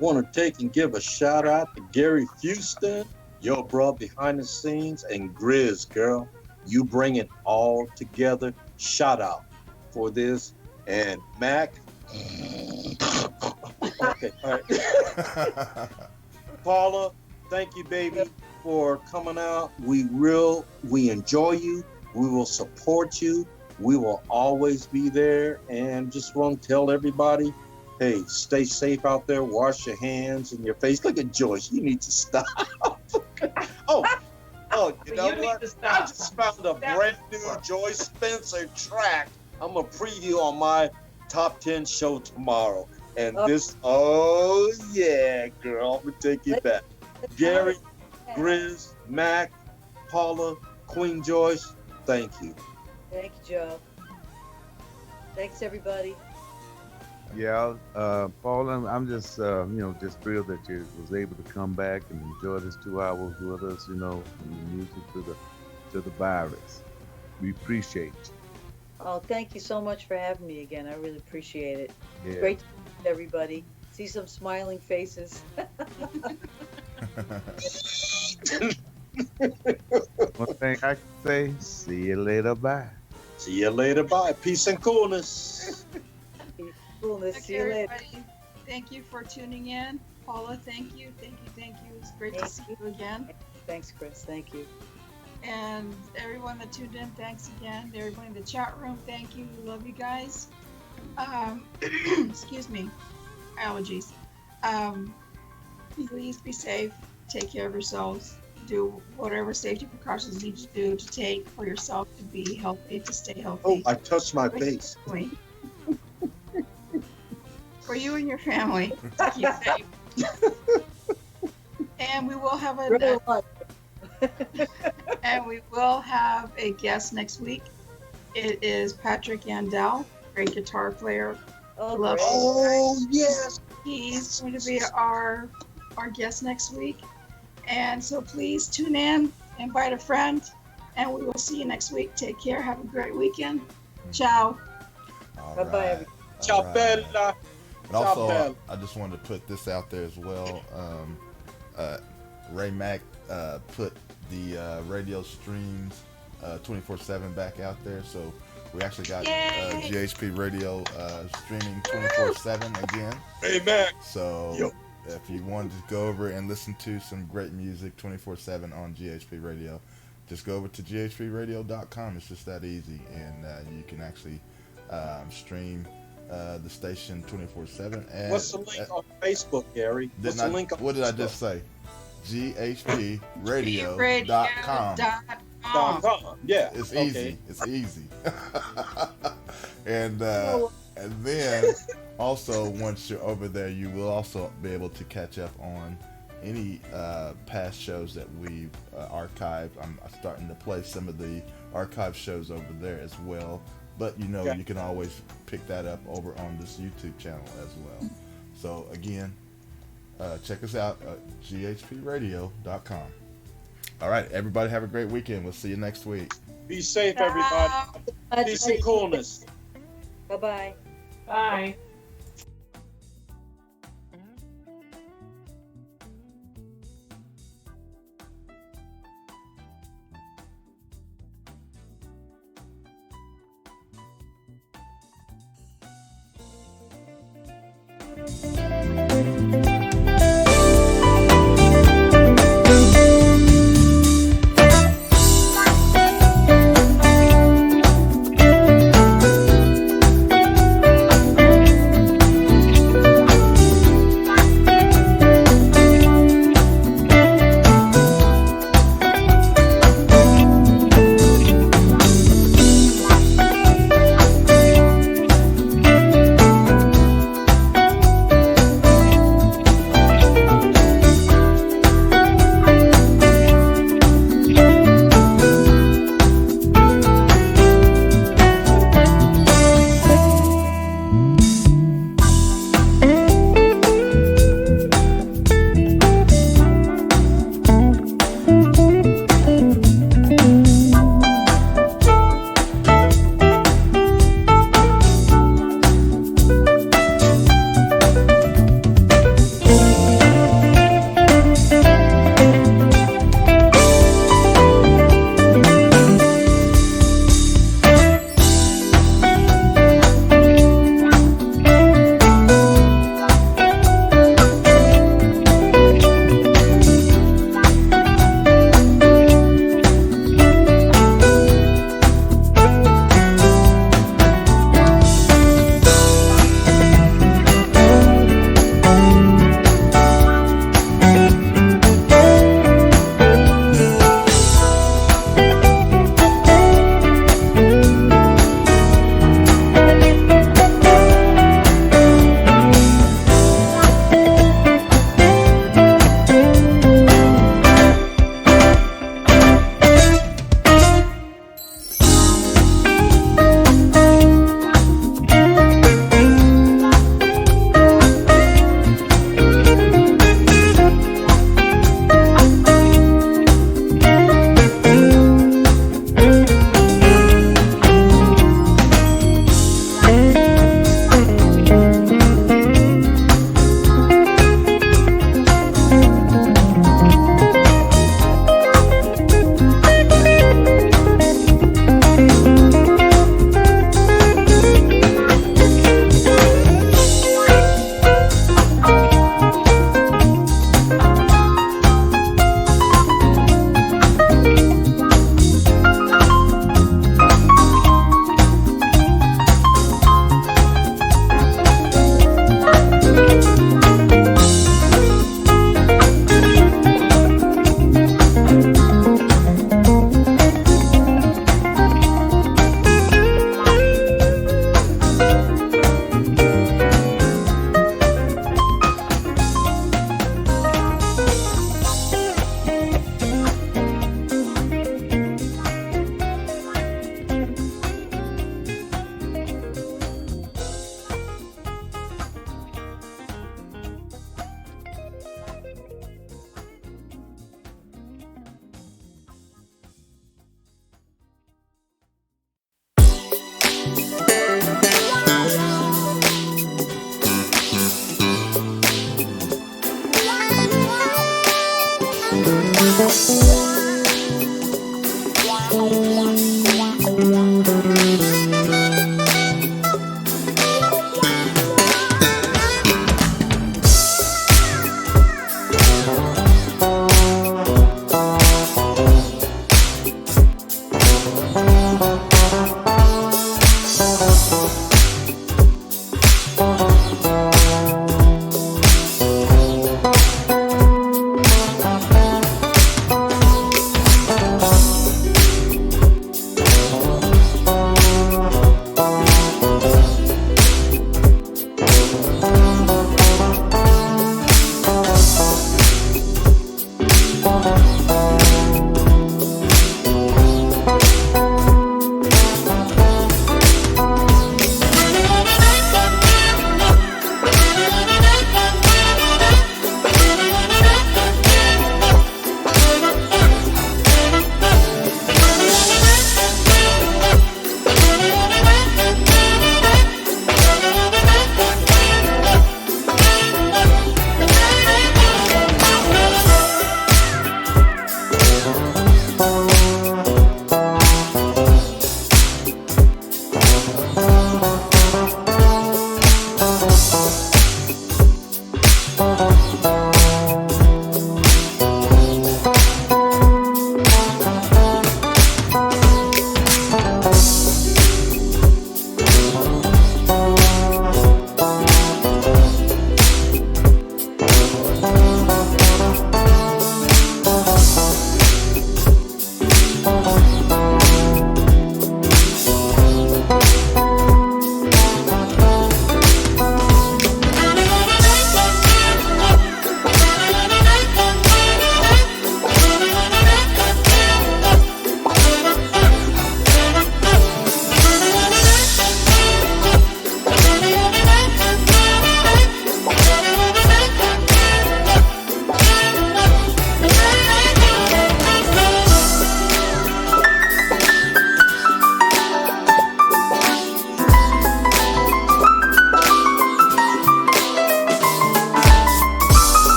Want to take and give a shout out to Gary Fuston, your bro behind the scenes, and Grizz, girl. You bring it all together. Shout out for this. And Mac. Okay, all right. Paula, thank you, baby, for coming out. We enjoy you. We will support you. We will always be there. And just want to tell everybody, hey, stay safe out there. Wash your hands and your face. Look at Joyce. You need to stop. Oh, you know what? I just found a brand new Joyce Spencer track. I'm going to preview on my top 10 show tomorrow. And yeah, girl, I'm going to take you back. Gary, Grizz, Mac, Paula, Queen Joyce, thank you. Thank you, Joe. Thanks, everybody. Yeah, Paula, I'm just, just thrilled that you was able to come back and enjoy this 2 hours with us, from the music to the virus. We appreciate you. Oh, thank you so much for having me again. I really appreciate it. Yeah. Great to meet everybody. See some smiling faces. One thing I can say, see you later, bye. See you later, bye. Peace and coolness. Coolness. Okay, See you later. everybody. Thank you for tuning in. Paula, thank you. It's great to see you again. Thanks, Chris. Thank you. And everyone that tuned in, thanks again. Everyone in the chat room, thank you. Love you guys. Excuse me. Allergies. Please be safe. Take care of yourselves. Do whatever safety precautions you need to do to take for yourself to be healthy, to stay healthy. Oh, I touched my face. For you and your family, to keep safe. And we will have a guest next week. It is Patrick Yandel, great guitar player. Oh, yes. He's going to be our guest next week. And so please tune in, invite a friend, and we will see you next week. Take care. Have a great weekend. Ciao. Bye-bye, everybody. Ciao, Bella. And also, I just wanted to put this out there as well. Ray Mac put the radio streams 24/7 back out there, so we actually got GHP Radio streaming 24/7 again. Ray Mac. So if you wanted to go over and listen to some great music 24/7 on GHP Radio, just go over to ghpradio.com. It's just that easy, and you can actually stream the station 24/7. And what's the link on Facebook, Gary? What's the link on what did I just say? ghpradio.com. Yeah, it's easy. It's easy. And then also, once you're over there, you will also be able to catch up on any past shows that we've archived. I'm starting to play some of the archive shows over there as well. But you can always pick that up over on this YouTube channel as well. So again, check us out at ghpradio.com. All right, everybody have a great weekend. We'll see you next week. Be safe, everybody. Peace and coolness. Bye-bye. Bye.